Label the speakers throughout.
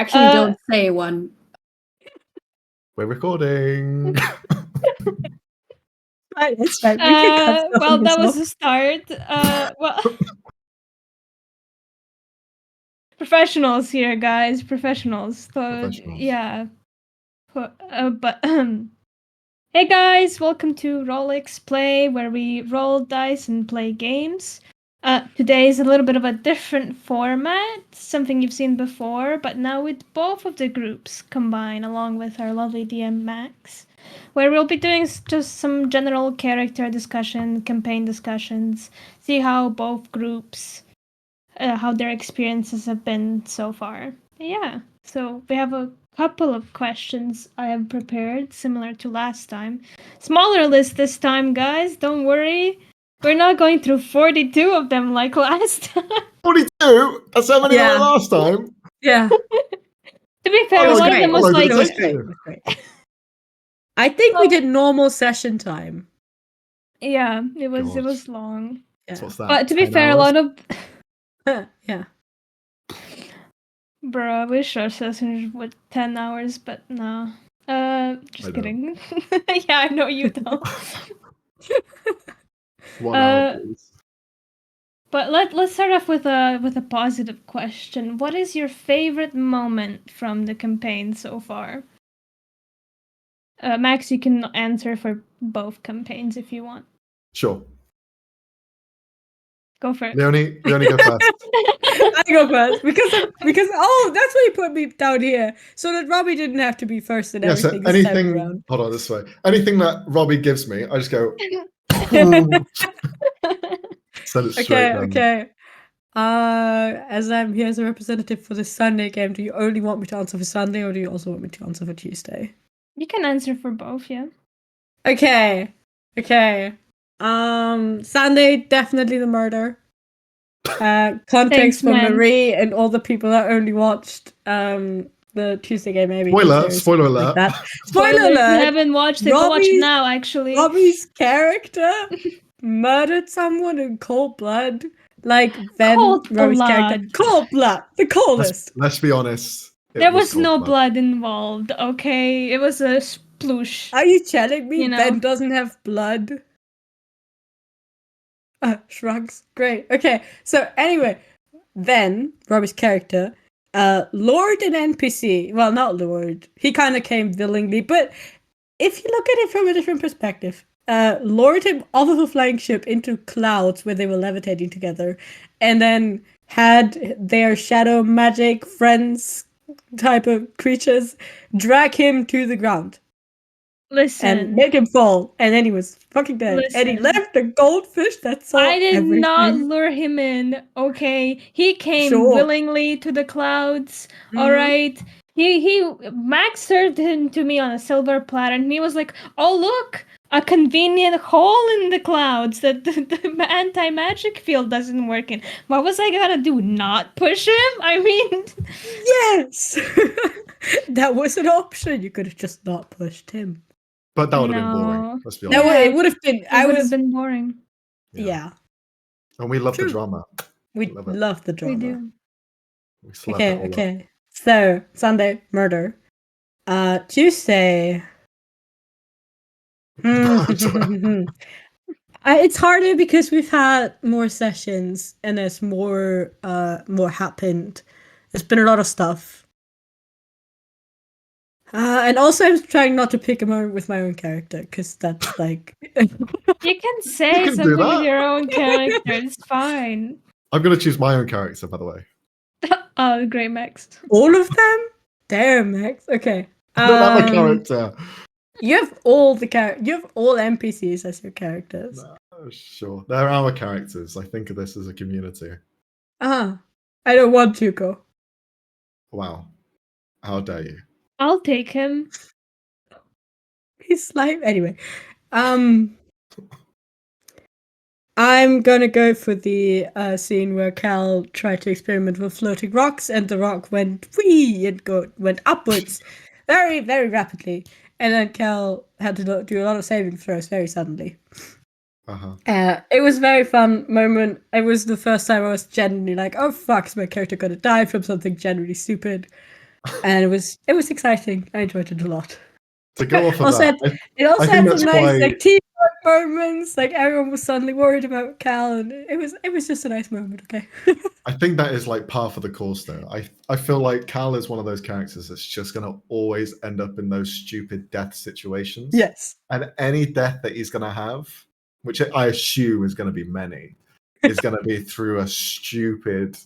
Speaker 1: Actually, don't say one.
Speaker 2: We're recording.
Speaker 3: Right, it's fine. We can cut stuff
Speaker 4: Well,
Speaker 3: in
Speaker 4: that
Speaker 3: this
Speaker 4: was
Speaker 3: off.
Speaker 4: a start. Well, professionals here, guys. Professionals. So,
Speaker 2: Professionals.
Speaker 4: yeah. But hey guys, welcome to RxP, where we roll dice and play games. Today is a little bit of a different format, something you've seen before, but now with both of the groups combined, along with our lovely DM Max, where we'll be doing just some general character discussion, campaign discussions, see how both groups, how their experiences have been so far. Yeah, so we have a couple of questions I have prepared, similar to last time. Smaller list this time, guys, don't worry. We're not going through 42 of them like last time.
Speaker 2: 42? That's how many there were last time?
Speaker 3: Yeah,
Speaker 4: To be fair,
Speaker 3: it
Speaker 4: a
Speaker 3: was
Speaker 4: lot of
Speaker 3: great.
Speaker 4: them was
Speaker 2: Oh,
Speaker 4: like...
Speaker 3: It was great. It was great. I think we did normal session time.
Speaker 4: Yeah, it was
Speaker 2: God.
Speaker 4: long.
Speaker 3: Yeah.
Speaker 2: So what's that?
Speaker 4: But to be
Speaker 2: 10
Speaker 4: fair, a
Speaker 2: hours?
Speaker 4: lot of...
Speaker 3: Yeah.
Speaker 4: Bro, I wish our sessions were 10 hours, but no. Just
Speaker 2: I
Speaker 4: kidding. Yeah, I know you don't.
Speaker 2: 1 hour, please.
Speaker 4: But let's start off with a positive question. What is your favorite moment from the campaign so far? Max, you can answer for both campaigns if you want.
Speaker 2: Sure.
Speaker 4: Go for it.
Speaker 2: Leonie, go first.
Speaker 3: I go first because that's why you put me down here, so that Robbie didn't have to be first in
Speaker 2: Yeah, so
Speaker 3: everything this time
Speaker 2: anything,
Speaker 3: around.
Speaker 2: hold on, this way. Anything that Robbie gives me, I just go, send it straight down.
Speaker 3: Okay. As I'm here as a representative for the Sunday game, do you only want me to answer for Sunday, or do you also want me to answer for Tuesday?
Speaker 4: You can answer for both, yeah.
Speaker 3: Okay. Sunday, definitely the murder. Context
Speaker 4: Thanks,
Speaker 3: for
Speaker 4: man.
Speaker 3: Marie and all the people that only watched the Tuesday game, maybe.
Speaker 2: Spoiler alert.
Speaker 3: Like Spoiler
Speaker 4: If you
Speaker 3: alert!
Speaker 4: haven't watched it, go watch it now, actually.
Speaker 3: Robbie's character murdered someone in cold blood. Like then
Speaker 4: Cold
Speaker 3: Robbie's character.
Speaker 4: blood.
Speaker 3: Cold blood! The coldest!
Speaker 2: Let's be honest.
Speaker 4: There was
Speaker 2: cold
Speaker 4: no blood involved, okay? It was a sploosh.
Speaker 3: Are you telling me
Speaker 4: You know.
Speaker 3: Ben doesn't have blood? Shrugs. Great. Okay. So anyway, then Robbie's character, Lord and NPC. Well, not Lord. He kind of came willingly, but if you look at it from a different perspective, lured him off of a flying ship into clouds where they were levitating together, and then had their shadow magic friends type of creatures drag him to the ground.
Speaker 4: Listen.
Speaker 3: And make him fall, and then he was fucking dead. And he
Speaker 4: Listen.
Speaker 3: left a goldfish that saw
Speaker 4: I did
Speaker 3: everything.
Speaker 4: not lure him in, okay? He came willingly to the clouds, alright? Max served him to me on a silver platter, and he was like, oh look! A convenient hole in the clouds that the anti-magic field doesn't work in. What was I gonna do? Not push him? I mean...
Speaker 3: Yes! That was an option. You could have just not pushed him.
Speaker 2: But that would have been boring. Let's be honest.
Speaker 3: No, it would have been.
Speaker 4: It would have been boring.
Speaker 3: Yeah.
Speaker 2: And we love the drama.
Speaker 3: We love the drama.
Speaker 4: We do.
Speaker 2: We slap it all up.
Speaker 3: Okay. So Sunday murder. Tuesday. It's harder because we've had more sessions and there's more happened. There's been a lot of stuff. And also I'm trying not to pick a moment with my own character, because that's like...
Speaker 4: You can say something with your own character, it's fine.
Speaker 2: I'm going to choose my own character, by the way.
Speaker 4: Oh, great, Max.
Speaker 3: All of them? Damn, Max. Okay.
Speaker 2: I don't have a character.
Speaker 3: You have all you have all NPCs as your characters.
Speaker 2: No, sure. They're our characters. I think of this as a community.
Speaker 3: I don't want to go.
Speaker 2: Wow. How dare you?
Speaker 4: I'll take him.
Speaker 3: He's slime. Anyway. I'm gonna go for the scene where Cal tried to experiment with floating rocks, and the rock went wee and went upwards very, very rapidly. And then Cal had to do a lot of saving throws very suddenly. It was a very fun moment. It was the first time I was genuinely like, oh fuck, is my character gonna die from something genuinely stupid? and it was exciting. I enjoyed it a lot.
Speaker 2: To go off of
Speaker 3: Also,
Speaker 2: that,
Speaker 3: it also
Speaker 2: think
Speaker 3: had
Speaker 2: that's
Speaker 3: some nice
Speaker 2: why-
Speaker 3: like teamwork moments. Like everyone was suddenly worried about Cal, and it was just a nice moment. Okay.
Speaker 2: I think that is like par for the course, though. I feel like Cal is one of those characters that's just going to always end up in those stupid death situations.
Speaker 3: Yes.
Speaker 2: And any death that he's going to have, which I assume is going to be many, is going to be through a stupid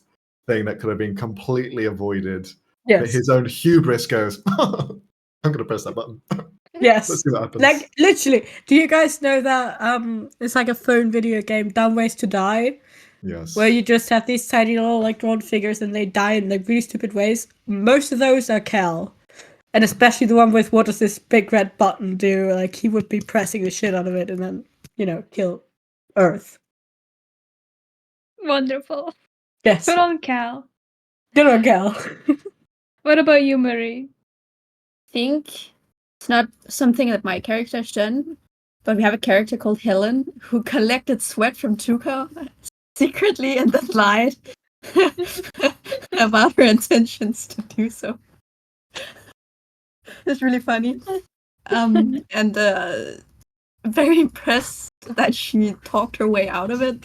Speaker 2: thing that could have been completely avoided. But
Speaker 3: Yes.
Speaker 2: his own hubris goes, I'm going to press that button.
Speaker 3: Yes.
Speaker 2: Let's see what happens.
Speaker 3: Like literally, do you guys know that it's like a phone video game, Dumb Ways to Die,
Speaker 2: Yes.
Speaker 3: where you just have these tiny little like drawn figures and they die in like really stupid ways? Most of those are Cal. And especially the one with what does this big red button do? Like he would be pressing the shit out of it and then, kill Earth.
Speaker 4: Wonderful.
Speaker 3: Yes.
Speaker 4: Good on Cal.
Speaker 3: Good on Cal.
Speaker 4: What about you, Marie?
Speaker 1: think it's not something that my character has done, but we have a character called Helen who collected sweat from Tuco secretly and then lied about her intentions to do so. It's really funny. And very impressed that she talked her way out of it.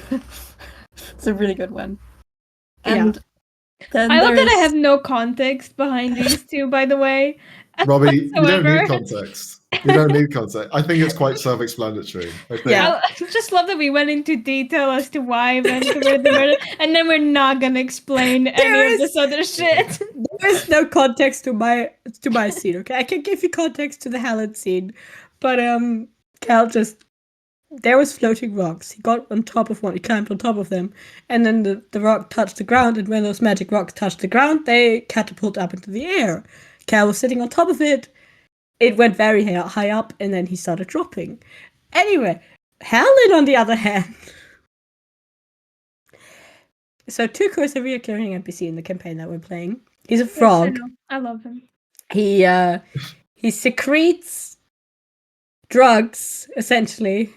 Speaker 1: It's a really good one. And then
Speaker 4: I love that I
Speaker 1: there's-
Speaker 4: have no context behind these two, by the way.
Speaker 2: Robbie, you don't
Speaker 4: whatsoever.
Speaker 2: need context. You don't need context. I think it's quite self-explanatory. I think.
Speaker 3: Yeah.
Speaker 4: I just love that we went into detail as to why Vancouver the murder, and then we're not gonna explain any of this other shit.
Speaker 3: There is no context to my scene, okay? I can give you context to the Helen scene, but Cal just there was floating rocks. He got on top of one, he climbed on top of them, and then the rock touched the ground, and when those magic rocks touched the ground, they catapult up into the air. Cal was sitting on top of it. It went very high up, and then he started dropping. Anyway, Helen, on the other hand. So Tuco is a recurring NPC in the campaign that we're playing. He's a frog.
Speaker 4: Yes, I love him.
Speaker 3: He secretes drugs, essentially.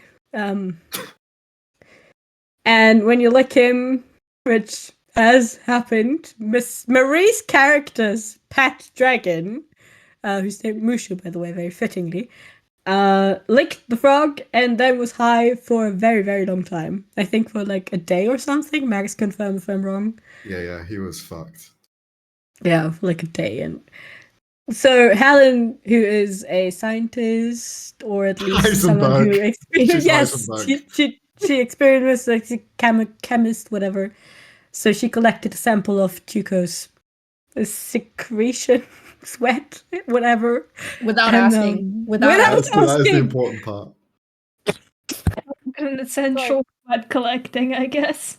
Speaker 3: And when you lick him, which has happened, Miss Marie's character's pet dragon, whose name Mushu, by the way, very fittingly, licked the frog and then was high for a very, very long time. I think for like a day or something. Max, confirm if I'm wrong.
Speaker 2: Yeah, he was fucked.
Speaker 3: Yeah, for like a day. And so Helen, who is a scientist, or at least someone who experienced, she experienced like a chemist, whatever. So she collected a sample of Tuco's secretion, sweat, whatever.
Speaker 1: Without
Speaker 3: And,
Speaker 1: asking.
Speaker 3: without
Speaker 2: That's the
Speaker 3: asking.
Speaker 2: important part.
Speaker 4: An essential blood collecting, I guess.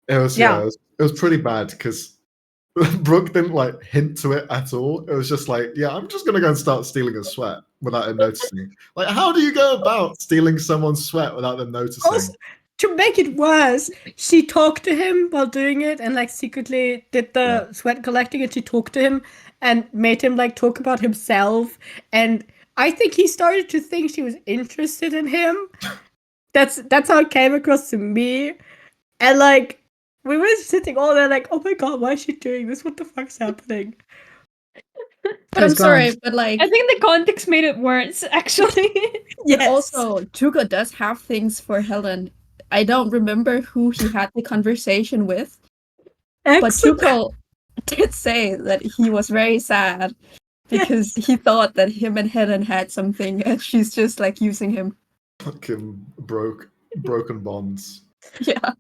Speaker 2: It was
Speaker 3: Yeah.
Speaker 2: it was pretty bad because Brooke didn't like hint to it at all. It was just like, yeah, I'm just gonna go and start stealing a sweat without him noticing. Like, how do you go about stealing someone's sweat without them noticing?
Speaker 3: Also, to make it worse, she talked to him while doing it and like secretly did the sweat collecting, and she talked to him and made him like talk about himself. And I think he started to think she was interested in him. That's how it came across to me. And like we were sitting all there like, oh my god, why is she doing this? What the fuck's happening?
Speaker 1: But I'm sorry, but like
Speaker 4: I think the context made it worse, actually.
Speaker 3: Yes.
Speaker 1: also Tuco does have things for Helen. I don't remember who he had the conversation with, but
Speaker 3: Excellent.
Speaker 1: Tuco did say that he was very sad because he thought that him and Helen had something, and she's just like using him.
Speaker 2: Fucking broken bonds.
Speaker 1: Yeah.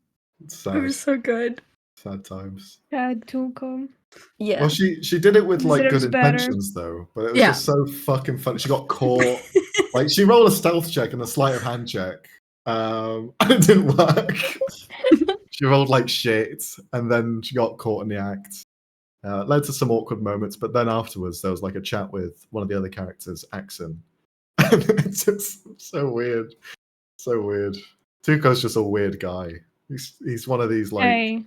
Speaker 2: It's
Speaker 3: It
Speaker 2: sad.
Speaker 3: was so good.
Speaker 2: Sad times.
Speaker 4: God, Tuco.
Speaker 1: Yeah.
Speaker 2: Well, she did it with like good
Speaker 4: Deserves better.
Speaker 2: intentions though, but it was
Speaker 3: Yeah.
Speaker 2: just so fucking funny. She got caught. Like she rolled a stealth check and a sleight of hand check, and it didn't work. She rolled like shit, and then she got caught in the act. Led to some awkward moments, but then afterwards there was like a chat with one of the other characters, Axon. It's just so weird, so weird. Tuco's just a weird guy. He's one of these like
Speaker 4: Hey,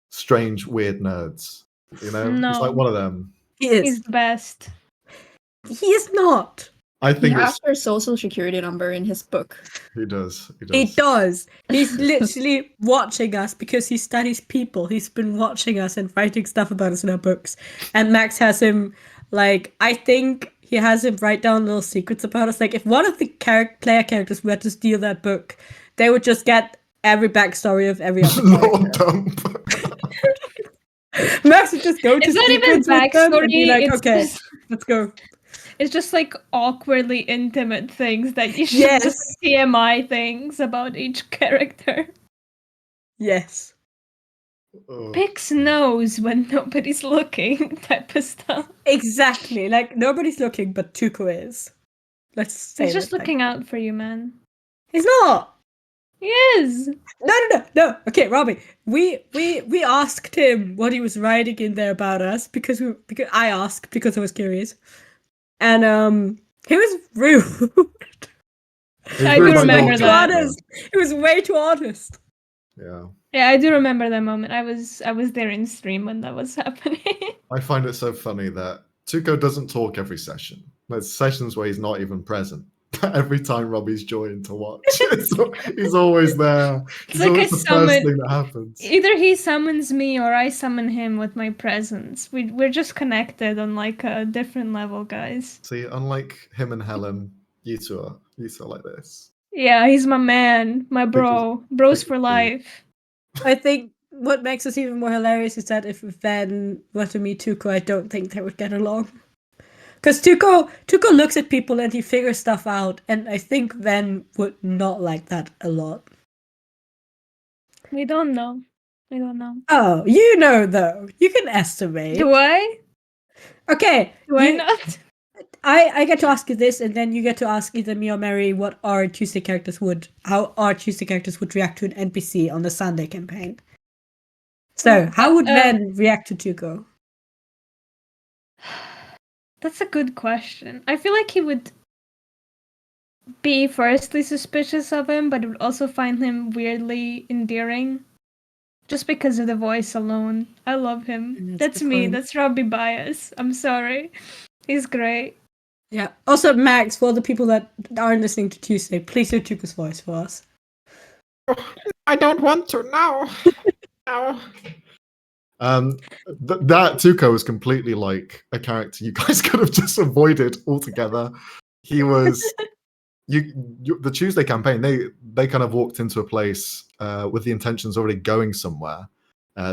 Speaker 2: strange, weird nerds. You know, he's
Speaker 4: No.
Speaker 2: like one of them.
Speaker 3: He is.
Speaker 4: he's the best.
Speaker 3: He is not.
Speaker 2: I
Speaker 1: He
Speaker 2: think
Speaker 1: has
Speaker 2: it's
Speaker 1: her social security number in his book.
Speaker 2: he does.
Speaker 3: He does. He's literally watching us because he studies people. He's been watching us and writing stuff about us in our books. And Max has him, like, I think he has him write down little secrets about us. Like, if one of the player characters were to steal that book, they would just get every backstory of every other
Speaker 2: Lord
Speaker 3: character.
Speaker 2: dump.
Speaker 3: Max would just go to
Speaker 4: It's not even
Speaker 3: secrets with them and be
Speaker 4: backstory,
Speaker 3: like,
Speaker 4: it's
Speaker 3: okay,
Speaker 4: just-
Speaker 3: let's go.
Speaker 4: It's just like awkwardly intimate things that you should
Speaker 3: Yes.
Speaker 4: just TMI things about each character.
Speaker 3: Yes.
Speaker 2: Oh.
Speaker 4: Picks nose when nobody's looking type of stuff.
Speaker 3: Exactly. Like, nobody's looking, but Tuco is. Let's say
Speaker 4: He's just
Speaker 3: that, like-
Speaker 4: looking out for you, man.
Speaker 3: He's not.
Speaker 4: He is.
Speaker 3: No. Okay, Robbie. We asked him what he was writing in there about us because I asked because I was curious, and he was rude.
Speaker 4: I do remember
Speaker 3: Too
Speaker 4: that.
Speaker 3: honest. He was way too honest.
Speaker 2: Yeah.
Speaker 4: Yeah, I do remember that moment. I was there in stream when that was happening.
Speaker 2: I find it so funny that Tuco doesn't talk every session. There's sessions where he's not even present. Every time Robbie's joined to watch, he's always there. He's
Speaker 4: like
Speaker 2: always
Speaker 4: I
Speaker 2: the
Speaker 4: summon-
Speaker 2: first thing that happens.
Speaker 4: Either he summons me or I summon him with my presence. We're just connected on like a different level, guys.
Speaker 2: See, unlike him and Helen, you two are like this.
Speaker 4: Yeah, he's my man, my bro. Bros for life.
Speaker 3: I think what makes us even more hilarious is that if Van were to meet Tuco, I don't think they would get along. Because Tuco looks at people and he figures stuff out, and I think Van would not like that a lot.
Speaker 4: We don't know.
Speaker 3: Oh, you know though. You can estimate.
Speaker 4: Do I?
Speaker 3: Okay.
Speaker 4: Do I not?
Speaker 3: I get to ask you this, and then you get to ask either me or Mary how our Tuesday characters would react to an NPC on the Sunday campaign. So, how would Van react to Tuco?
Speaker 4: That's a good question. I feel like he would be firstly suspicious of him, but would also find him weirdly endearing. Just because of the voice alone. I love him. That's me.
Speaker 3: point.
Speaker 4: That's Roby bias. I'm sorry. He's great.
Speaker 3: Yeah. Also, Max, for the people that aren't listening to Tuesday, please do Tuco's voice for us.
Speaker 2: I don't want to now. No. That Tuco was completely like a character you guys could have just avoided altogether. He was the Tuesday campaign. They kind of walked into a place with the intentions already going somewhere.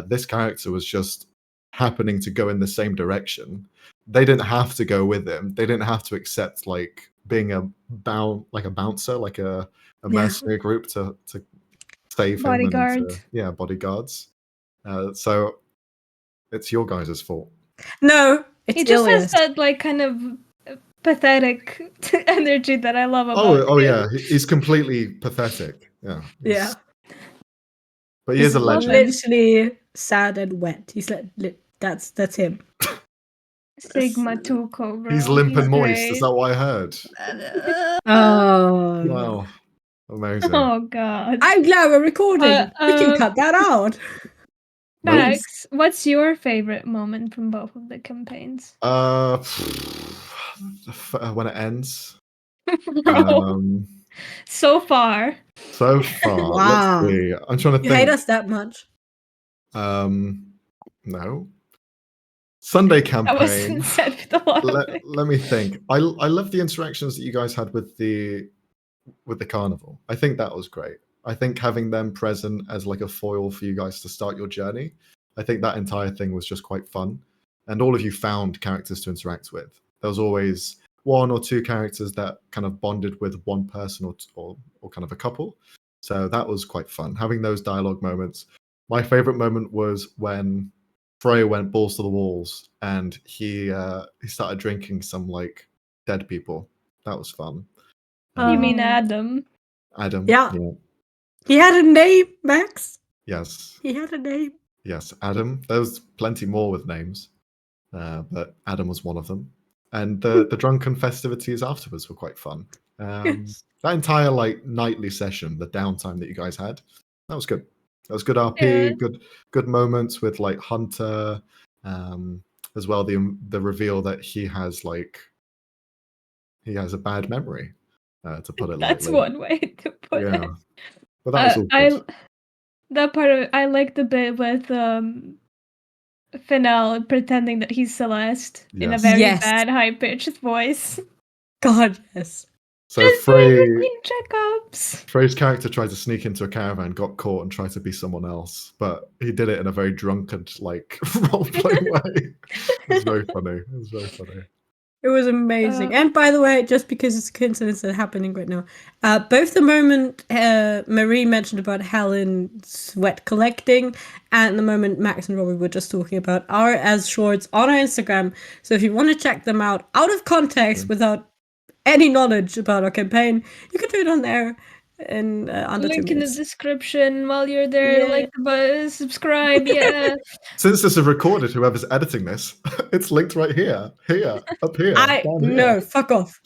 Speaker 2: This character was just happening to go in the same direction. They didn't have to go with him. They didn't have to accept like being a bouncer, like a mercenary group to save
Speaker 4: Bodyguard.
Speaker 2: him. And, bodyguards. So it's your guys' fault.
Speaker 3: No, it's
Speaker 4: He just
Speaker 3: Ilias.
Speaker 4: has that like kind of pathetic energy that I love about
Speaker 2: Oh
Speaker 4: him.
Speaker 2: yeah, he's completely pathetic. Yeah.
Speaker 3: Yeah.
Speaker 2: But he is a
Speaker 4: love
Speaker 2: legend.
Speaker 4: him.
Speaker 3: Literally sad and wet. He's like, that's him.
Speaker 4: Sigma Tuco, bro.
Speaker 2: He's limp and moist.
Speaker 4: great.
Speaker 2: Is that what I heard?
Speaker 3: Oh.
Speaker 2: Wow. Amazing.
Speaker 4: Oh god.
Speaker 3: I'm glad we're recording. We can
Speaker 4: Uh,
Speaker 3: cut that out.
Speaker 4: Max, what's your favorite moment from both of the campaigns?
Speaker 2: When it ends.
Speaker 4: No. So far.
Speaker 2: So far,
Speaker 3: Wow.
Speaker 2: let's see. I'm trying to
Speaker 3: You
Speaker 2: think.
Speaker 3: hate us that much?
Speaker 2: No. Sunday
Speaker 4: That
Speaker 2: campaign.
Speaker 4: wasn't said with a lot of it.
Speaker 2: Let me think. I love the interactions that you guys had with the carnival. I think that was great. I think having them present as like a foil for you guys to start your journey, I think that entire thing was just quite fun. And all of you found characters to interact with. There was always one or two characters that kind of bonded with one person or kind of a couple. So that was quite fun. Having those dialogue moments. My favorite moment was when Freya went balls to the walls and he started drinking some like dead people. That was fun.
Speaker 4: You mean Adam?
Speaker 2: Adam?
Speaker 3: Yeah. He had a name, Max.
Speaker 2: Yes.
Speaker 3: He had a name.
Speaker 2: Yes, Adam. There was plenty more with names, but Adam was one of them. And the drunken festivities afterwards were quite fun.
Speaker 3: Yes.
Speaker 2: That entire like nightly session, the downtime that you guys had, that was good. That was good RP, good moments with like Hunter, as well. The reveal that he has like he has a bad memory, to put it
Speaker 4: That's
Speaker 2: lightly.
Speaker 4: one way to put
Speaker 2: Yeah,
Speaker 4: it.
Speaker 2: but that was all good.
Speaker 4: That part of it, I liked the bit with Fennel pretending that he's Celeste in a
Speaker 2: Yes.
Speaker 4: very
Speaker 3: Yes.
Speaker 4: bad high pitched voice.
Speaker 3: God, yes.
Speaker 2: So
Speaker 4: Just doing
Speaker 2: Frey,
Speaker 4: routine checkups.
Speaker 2: Frey's character tried to sneak into a caravan, got caught, and tried to be someone else, but he did it in a very drunken, like role-play way. It was very funny. It was very funny.
Speaker 3: It was amazing. And by the way, just because it's a coincidence that's happening right now, both the moment Marie mentioned about Helen sweat collecting and the moment Max and Robbie were just talking about are as shorts on our Instagram. So if you want to check them out of context without any knowledge about our campaign, you can do it on there in under 2
Speaker 4: Link in the
Speaker 3: minutes.
Speaker 4: description while you're there.
Speaker 3: Yeah.
Speaker 4: Like the button, subscribe. Yeah.
Speaker 2: Since this is recorded, whoever's editing this, it's linked right here, up here. down here.
Speaker 3: No, fuck off.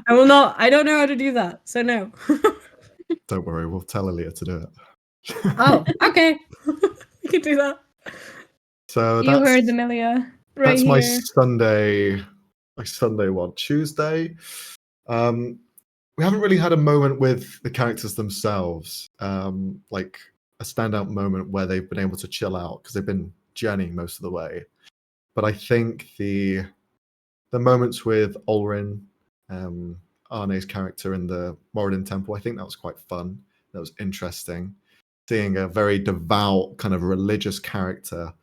Speaker 3: I will not. I don't know how to do that, so no.
Speaker 2: Don't worry, we'll tell Aaliyah to do it.
Speaker 3: Oh, okay. You can do that.
Speaker 2: So
Speaker 4: You heard Amelia. Right
Speaker 2: that's
Speaker 4: here.
Speaker 2: my Sunday one. Tuesday, we haven't really had a moment with the characters themselves, like a standout moment where they've been able to chill out because they've been journeying most of the way. But I think the moments with Olrin, Arne's character in the Moradin Temple, I think that was quite fun. That was interesting. Seeing a very devout kind of religious character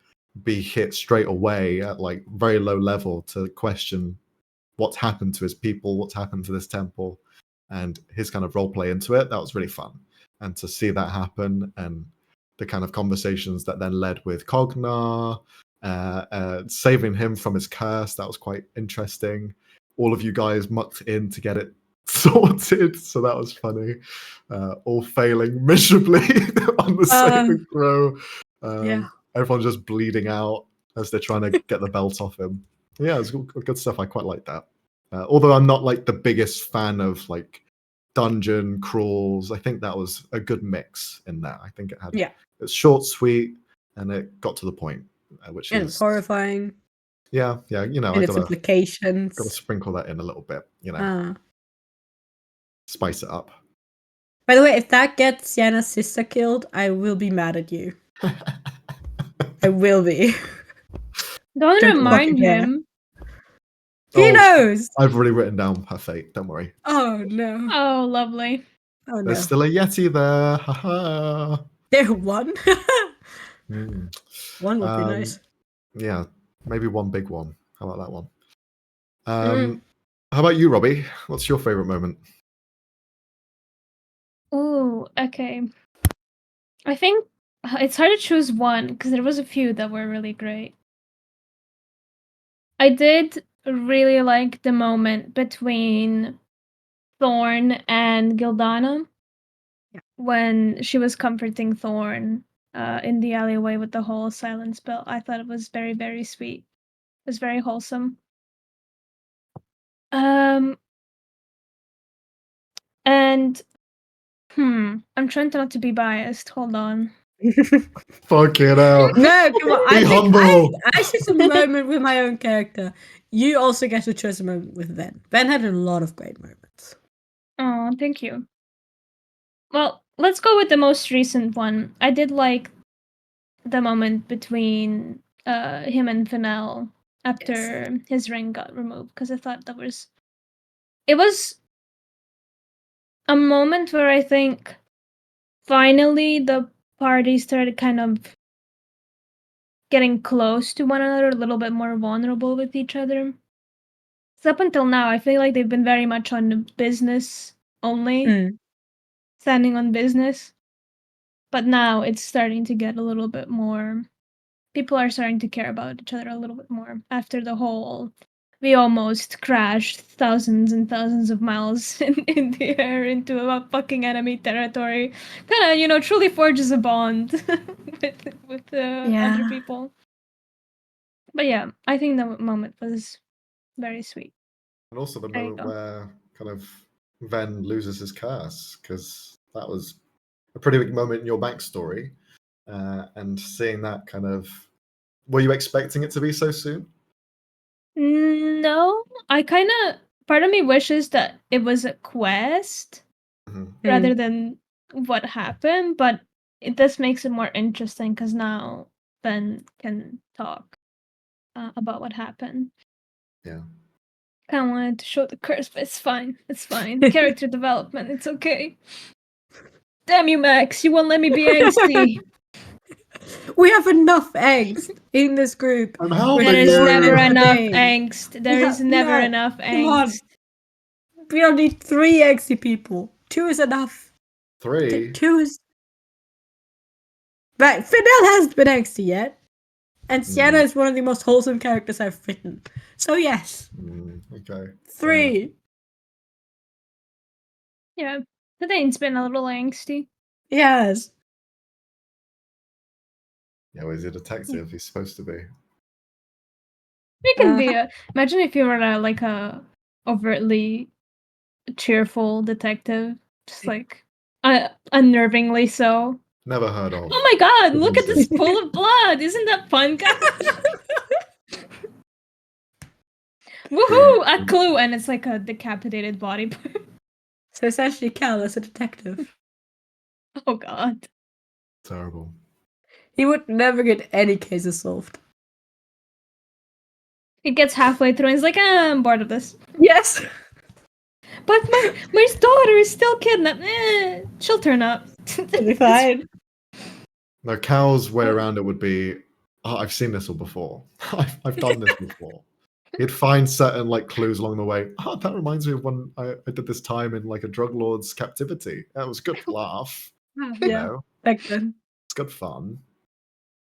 Speaker 2: be hit straight away at like very low level to question what's happened to his people, what's happened to this temple, and his kind of role play into it. That was really fun. And to see that happen and the kind of conversations that then led with Cognar, saving him from his curse, that was quite interesting. All of you guys mucked in to get it sorted, so that was funny. All failing miserably on the saving throw.
Speaker 3: Yeah.
Speaker 2: Everyone's just bleeding out as they're trying to get the belt off him. Yeah, it's good stuff. I quite like that. Although I'm not like the biggest fan of like dungeon crawls, I think that was a good mix in that. I think it had it's short, sweet, and it got to the point, which
Speaker 3: and
Speaker 2: is
Speaker 3: it's horrifying.
Speaker 2: Yeah, you know,
Speaker 3: And
Speaker 2: I
Speaker 3: its implications.
Speaker 2: gotta sprinkle that in a little bit, you know, spice it up.
Speaker 3: By the way, if that gets Sienna's sister killed, I will be mad at you. I will be.
Speaker 4: Don't remind him.
Speaker 3: He knows.
Speaker 2: I've already written down her fate. Don't worry.
Speaker 3: Oh no.
Speaker 4: Oh, lovely.
Speaker 3: Oh no.
Speaker 2: There's still a Yeti there. Haha.
Speaker 3: There one. One would be nice.
Speaker 2: Yeah, maybe one big one. How about that one? How about you, Robbie? What's your favorite moment?
Speaker 4: Ooh, okay. I think it's hard to choose one because there was a few that were really great. I did really like the moment between Thorn and Gildana when she was comforting Thorn in the alleyway with the whole silence spell. I thought it was very, very sweet. It was very wholesome. And I'm trying not to be biased. Hold on.
Speaker 2: Fuck it out.
Speaker 3: No, come on.
Speaker 2: Be humble.
Speaker 3: I choose a moment with my own character. You also get to choose a moment with Ben. Ben had a lot of great moments.
Speaker 4: Oh, thank you. Well, let's go with the most recent one. I did like the moment between him and Fennel after his ring got removed because I thought it was a moment where I think finally the party started kind of getting close to one another, a little bit more vulnerable with each other. So up until now, I feel like they've been very much on business only, standing on business. But now it's starting to get a little bit more. People are starting to care about each other a little bit more after the whole. We almost crashed thousands and thousands of miles in the air into a fucking enemy territory. Kind of, truly forges a bond with other people. But yeah, I think the moment was very sweet.
Speaker 2: And also the moment where kind of Ven loses his curse, because that was a pretty big moment in your backstory. And seeing that kind of... Were you expecting it to be so soon?
Speaker 4: No, I kind of part of me wishes that it was a quest
Speaker 2: Mhm.
Speaker 4: rather than what happened, but this makes it more interesting because now Ben can talk about what happened.
Speaker 2: Yeah.
Speaker 4: Kind of wanted to show the curse, but it's fine. It's fine. Character development, it's okay. Damn you, Max! You won't let me be angsty.
Speaker 3: We have enough angst in this group.
Speaker 2: I'm
Speaker 3: We're
Speaker 2: helping
Speaker 4: There is
Speaker 3: still
Speaker 2: you.
Speaker 4: never enough
Speaker 3: entertained.
Speaker 4: angst. There is
Speaker 3: Yeah,
Speaker 4: never
Speaker 3: no,
Speaker 4: enough
Speaker 3: come on.
Speaker 4: angst.
Speaker 3: We don't need 3 angsty people. 2 is enough.
Speaker 2: 3.
Speaker 3: 2 is. Right, Fidel hasn't been angsty yet. And Sienna is one of the most wholesome characters I've written. So, yes.
Speaker 2: Okay.
Speaker 3: 3.
Speaker 4: Yeah, Tadane's been a little angsty.
Speaker 3: Yes.
Speaker 2: Yeah, well, he's a detective. He's supposed to be.
Speaker 4: We can be a. Imagine if you were like a overtly cheerful detective, just like unnervingly so.
Speaker 2: Never heard of.
Speaker 4: Oh my god! Look at this
Speaker 2: Potentially.
Speaker 4: pool of blood! Isn't that fun, guys? Woohoo! A clue, and it's like a decapitated body.
Speaker 3: So, essentially, Cal is a detective.
Speaker 4: Oh god.
Speaker 2: Terrible.
Speaker 3: He would never get any cases solved.
Speaker 4: He gets halfway through and he's like, I'm bored of this.
Speaker 3: Yes.
Speaker 4: But my daughter is still kidnapped. She'll turn up.
Speaker 3: It'll be fine.
Speaker 2: No, Cal's way around it would be, oh, I've seen this all before. I've done this before. He'd find certain like clues along the way. Oh, that reminds me of when I did this time in like a drug lord's captivity. That was a good laugh. You
Speaker 3: Yeah.
Speaker 2: know,
Speaker 3: Back then.
Speaker 2: it's good fun.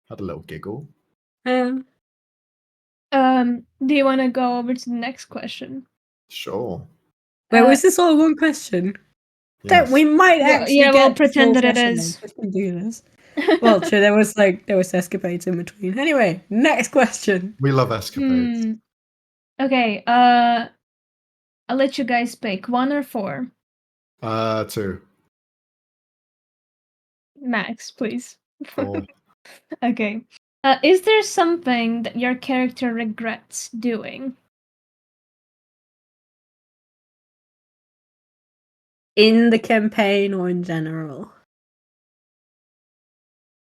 Speaker 2: Had a little giggle.
Speaker 4: Do you want to go over to the next question?
Speaker 2: Sure.
Speaker 3: Wait, was this all one question?
Speaker 2: Yes.
Speaker 3: That we might actually
Speaker 4: yeah, we'll
Speaker 3: get
Speaker 4: pretend
Speaker 3: full
Speaker 4: that it
Speaker 3: session
Speaker 4: is.
Speaker 3: if we do this. Well, true. There was escapades in between. Anyway, next question.
Speaker 2: We love escapades.
Speaker 4: Okay. I'll let you guys pick 1 or 4.
Speaker 2: 2.
Speaker 4: Max, please.
Speaker 2: 4.
Speaker 4: Okay. Is there something that your character regrets doing?
Speaker 3: In the campaign or in general?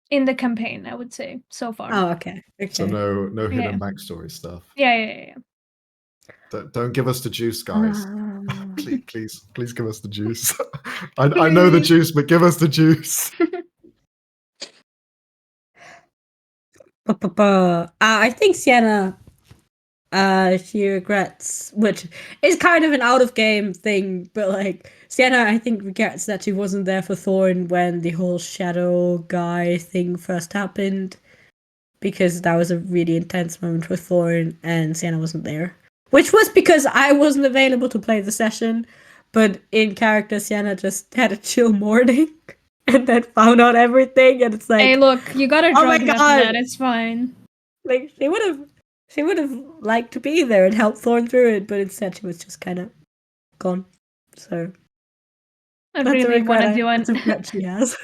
Speaker 4: In the campaign, I would say, so far.
Speaker 3: Oh, okay.
Speaker 2: So no hidden
Speaker 4: Yeah.
Speaker 2: backstory stuff.
Speaker 4: Yeah.
Speaker 2: Don't give us the juice, guys.
Speaker 3: Um,
Speaker 2: Please give us the juice. I know the juice, but give us the juice.
Speaker 3: I think Sienna, she regrets, which is kind of an out of game thing, but like Sienna, I think regrets that she wasn't there for Thorn when the whole shadow guy thing first happened, because that was a really intense moment for Thorn, and Sienna wasn't there. Which was because I wasn't available to play the session, but in character, Sienna just had a chill morning and then found out everything, and it's like,
Speaker 4: Hey, look, you got her
Speaker 3: oh my
Speaker 4: drunk enough
Speaker 3: God.
Speaker 4: that it's fine.
Speaker 3: Like she would have liked to be there and help Thorn through it, but instead she was just kind of gone. So
Speaker 4: I
Speaker 3: that's a
Speaker 4: really want to
Speaker 3: regret.
Speaker 4: do
Speaker 3: That's a regret she has.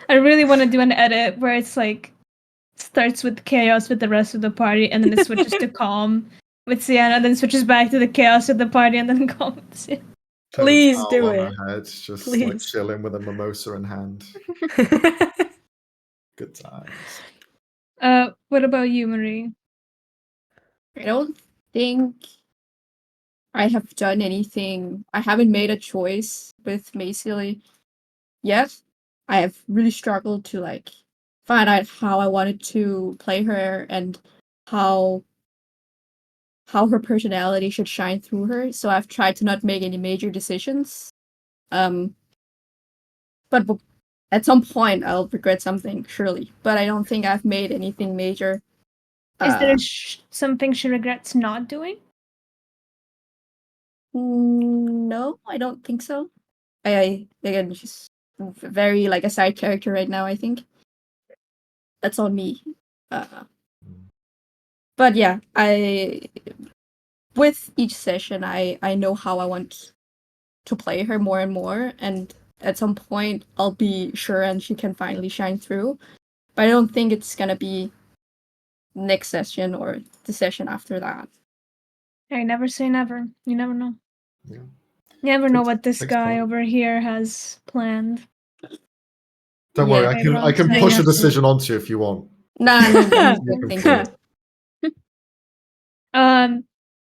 Speaker 4: I really want to do an edit where it's like starts with chaos with the rest of the party, and then it switches to calm with Sienna, then switches back to the chaos with the party, and then calm with Sienna.
Speaker 3: Please
Speaker 2: Towel
Speaker 3: do
Speaker 2: on
Speaker 3: it.
Speaker 2: her head, just like
Speaker 3: Please.
Speaker 2: chilling with a mimosa in hand. Good times.
Speaker 4: What about you, Marie?
Speaker 1: I don't think I have done anything. I haven't made a choice with Macey yet. I have really struggled to like find out how I wanted to play her and how her personality should shine through her. So I've tried to not make any major decisions. But at some point I'll regret something, surely. But I don't think I've made anything major.
Speaker 4: Is there something she regrets not doing?
Speaker 1: No, I don't think so. I again, she's very like a side character right now, I think. That's on me. But yeah, with each session I know how I want to play her more and more, and at some point I'll be sure and she can finally shine through. But I don't think it's gonna be next session or the session after that.
Speaker 4: I never say never. You never know.
Speaker 2: Yeah.
Speaker 4: Never know
Speaker 2: Takes-
Speaker 4: what this
Speaker 2: takes
Speaker 4: guy
Speaker 2: time.
Speaker 4: over here has planned.
Speaker 2: Don't
Speaker 1: Yeah,
Speaker 2: worry, I can
Speaker 4: I
Speaker 2: push a
Speaker 4: have to-
Speaker 2: decision onto you if you want.
Speaker 1: No, no, no. He's
Speaker 2: You
Speaker 1: good.
Speaker 2: can
Speaker 1: Thank
Speaker 2: do
Speaker 1: you.
Speaker 2: it.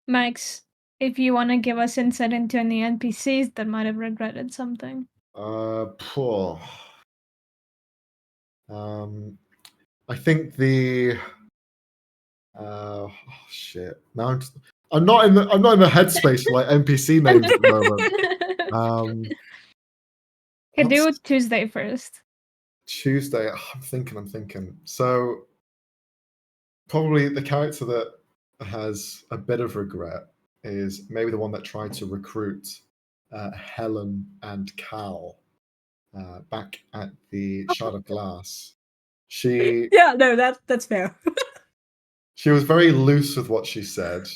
Speaker 4: Max, if you want to give us insight into any NPCs that might have regretted something.
Speaker 2: Poor. I think the. Shit. Now I'm not in the headspace for like NPC names at the moment.
Speaker 4: Can do
Speaker 2: what's-
Speaker 4: Tuesday first.
Speaker 2: Tuesday. I'm thinking. So probably the character that has a bit of regret is maybe the one that tried to recruit Helen and Cal back at the Shard of Glass. She
Speaker 3: Yeah, no, that's fair.
Speaker 2: she was very loose with what she said.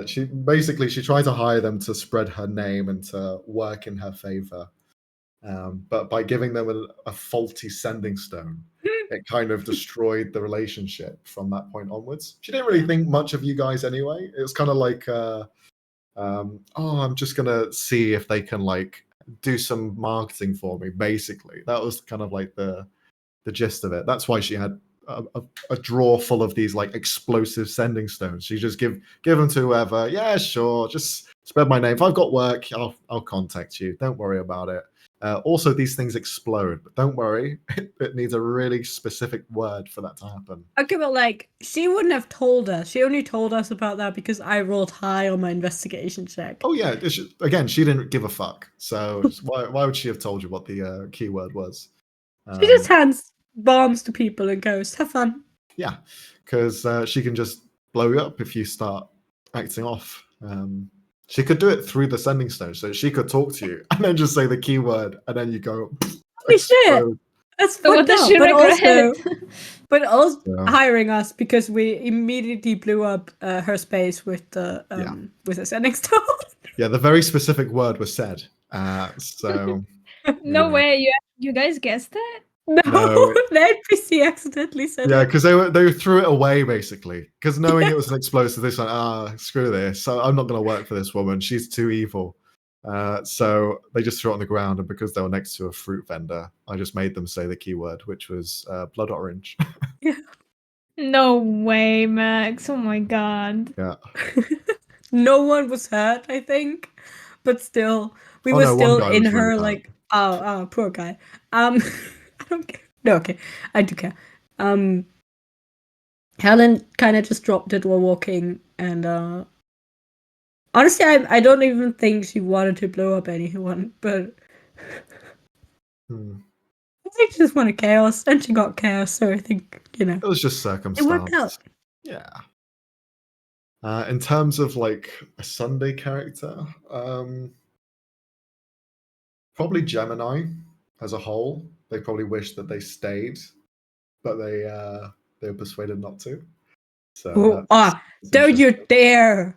Speaker 2: She tried to hire them to spread her name and to work in her favor. But by giving them a faulty sending stone, it kind of destroyed the relationship from that point onwards. She didn't really think much of you guys anyway. It was kind of like, I'm just gonna see if they can like do some marketing for me. Basically, that was kind of like the gist of it. That's why she had a drawer full of these like explosive sending stones. She just give them to whoever. Yeah, sure. Just spread my name. If I've got work, I'll contact you. Don't worry about it. Also, these things explode, but don't worry. It needs a really specific word for that to happen.
Speaker 3: Okay, but like, she wouldn't have told us. She only told us about that because I rolled high on my investigation check.
Speaker 2: Oh yeah. Again, she didn't give a fuck. So why would she have told you what the keyword was?
Speaker 3: She just hands bombs to people and goes, "Have fun."
Speaker 2: Yeah, because she can just blow you up if you start acting off. She could do it through the sending stone, so she could talk to you and then just say the keyword, and then you go.
Speaker 3: Holy shit! That's
Speaker 4: So what
Speaker 3: fucked
Speaker 4: does
Speaker 3: up.
Speaker 4: she regret?
Speaker 3: But also
Speaker 2: Yeah.
Speaker 3: hiring us because we immediately blew up her space with the
Speaker 2: Yeah.
Speaker 3: with the sending stone.
Speaker 2: Yeah, the very specific word was said. So
Speaker 4: No
Speaker 2: Yeah.
Speaker 4: way, you guys guessed that?
Speaker 3: No,
Speaker 2: No.
Speaker 3: the NPC accidentally said
Speaker 2: yeah,
Speaker 3: it.
Speaker 2: because they threw it away basically because knowing it was an explosive, they said, screw this. So I'm not going to work for this woman. She's too evil. So they just threw it on the ground, and because they were next to a fruit vendor, I just made them say the keyword, which was blood orange.
Speaker 4: No way, Max. Oh my god.
Speaker 2: Yeah.
Speaker 3: No one was hurt, I think, but still, we
Speaker 2: Oh,
Speaker 3: were
Speaker 2: no, one
Speaker 3: still
Speaker 2: guy
Speaker 3: in
Speaker 2: was really
Speaker 3: her
Speaker 2: hurt.
Speaker 3: like, oh, poor guy. I don't care. No, okay, I do care. Helen kind of just dropped it while walking, and honestly, I don't even think she wanted to blow up anyone, but
Speaker 2: Hmm.
Speaker 3: I think she just wanted chaos, and she got chaos. So I think
Speaker 2: It was just
Speaker 3: it
Speaker 2: circumstance.
Speaker 3: worked out.
Speaker 2: Yeah. In terms of like a Sunday character, probably Gemini as a whole. They probably wish that they stayed, but they were persuaded not to. So that's
Speaker 3: Don't you
Speaker 2: interesting.
Speaker 3: dare!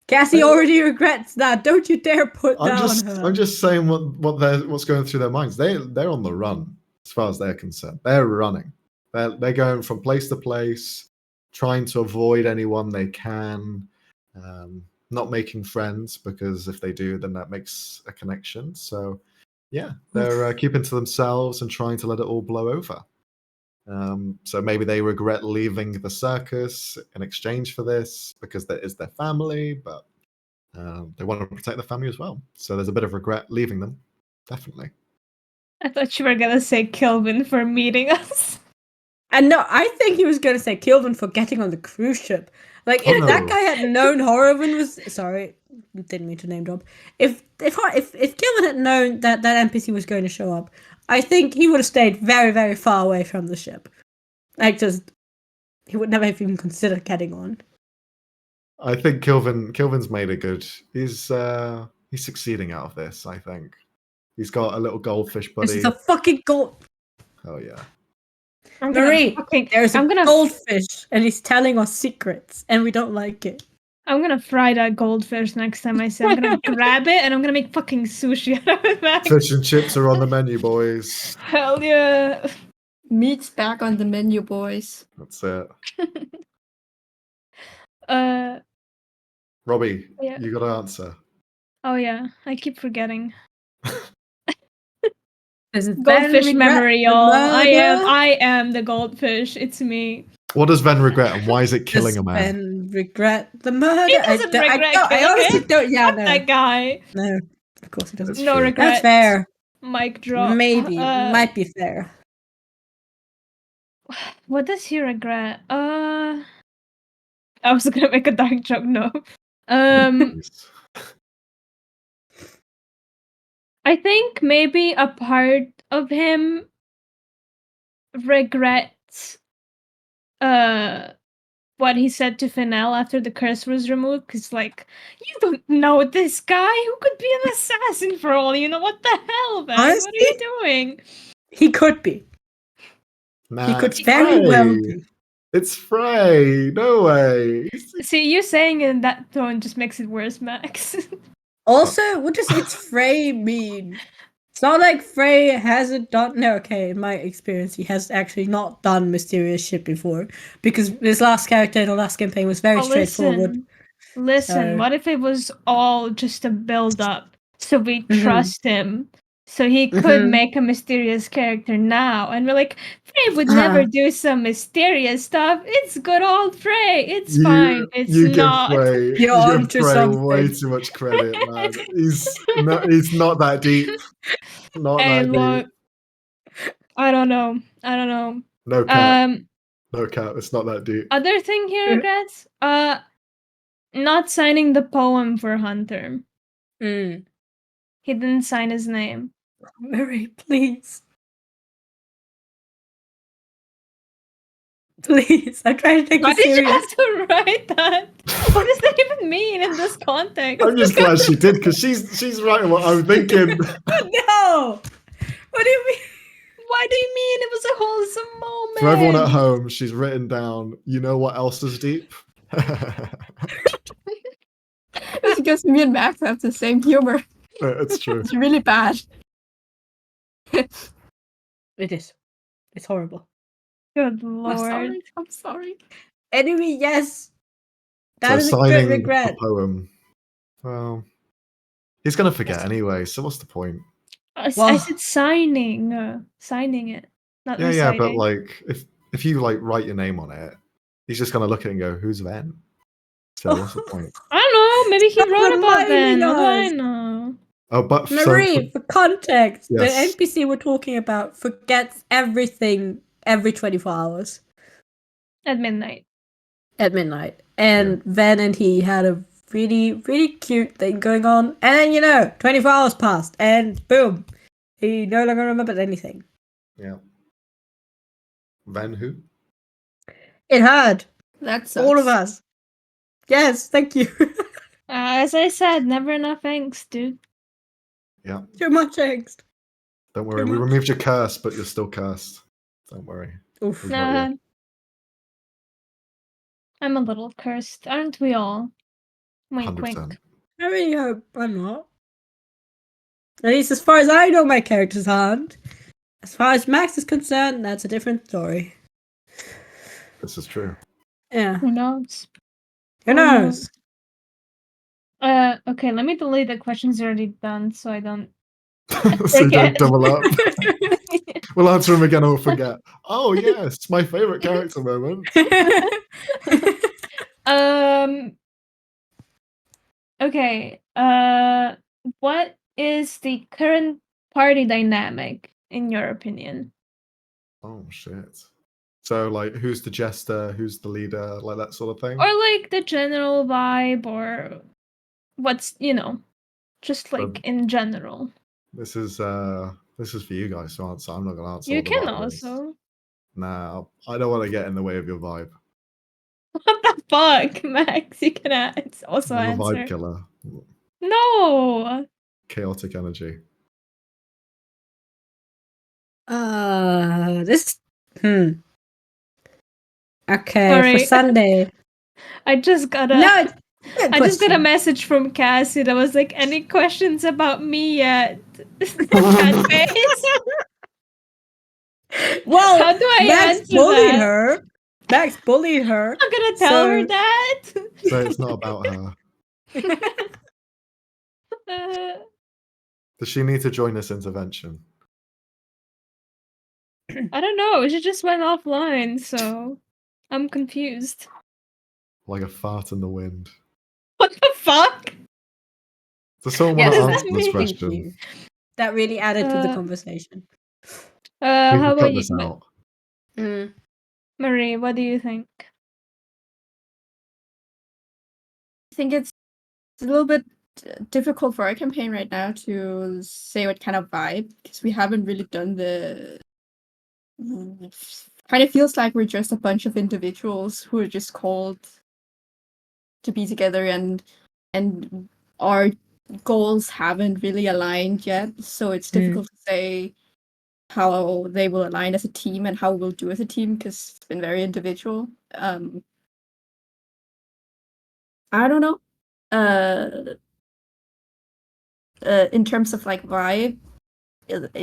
Speaker 3: Cassie
Speaker 2: I-
Speaker 3: already regrets that. Don't you dare put
Speaker 2: I'm
Speaker 3: down
Speaker 2: just
Speaker 3: her.
Speaker 2: I'm just saying what's going through their minds. They're on the run as far as they're concerned. They're running. They're going from place to place, trying to avoid anyone they can, not making friends because if they do, then that makes a connection. So yeah, they're keeping to themselves and trying to let it all blow over. So maybe they regret leaving the circus in exchange for this because that is their family, but they want to protect the family as well. So there's a bit of regret leaving them, definitely.
Speaker 4: I thought you were gonna say Kelvin for meeting us.
Speaker 3: And no, I think he was going to say Kilvin for getting on the cruise ship. Like,
Speaker 2: Oh,
Speaker 3: if that
Speaker 2: no.
Speaker 3: guy had known Horowin was sorry, didn't mean to name drop. If Kilvin had known that NPC was going to show up, I think he would have stayed very, very far away from the ship. Like, just he would never have even considered getting on.
Speaker 2: I think Kilvin's made a good. He's succeeding out of this. I think he's got a little goldfish
Speaker 3: This
Speaker 2: buddy.
Speaker 3: is a fucking gold.
Speaker 2: Oh yeah.
Speaker 3: Marie, there's a goldfish, and he's telling us secrets, and we don't like it.
Speaker 4: I'm gonna fry that goldfish next time I see. I'm gonna grab it and I'm gonna make fucking sushi out of it, Max.
Speaker 2: Fish and chips are on the menu, boys.
Speaker 4: Hell yeah.
Speaker 1: Meat's back on the menu, boys.
Speaker 2: That's it.
Speaker 4: Uh,
Speaker 2: Robbie,
Speaker 4: Yeah.
Speaker 2: you got to answer.
Speaker 4: Oh yeah, I keep forgetting.
Speaker 3: Does Ven
Speaker 4: Goldfish
Speaker 3: regret
Speaker 4: memory,
Speaker 3: the
Speaker 4: y'all.
Speaker 3: murder?
Speaker 4: I am the goldfish. It's me.
Speaker 2: What does Ven regret, and why is it killing
Speaker 3: Does
Speaker 2: a man?
Speaker 3: Ven regret the murder?
Speaker 4: He doesn't regret
Speaker 3: I
Speaker 4: killing
Speaker 3: honestly
Speaker 4: him.
Speaker 3: don't. Yeah,
Speaker 4: Fuck
Speaker 3: no,
Speaker 4: that guy.
Speaker 3: no. Of course he doesn't.
Speaker 2: That's
Speaker 4: No
Speaker 2: true.
Speaker 4: regrets.
Speaker 3: That's fair.
Speaker 4: Mic drop.
Speaker 3: Maybe might be fair.
Speaker 4: What does he regret? I was gonna make a dark joke. No. I think maybe a part of him regrets what he said to Fennel after the curse was removed, because like, you don't know this guy who could be an assassin for all you know. What the hell, man? What are
Speaker 3: Honestly,
Speaker 4: you doing?
Speaker 3: he could be.
Speaker 2: Nah,
Speaker 3: He could
Speaker 2: it's
Speaker 3: very well
Speaker 2: Frey.
Speaker 3: be.
Speaker 2: It's Frey. No way.
Speaker 4: See, you saying it in that tone just makes it worse, Max.
Speaker 3: Also, what does it's Frey mean? It's not like Frey hasn't done. No, okay, in my experience, he has actually not done mysterious shit before, because his last character in the last campaign was very straightforward.
Speaker 4: Listen,
Speaker 3: So-
Speaker 4: what if it was all just a build up so we
Speaker 3: Mhm.
Speaker 4: trust him? So he could make a mysterious character now, and we're like, Frey would never do some mysterious stuff. It's good old Frey. It's fine. It's
Speaker 2: you
Speaker 4: not.
Speaker 2: give Frey,
Speaker 3: You're
Speaker 2: you give
Speaker 3: onto
Speaker 2: Frey
Speaker 3: something.
Speaker 2: way too much credit, man. He's not that deep. Not
Speaker 4: Hey,
Speaker 2: that
Speaker 4: look.
Speaker 2: deep.
Speaker 4: I don't know. I don't know.
Speaker 2: No cap. No cap. It's not that deep.
Speaker 4: Other thing he regrets, not signing the poem for Hunter.
Speaker 3: Mm.
Speaker 4: He didn't sign his name.
Speaker 3: Mary, please. Please, I'm trying to take
Speaker 4: Why
Speaker 3: it
Speaker 4: did you
Speaker 3: serious.
Speaker 4: have to write that? What does that even mean in this context?
Speaker 2: I'm just glad she did, because she's writing what I'm thinking.
Speaker 3: No! What do you mean?
Speaker 4: Why do you mean it was a wholesome moment?
Speaker 2: For everyone at home, she's written down, you know what else is deep?
Speaker 1: It's because me and Max have the same humor.
Speaker 2: It's true.
Speaker 1: It's really bad.
Speaker 3: It is. It's horrible.
Speaker 4: Good
Speaker 1: I'm
Speaker 4: lord.
Speaker 1: sorry. I'm sorry.
Speaker 3: Anyway, yes. That
Speaker 2: So
Speaker 3: is a good
Speaker 2: signing
Speaker 3: regret.
Speaker 2: a poem. Well, he's gonna forget anyway. So what's the point?
Speaker 4: I
Speaker 3: Well-
Speaker 4: said signing. Signing it. Not
Speaker 2: Yeah,
Speaker 4: reciting.
Speaker 2: but like if you like write your name on it, he's just gonna look at it and go, "Who's Ven?" So what's the point?
Speaker 4: I don't know. Maybe he
Speaker 3: Stop
Speaker 4: wrote about
Speaker 3: reminding
Speaker 4: then. What do I
Speaker 3: us.
Speaker 4: know?
Speaker 2: Oh, but
Speaker 3: Marie, for context,
Speaker 2: Yes.
Speaker 3: the NPC we're talking about forgets everything every 24 hours
Speaker 4: At midnight.
Speaker 3: at midnight. And Ven and he had a really, really cute thing going on. And then, 24 hours passed and boom, he no longer remembered anything.
Speaker 2: Yeah. Ven who?
Speaker 3: It hurt.
Speaker 1: That's
Speaker 3: All of us. Yes, thank you.
Speaker 4: As I said, never enough angst, dude.
Speaker 2: Yeah.
Speaker 3: Too much angst.
Speaker 2: Don't worry.
Speaker 3: Too
Speaker 2: We
Speaker 3: much.
Speaker 2: removed your curse, but you're still cursed. Don't worry.
Speaker 3: Oof.
Speaker 2: We've got you.
Speaker 4: I'm a little cursed, aren't we all? Wink,
Speaker 2: 100%.
Speaker 4: wink.
Speaker 3: I really hope I'm not. At least as far as I know, my characters aren't. As far as Max is concerned, that's a different story.
Speaker 2: This is true.
Speaker 3: Yeah.
Speaker 4: Who knows?
Speaker 3: Who knows?
Speaker 4: Okay, let me delete the questions already done so I don't
Speaker 2: So you don't
Speaker 4: forget.
Speaker 2: double up. We'll answer them again and we'll forget. Oh yes, my favorite character moment.
Speaker 4: Okay. What is the current party dynamic in your opinion?
Speaker 2: Oh shit. So like who's the jester, who's the leader, like that sort of thing?
Speaker 4: Or like the general vibe, or what's, just like in general.
Speaker 2: This is for you guys to answer. I'm not gonna answer.
Speaker 4: You
Speaker 2: all the
Speaker 4: can
Speaker 2: violence.
Speaker 4: also.
Speaker 2: Nah, I don't want to get in the way of your vibe.
Speaker 4: What the fuck, Max? You can also
Speaker 2: I'm a vibe
Speaker 4: answer.
Speaker 2: killer.
Speaker 4: No.
Speaker 2: Chaotic energy.
Speaker 3: This. Okay,
Speaker 4: Sorry.
Speaker 3: for Sunday.
Speaker 4: I just got a
Speaker 3: No,
Speaker 4: I just got a message from Cassie that was like, any questions about me yet? That face.
Speaker 3: Well,
Speaker 4: How do I
Speaker 3: Max
Speaker 4: answer
Speaker 3: bullied
Speaker 4: that?
Speaker 3: her. Max bullied her.
Speaker 4: I'm gonna tell her
Speaker 3: So-
Speaker 4: that.
Speaker 2: So it's not about her. Does she need to join this intervention?
Speaker 4: I don't know. She just went offline, so I'm confused.
Speaker 2: Like a fart in the wind.
Speaker 4: What the fuck?
Speaker 2: Does someone
Speaker 3: Yes,
Speaker 2: want to
Speaker 4: does
Speaker 2: answer
Speaker 4: that
Speaker 2: this
Speaker 4: mean?
Speaker 3: Thank
Speaker 2: question?
Speaker 3: you. That really added to the
Speaker 4: Uh,
Speaker 3: conversation.
Speaker 2: We
Speaker 4: How
Speaker 2: can
Speaker 4: about
Speaker 2: cut
Speaker 4: you,
Speaker 2: this out.
Speaker 4: Marie? What do you think?
Speaker 1: I think it's a little bit difficult for our campaign right now to say what kind of vibe, because we haven't really done the. Kind of feels like we're just a bunch of individuals who are just called to be together, and our goals haven't really aligned yet. So it's difficult to say how they will align as a team and how we'll do as a team, because it's been very individual. I don't know. In terms of like vibe,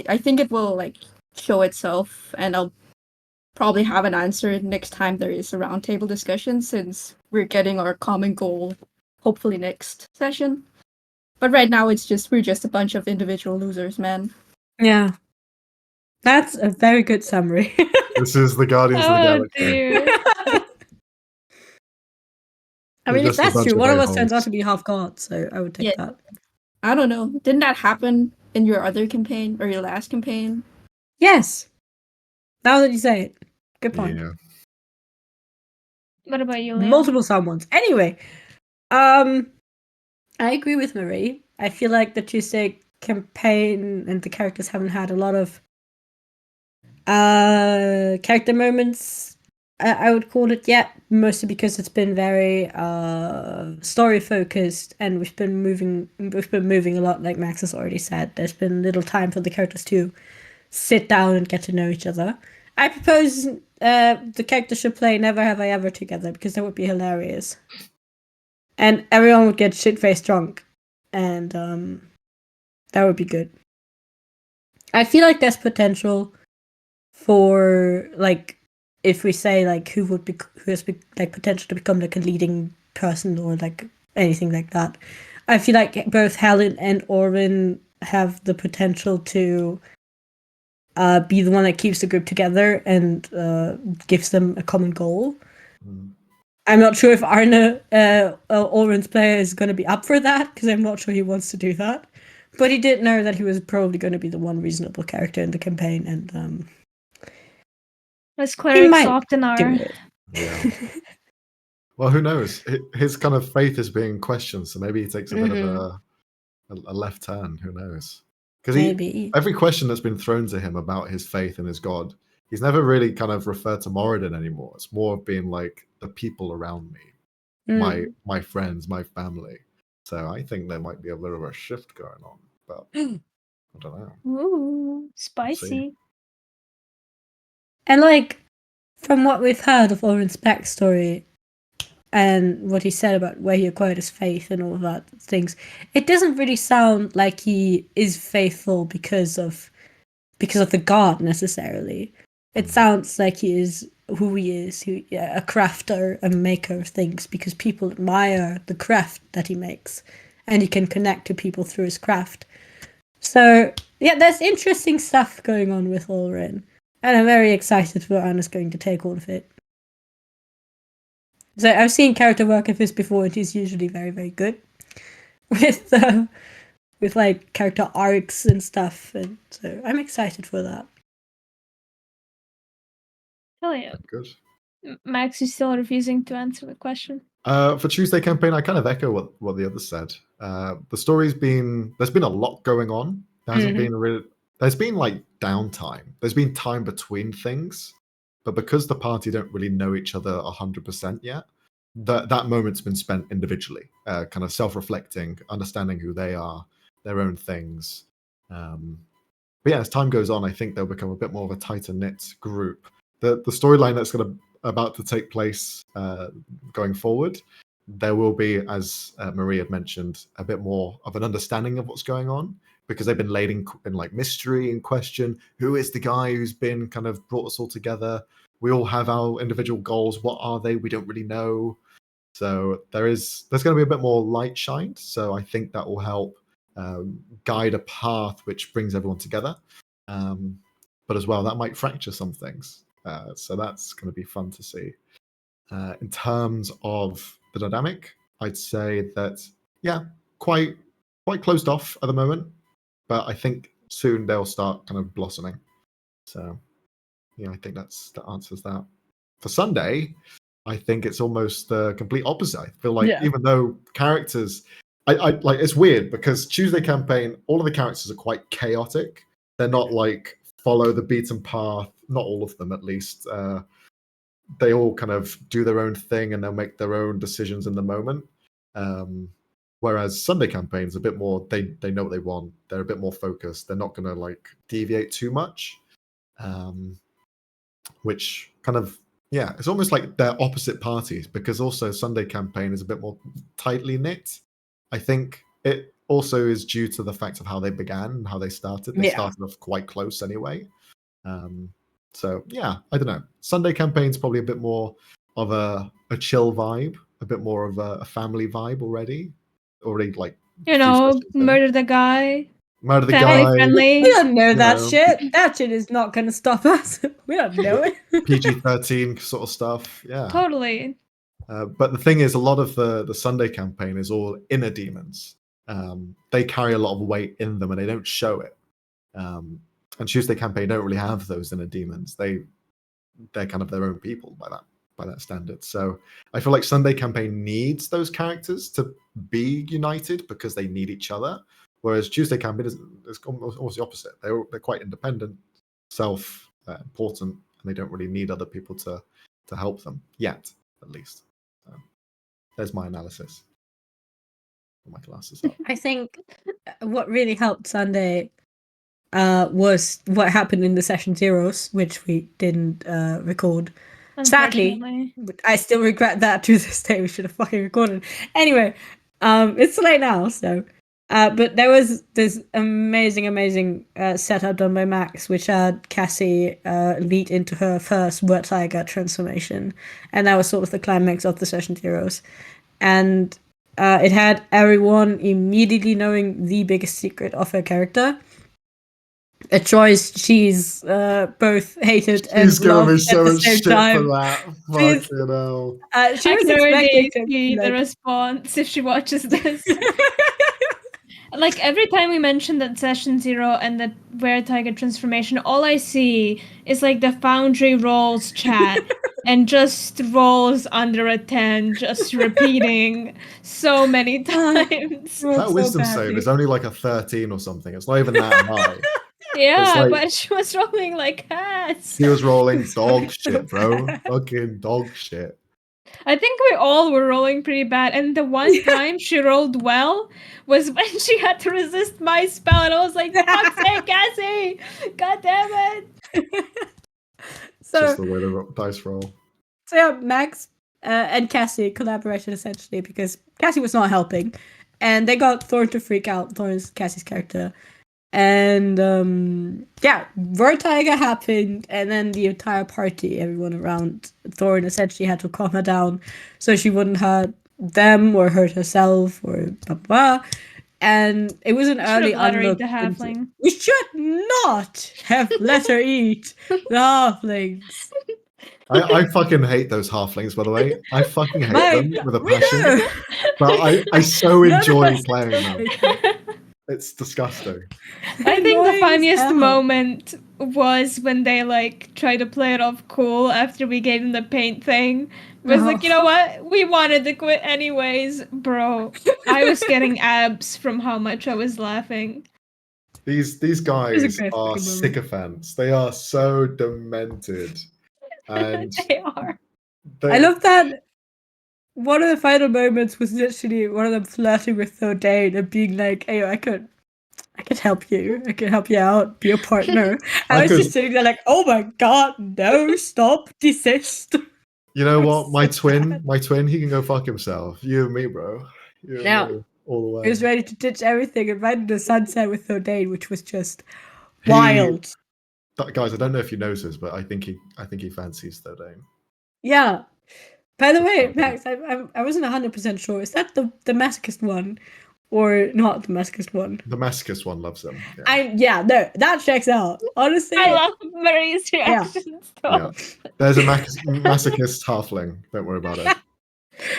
Speaker 1: I think it will like show itself, and I'll probably have an answer next time there is a roundtable discussion, since we're getting our common goal hopefully next session. But right now we're just a bunch of individual losers, man.
Speaker 3: Yeah. That's a very good summary.
Speaker 2: This is the Guardians of the
Speaker 4: Oh
Speaker 2: Galaxy.
Speaker 4: dear.
Speaker 3: I
Speaker 2: We're
Speaker 3: mean, if
Speaker 2: just a
Speaker 3: that's
Speaker 2: bunch
Speaker 3: true,
Speaker 2: of
Speaker 3: one of us turns out
Speaker 2: a-holes.
Speaker 3: to be half god, so I would take
Speaker 1: Yeah.
Speaker 3: that.
Speaker 1: I don't know. Didn't that happen in your other campaign or your last campaign?
Speaker 3: Yes. Now that you say it. Good point.
Speaker 2: Yeah.
Speaker 4: What about you, Leon?
Speaker 3: Multiple someones. Anyway, I agree with Marie. I feel like the Tuesday campaign and the characters haven't had a lot of character moments, I would call it yet, mostly because it's been very story focused, and we've been moving a lot, like Max has already said. There's been little time for the characters to sit down and get to know each other. I propose the characters should play Never Have I Ever together, because that would be hilarious. And everyone would get shit-faced drunk, and that would be good. I feel like there's potential for, like, if we say like who has like potential to become like a leading person or like anything like that. I feel like both Helen and Orvin have the potential to be the one that keeps the group together and gives them a common goal.
Speaker 2: Mm.
Speaker 3: I'm not sure if Arne, Orvin's player, is going to be up for that, because I'm not sure he wants to do that. But he did know that he was probably going to be the one reasonable character in the campaign, and
Speaker 4: As
Speaker 3: he
Speaker 4: clerics
Speaker 3: might
Speaker 4: often
Speaker 3: do
Speaker 4: are.
Speaker 3: it.
Speaker 2: Yeah. Well, who knows? His kind of faith is being questioned, so maybe he takes a bit of a left turn. Who knows? Because
Speaker 3: Maybe.
Speaker 2: every question that's been thrown to him about his faith in his god, he's never really kind of referred to Moradin anymore. It's more of being like the people around me, my friends, my family. So I think there might be a little bit of a shift going on, but I don't know.
Speaker 4: Ooh,
Speaker 2: See.
Speaker 4: spicy.
Speaker 3: And like, from what we've heard of Oren's backstory and what he said about where he acquired his faith and all of that things, it doesn't really sound like he is faithful because of the god necessarily. It sounds like he is who he is, a crafter, a maker of things, because people admire the craft that he makes, and he can connect to people through his craft. So yeah, there's interesting stuff going on with Oren. And I'm very excited for where Anna's going to take all of it. So I've seen character work of his before, and he's usually very, very good with like character arcs and stuff, and so I'm excited for that.
Speaker 4: Hell yeah.
Speaker 2: Good.
Speaker 4: Max is still refusing to answer the question.
Speaker 2: For Tuesday campaign, I kind of echo what the others said. The story's there's been a lot going on. There hasn't been there's been like downtime. There's been time between things, but because the party don't really know each other 100% yet, that moment's been spent individually, kind of self-reflecting, understanding who they are, their own things. But yeah, as time goes on, I think they'll become a bit more of a tighter knit group. The storyline that's about to take place going forward, there will be, as Marie had mentioned, a bit more of an understanding of what's going on, because they've been laid in like mystery and question. Who is the guy who's been kind of brought us all together? We all have our individual goals. What are they? We don't really know. So there's going to be a bit more light shined. So I think that will help guide a path which brings everyone together. But as well, that might fracture some things. So that's going to be fun to see. In terms of the dynamic, I'd say that, yeah, quite closed off at the moment. But I think soon they'll start kind of blossoming. So, yeah, I think that answers that. For Sunday, I think it's almost the complete opposite. I feel like even though characters, I like, it's weird because Tuesday campaign, all of the characters are quite chaotic. They're not like follow the beaten path. Not all of them, at least. They all kind of do their own thing and they'll make their own decisions in the moment. Whereas Sunday campaign is a bit more, they know what they want. They're a bit more focused. They're not going to like deviate too much. Which kind of, yeah, it's almost like they're opposite parties because also Sunday campaign is a bit more tightly knit. I think it also is due to the fact of how they began and how they started. They started off quite close anyway. So yeah, I don't know. Sunday campaign's probably a bit more of a chill vibe, a bit more of a family vibe already like,
Speaker 4: you know, murder the guy.
Speaker 2: Murder the
Speaker 4: Family
Speaker 2: guy.
Speaker 4: friendly.
Speaker 3: We don't know that shit. That shit is not going to stop us. We don't know it.
Speaker 2: PG-13 sort of stuff. Yeah.
Speaker 4: Totally.
Speaker 2: But the thing is, a lot of the Sunday campaign is all inner demons. They carry a lot of weight in them and they don't show it. And Tuesday campaign don't really have those inner demons. They're kind of their own people by that standard. So I feel like Sunday campaign needs those characters to be united because they need each other. Whereas Tuesday campaign is almost the opposite. They're quite independent, self-important, and they don't really need other people to help them yet, at least. So there's my analysis. Put my glasses up.
Speaker 3: I think what really helped Sunday was what happened in the session zeros, which we didn't record. Sadly, I still regret that to this day. We should have fucking recorded. Anyway, it's late now, so. But there was this amazing setup done by Max, which had Cassie lead into her first Word Tiger transformation, and that was sort of the climax of the session zeros. And it had everyone immediately knowing the biggest secret of her character. A choice she's both hated and loved at the same time.
Speaker 2: For that. Fucking hell.
Speaker 4: She was expecting to see the response if she watches this. Like, every time we mention that Session Zero and the Were Tiger transformation, all I see is, like, the Foundry Rolls chat and just rolls under a 10, just repeating so many times.
Speaker 2: That wisdom save is only like a 13 or something. It's not even that high.
Speaker 4: Yeah, like, but she was rolling like ass.
Speaker 2: She was rolling dog shit, bro. Fucking dog shit.
Speaker 4: I think we all were rolling pretty bad, and the one time she rolled well was when she had to resist my spell, and I was like, fuck's sake, Cassie! God damn it!
Speaker 2: So, just the way the dice roll.
Speaker 3: So yeah, Max and Cassie collaborated essentially because Cassie was not helping, and they got Thorn to freak out. Thorn's Cassie's character. And Word Tiger happened, and then the entire party, everyone around Thorn, essentially had to calm her down so she wouldn't hurt them or hurt herself or blah blah. And it was an early unlook. We should not have let her eat the halflings.
Speaker 2: I fucking hate those halflings, by the way. I fucking hate them with a passion. But I so enjoy playing them. It's disgusting.
Speaker 4: I think the funniest moment was when they like tried to play it off cool after we gave them the paint thing. It was like, you know what? We wanted to quit anyways, bro. I was getting abs from how much I was laughing.
Speaker 2: These guys are sycophants. They are so demented. And
Speaker 4: they are.
Speaker 3: I love that. One of the final moments was literally one of them flirting with Thordain and being like, "Hey, I could help you. I could help you out, be a partner." I was just sitting there like, "Oh my god, no! Stop, desist."
Speaker 2: You know what? My twin, he can go fuck himself. You and me, bro. You and me, all the way.
Speaker 3: He was ready to ditch everything and ride into the sunset with Thordain, which was just wild.
Speaker 2: Guys, I don't know if you noticed, but I think he fancies Thordain.
Speaker 3: Yeah. By the way, Max, I wasn't 100% sure. Is that the masochist one Or not the masochist one?
Speaker 2: The masochist one loves them. Yeah.
Speaker 3: No, that checks out. Honestly,
Speaker 4: I love Marie's reactions.
Speaker 2: Yeah. There's a masochist halfling. Don't worry about it.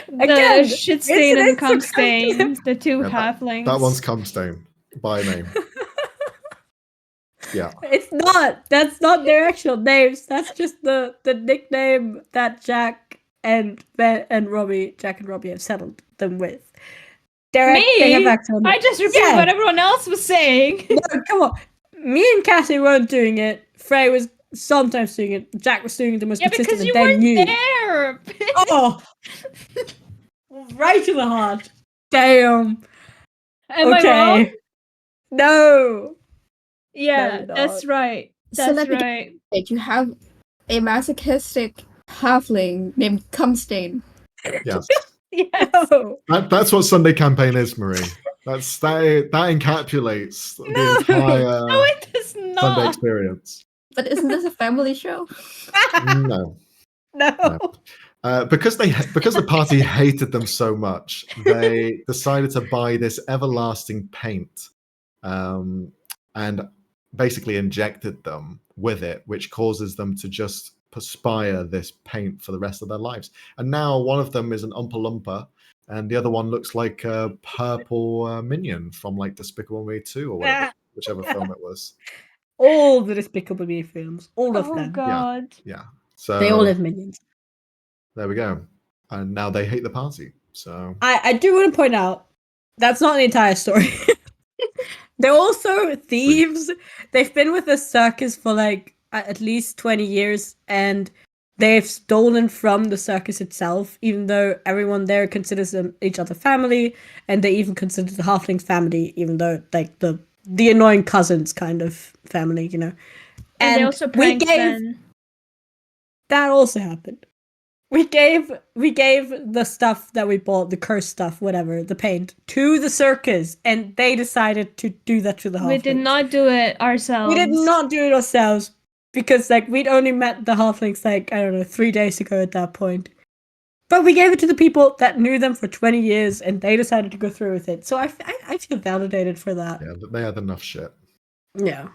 Speaker 4: The
Speaker 3: Again,
Speaker 4: shit
Speaker 3: it's
Speaker 4: stain
Speaker 3: an
Speaker 4: and cum
Speaker 3: Instagram
Speaker 4: stain, the two
Speaker 2: Yeah,
Speaker 4: halflings.
Speaker 2: That one's Cumstain by name. Yeah.
Speaker 3: It's not. That's not their actual names. That's just the nickname that Jack and Robbie have settled them with. They have
Speaker 4: Me?
Speaker 3: actual
Speaker 4: I
Speaker 3: names.
Speaker 4: just repeated what everyone else was saying.
Speaker 3: No, come on. Me and Cassie weren't doing it. Frey was sometimes doing it. Jack was doing it the most
Speaker 4: Yeah,
Speaker 3: consistent,
Speaker 4: because you
Speaker 3: and then
Speaker 4: weren't
Speaker 3: you.
Speaker 4: there.
Speaker 3: Oh, right to the heart. Damn.
Speaker 4: Am I wrong?
Speaker 3: No.
Speaker 4: Yeah,
Speaker 3: No,
Speaker 4: that's right.
Speaker 1: So
Speaker 4: That's
Speaker 1: let me
Speaker 4: right.
Speaker 1: get you have a masochistic halfling named Cumstain.
Speaker 2: Yes.
Speaker 4: Yes.
Speaker 3: No.
Speaker 2: That's what Sunday campaign is, Marie. That encapsulates the
Speaker 3: No.
Speaker 2: entire
Speaker 4: No, it does
Speaker 2: Sunday
Speaker 4: not.
Speaker 2: experience.
Speaker 1: But isn't this a family show?
Speaker 2: No.
Speaker 3: No.
Speaker 2: Because the party hated them so much, they decided to buy this everlasting paint, and basically injected them with it, which causes them to just perspire this paint for the rest of their lives. And now one of them is an Oompa Loompa, and the other one looks like a purple minion from like Despicable Me 2 or whatever, whichever film it was.
Speaker 3: All the Despicable Me films. All of
Speaker 4: Oh
Speaker 3: them.
Speaker 4: god.
Speaker 2: Yeah. So
Speaker 3: They all have minions.
Speaker 2: there we go. And now they hate the party. So
Speaker 3: I do want to point out that's not the entire story. They're also thieves. They've been with the circus for like at least 20 years, and they've stolen from the circus itself, even though everyone there considers them each other family, and they even consider the halflings family, even though like the annoying cousins kind of family, you know.
Speaker 4: And they also pranked Ben.
Speaker 3: That also happened. We gave the stuff that we bought, the cursed stuff, whatever, the paint, to the circus, and they decided to do that to the halflings.
Speaker 4: We did not do it ourselves.
Speaker 3: We did not do it ourselves because like we'd only met the halflings like I don't know 3 days ago at that point. But we gave it to the people that knew them for 20 years, and they decided to go through with it. So I feel validated for that.
Speaker 2: yeah, they had enough shit.
Speaker 3: Yeah.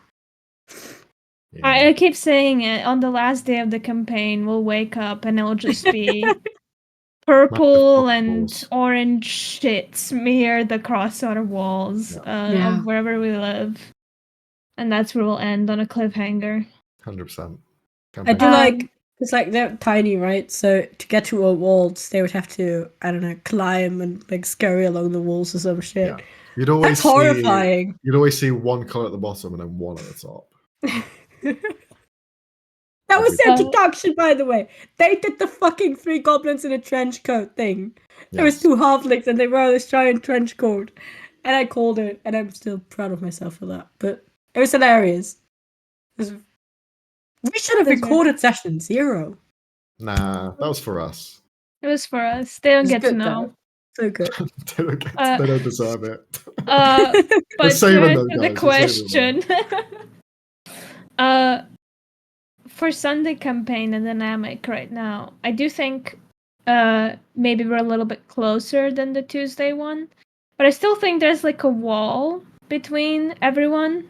Speaker 2: Yeah.
Speaker 4: I keep saying it. On the last day of the campaign, we'll wake up and it'll just be purple and
Speaker 2: Balls.
Speaker 4: orange shit smeared across our walls
Speaker 3: Yeah.
Speaker 4: of wherever we live. And that's where we'll end, on a cliffhanger.
Speaker 2: 100%.
Speaker 3: I do
Speaker 4: Um,
Speaker 3: like it's like they're tiny, right? So to get to our walls, they would have to I don't know climb and like scurry along the walls or some shit.
Speaker 2: Yeah. You'd always
Speaker 3: That's horrifying.
Speaker 2: You'd always see one color at the bottom and then one at the top.
Speaker 3: That was their
Speaker 4: Uh,
Speaker 3: deduction, by the way. They did the fucking 3 goblins in a trench coat thing. There was
Speaker 2: Yes.
Speaker 3: 2 halflings and they wore this giant trench coat. And I called it, and I'm still proud of myself for that. But it was hilarious. We should have
Speaker 4: Those were-
Speaker 3: recorded session 0.
Speaker 2: Nah, that was for us.
Speaker 4: It was for us. They don't
Speaker 3: It's
Speaker 4: get to
Speaker 3: good,
Speaker 4: know.
Speaker 3: So good.
Speaker 2: They don't deserve it.
Speaker 4: But
Speaker 2: saving
Speaker 4: to
Speaker 2: them,
Speaker 4: the
Speaker 2: guys, we're saving
Speaker 4: question. For Sunday campaign, the dynamic right now, I do think maybe we're a little bit closer than the Tuesday one, but I still think there's like a wall between everyone,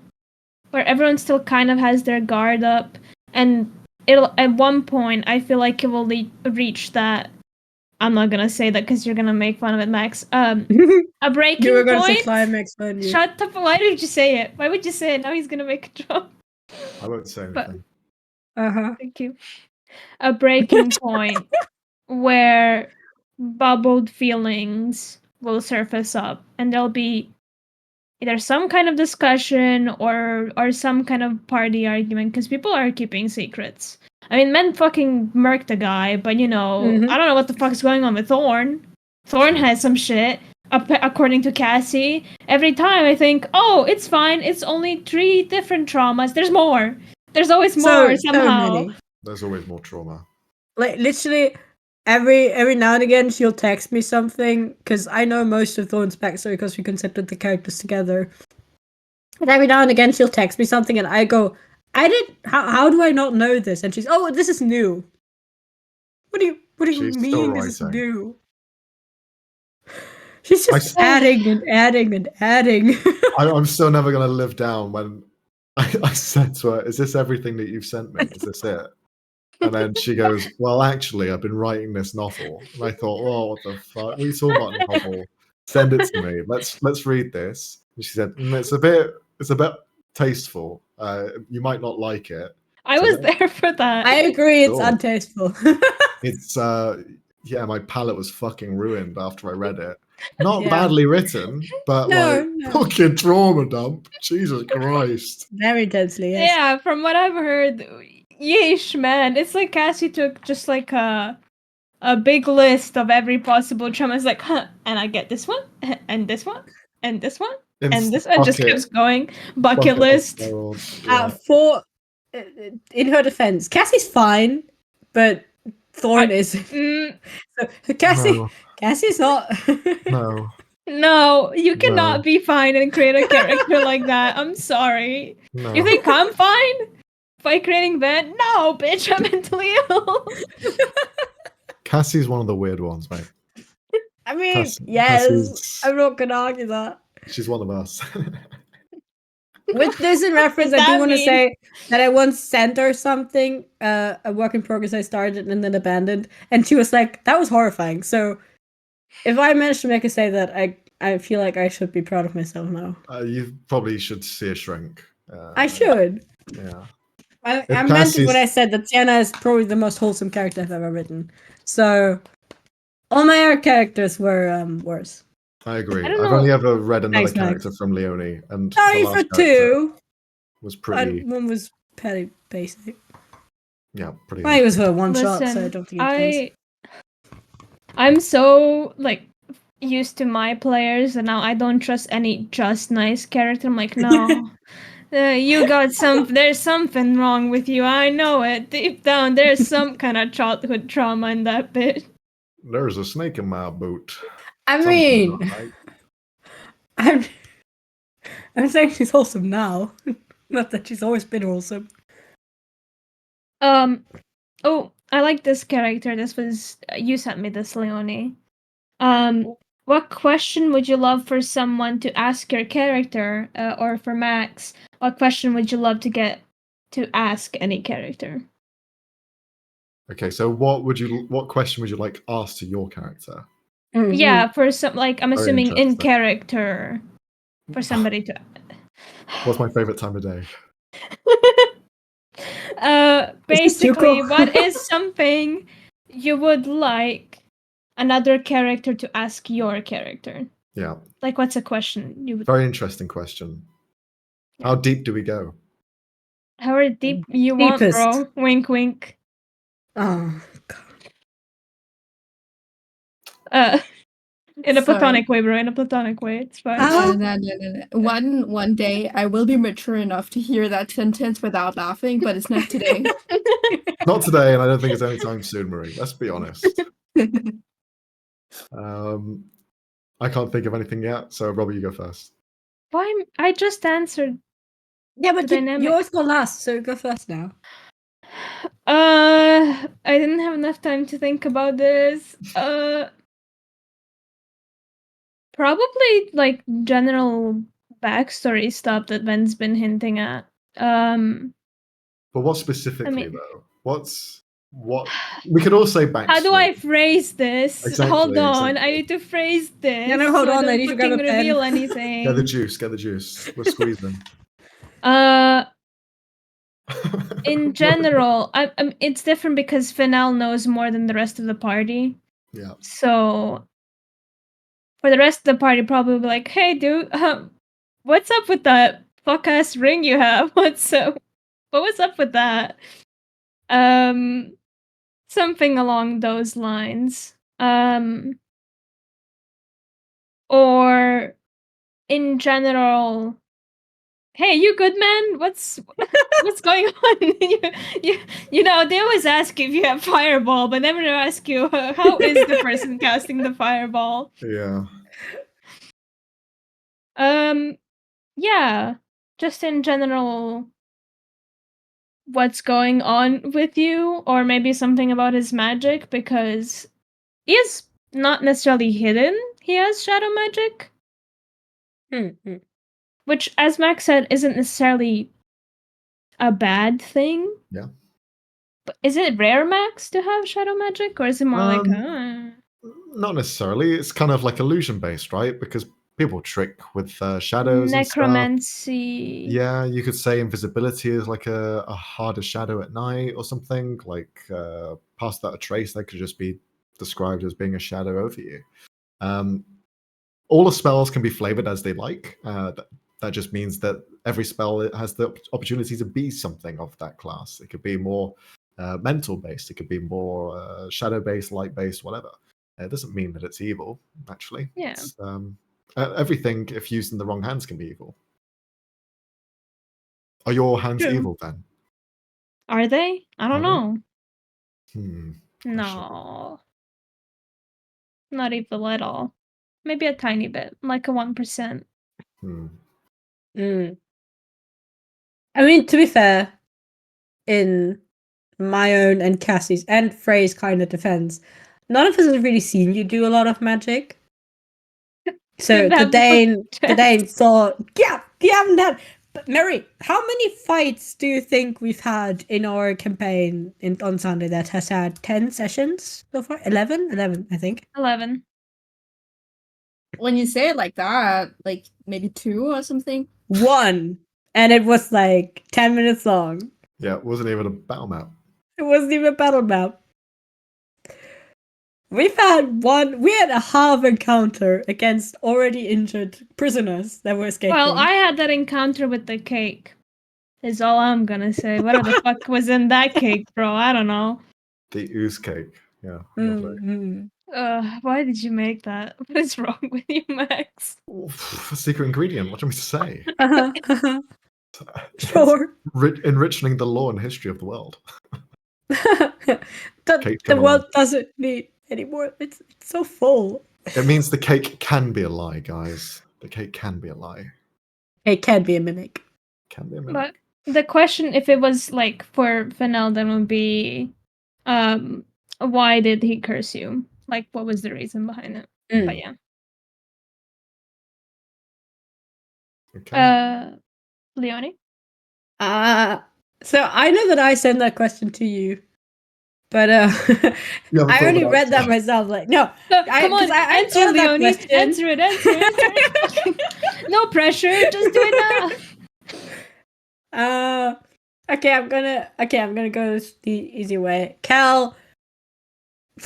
Speaker 4: where everyone still kind of has their guard up, and it'll at one point I feel like it will reach that. I'm not gonna say that because you're gonna make fun of it, Max. A breaking
Speaker 3: You were going to say
Speaker 4: point.
Speaker 3: climax, weren't you?
Speaker 4: Shut up! Why did you say it? Why would you say it? Now he's gonna make a joke.
Speaker 2: I won't say
Speaker 4: But-
Speaker 2: anything.
Speaker 3: Uh-huh.
Speaker 4: Thank you. A breaking point where bubbled feelings will surface up, and there'll be either some kind of discussion or some kind of party argument, because people are keeping secrets. I mean, men fucking murked a guy, but you know,
Speaker 3: Mhm.
Speaker 4: I don't know what the fuck's going on with Thorn. Thorn has some shit. According to Cassie, every time I think, oh, it's fine. It's only 3 different traumas. There's more. There's always more somehow.
Speaker 3: many.
Speaker 2: There's always more trauma.
Speaker 3: Like literally every now and again she'll text me something because I know most of Thorn's backstory because we concepted the characters together. And every now and again she'll text me something and I go, how do I not know this? And she's, oh, this is new. What do you
Speaker 2: She's still
Speaker 3: mean this is
Speaker 2: writing.
Speaker 3: new? She's just adding and adding and adding.
Speaker 2: I'm still never going to live down when I said to her, "Is this everything that you've sent me? Is this it?" And then she goes, "Well, actually, I've been writing this novel." And I thought, "Oh, what the fuck? What are you talking about, novel? Send it to me. Let's read this." And she said, it's a bit tasteful. You might not like it."
Speaker 4: I was there for that.
Speaker 3: I agree, it's
Speaker 2: Sure.
Speaker 3: untasteful.
Speaker 2: It's yeah, my palate was fucking ruined after I read it. Not
Speaker 3: Yeah.
Speaker 2: badly written, but
Speaker 3: No.
Speaker 2: fucking trauma dump. Jesus Christ.
Speaker 3: Very intensely, yes.
Speaker 4: Yeah, from what I've heard, yeesh, man. It's like Cassie took just like a big list of every possible trauma. It's like, huh, and I get this one, and this one, and this one, and this, and just keeps going. Bucket list.
Speaker 2: Yeah.
Speaker 3: In her defense, Cassie's fine, but Thorn is. So Cassie's not.
Speaker 2: No.
Speaker 4: No, you cannot be fine and create a character like that. I'm sorry.
Speaker 2: No.
Speaker 4: You think I'm fine by creating that? No, bitch, I'm mentally ill.
Speaker 2: Cassie's one of the weird ones, mate.
Speaker 3: I mean, yes,
Speaker 2: Cassie's-
Speaker 3: I'm not gonna argue that.
Speaker 2: She's one of us.
Speaker 3: With this in reference, I do want to say that I once sent her something, a work in progress I started and then abandoned, and she was like, "That was horrifying." So, if I managed to make her say that, I feel like I should be proud of myself now.
Speaker 2: You probably should see a shrink.
Speaker 3: I should.
Speaker 2: Yeah.
Speaker 3: I meant it when I said that Sienna is probably the most wholesome character I've ever written. So, all my other characters were worse.
Speaker 2: I agree.
Speaker 4: I
Speaker 2: I've
Speaker 4: don't know.
Speaker 2: only ever read another
Speaker 3: Thanks, Max.
Speaker 2: character from Leonie, and
Speaker 3: Sorry
Speaker 2: the last
Speaker 3: for
Speaker 2: character
Speaker 3: two.
Speaker 2: was pretty.
Speaker 3: One was pretty basic.
Speaker 2: Yeah, pretty.
Speaker 3: Well, it was a one shot, so
Speaker 4: Listen,
Speaker 3: I don't think it
Speaker 4: I'm so like used to my players, and now I don't trust any just nice character. I'm like, no, you got there's something wrong with you. I know it deep down. There's some kind of childhood trauma in that bit.
Speaker 2: There's a snake in my boot.
Speaker 3: I
Speaker 2: Something's
Speaker 3: mean,
Speaker 2: not right.
Speaker 3: I'm saying she's wholesome now. Not that she's always been wholesome.
Speaker 4: Oh, I like this character. This was you sent me this, Leonie. What question would you love for someone to ask your character, or for Max? What question would you love to get to ask any character?
Speaker 2: Okay, so what question would you like asked to your character?
Speaker 3: Mm-hmm.
Speaker 4: Yeah, for some, like, I'm
Speaker 2: Very
Speaker 4: assuming in
Speaker 2: interesting.
Speaker 4: character for somebody to.
Speaker 2: What's my favorite time of day?
Speaker 4: Basically, what is something you would like another character to ask your character?
Speaker 2: Yeah,
Speaker 4: Like, what's a question you would?
Speaker 2: very interesting question.
Speaker 4: Yeah.
Speaker 2: How deep do we go?
Speaker 4: How deep you
Speaker 3: Deepest.
Speaker 4: want, bro? Wink, wink.
Speaker 3: Oh,
Speaker 4: In a
Speaker 1: So-
Speaker 4: platonic way, bro. In a platonic way, it's fine.
Speaker 1: No. One day I will be mature enough to hear that sentence without laughing, but it's not today.
Speaker 2: Not today, and I don't think it's anytime soon, Marie. Let's be honest. I can't think of anything yet, so Robbie, you go first.
Speaker 4: Why? I just answered.
Speaker 3: yeah, but
Speaker 4: The
Speaker 3: you
Speaker 4: dynamic-
Speaker 3: always go last, so go first now.
Speaker 4: I didn't have enough time to think about this. Probably like general backstory stuff that Ben's been hinting at.
Speaker 2: But what specifically,
Speaker 4: mean-
Speaker 2: though? What we could all say backstory.
Speaker 4: How do I phrase this?
Speaker 2: Exactly,
Speaker 4: Hold on,
Speaker 2: exactly.
Speaker 4: I need to phrase this.
Speaker 3: Yeah, no, hold
Speaker 4: so I
Speaker 3: on, I
Speaker 4: don't
Speaker 3: need to grab a
Speaker 4: fucking
Speaker 3: pen.
Speaker 4: reveal anything.
Speaker 2: Get the juice. Get the juice. We're squeezing.
Speaker 4: In general, it's different because Fennel knows more than the rest of the party.
Speaker 2: Yeah.
Speaker 4: So, for the rest of the party, probably be like, "Hey, dude, what's up with that fuck ass ring you have? What's up? But what's up with that?" Something along those lines. Or in general, "Hey, you good, man? What's going on?" you know, they always ask you if you have fireball, but never ask you how is the person casting the fireball.
Speaker 2: Yeah.
Speaker 4: Yeah, just in general, what's going on with you, or maybe something about his magic, because he is not necessarily hidden. he has shadow magic,
Speaker 3: Mm-hmm.
Speaker 4: which, as Max said, isn't necessarily a bad thing.
Speaker 2: Yeah.
Speaker 4: But is it rare, Max, to have shadow magic, or is it more like?
Speaker 2: Not necessarily. It's kind of like illusion based, right? Because people trick with shadows and stuff.
Speaker 4: Necromancy.
Speaker 2: Yeah, you could say invisibility is like a harder shadow at night or something. Like past that a trace, that could just be described as being a shadow over you. All the spells can be flavored as they like. That just means that every spell has the opportunity to be something of that class. It could be more mental based. It could be more shadow based, light based, whatever. It doesn't mean that it's evil. Actually,
Speaker 4: Yeah.
Speaker 2: It's, everything, if used in the wrong hands, can be evil. Are your hands
Speaker 4: True.
Speaker 2: evil then?
Speaker 4: Are they? I don't
Speaker 2: Are they?
Speaker 4: know.
Speaker 2: Questionable.
Speaker 4: No. Not evil at all. Maybe a tiny bit, like a 1%.
Speaker 3: Mm. I mean, to be fair, in my own and Cassie's and Frey's kind of defense, none of us has really seen you do a lot of magic. So
Speaker 4: That
Speaker 3: the Dane thought, yeah, you haven't had. But Mary, how many fights do you think we've had in our campaign on Sunday that has had 10 sessions so far? 11? 11, I think.
Speaker 4: 11.
Speaker 1: When you say it like that, like maybe 2 or something.
Speaker 3: 1. And it was like 10 minutes long.
Speaker 2: Yeah, it wasn't even a battle map.
Speaker 3: It wasn't even a battle map. We had a half encounter against already injured prisoners that were escaping.
Speaker 4: Well, I had that encounter with the cake. Is all I'm gonna say. What the fuck was in that cake, bro? I don't know.
Speaker 2: The ooze cake. Yeah, lovely.
Speaker 3: Mm-hmm.
Speaker 4: Why did you make that? What is wrong with you, Max?
Speaker 2: Secret ingredient. What do you want me to say?
Speaker 3: Sure.
Speaker 2: Enriching the lore and history of the world.
Speaker 3: The world doesn't need anymore. It's so full.
Speaker 2: It means the cake can be a lie, guys. The cake can be a lie.
Speaker 3: It can be a mimic.
Speaker 2: Can be a mimic.
Speaker 4: But the question, if it was like for Fennel, then would be, why did he curse you? Like, what was the reason behind it? But yeah.
Speaker 2: Okay.
Speaker 4: Leonie?
Speaker 3: So I know that I sent that question to you, but I only read that myself. Like, no,
Speaker 4: come on, answer, Leonie. Answer it. No pressure. Just do it
Speaker 3: now. Okay, I'm gonna go the easy way. Cal,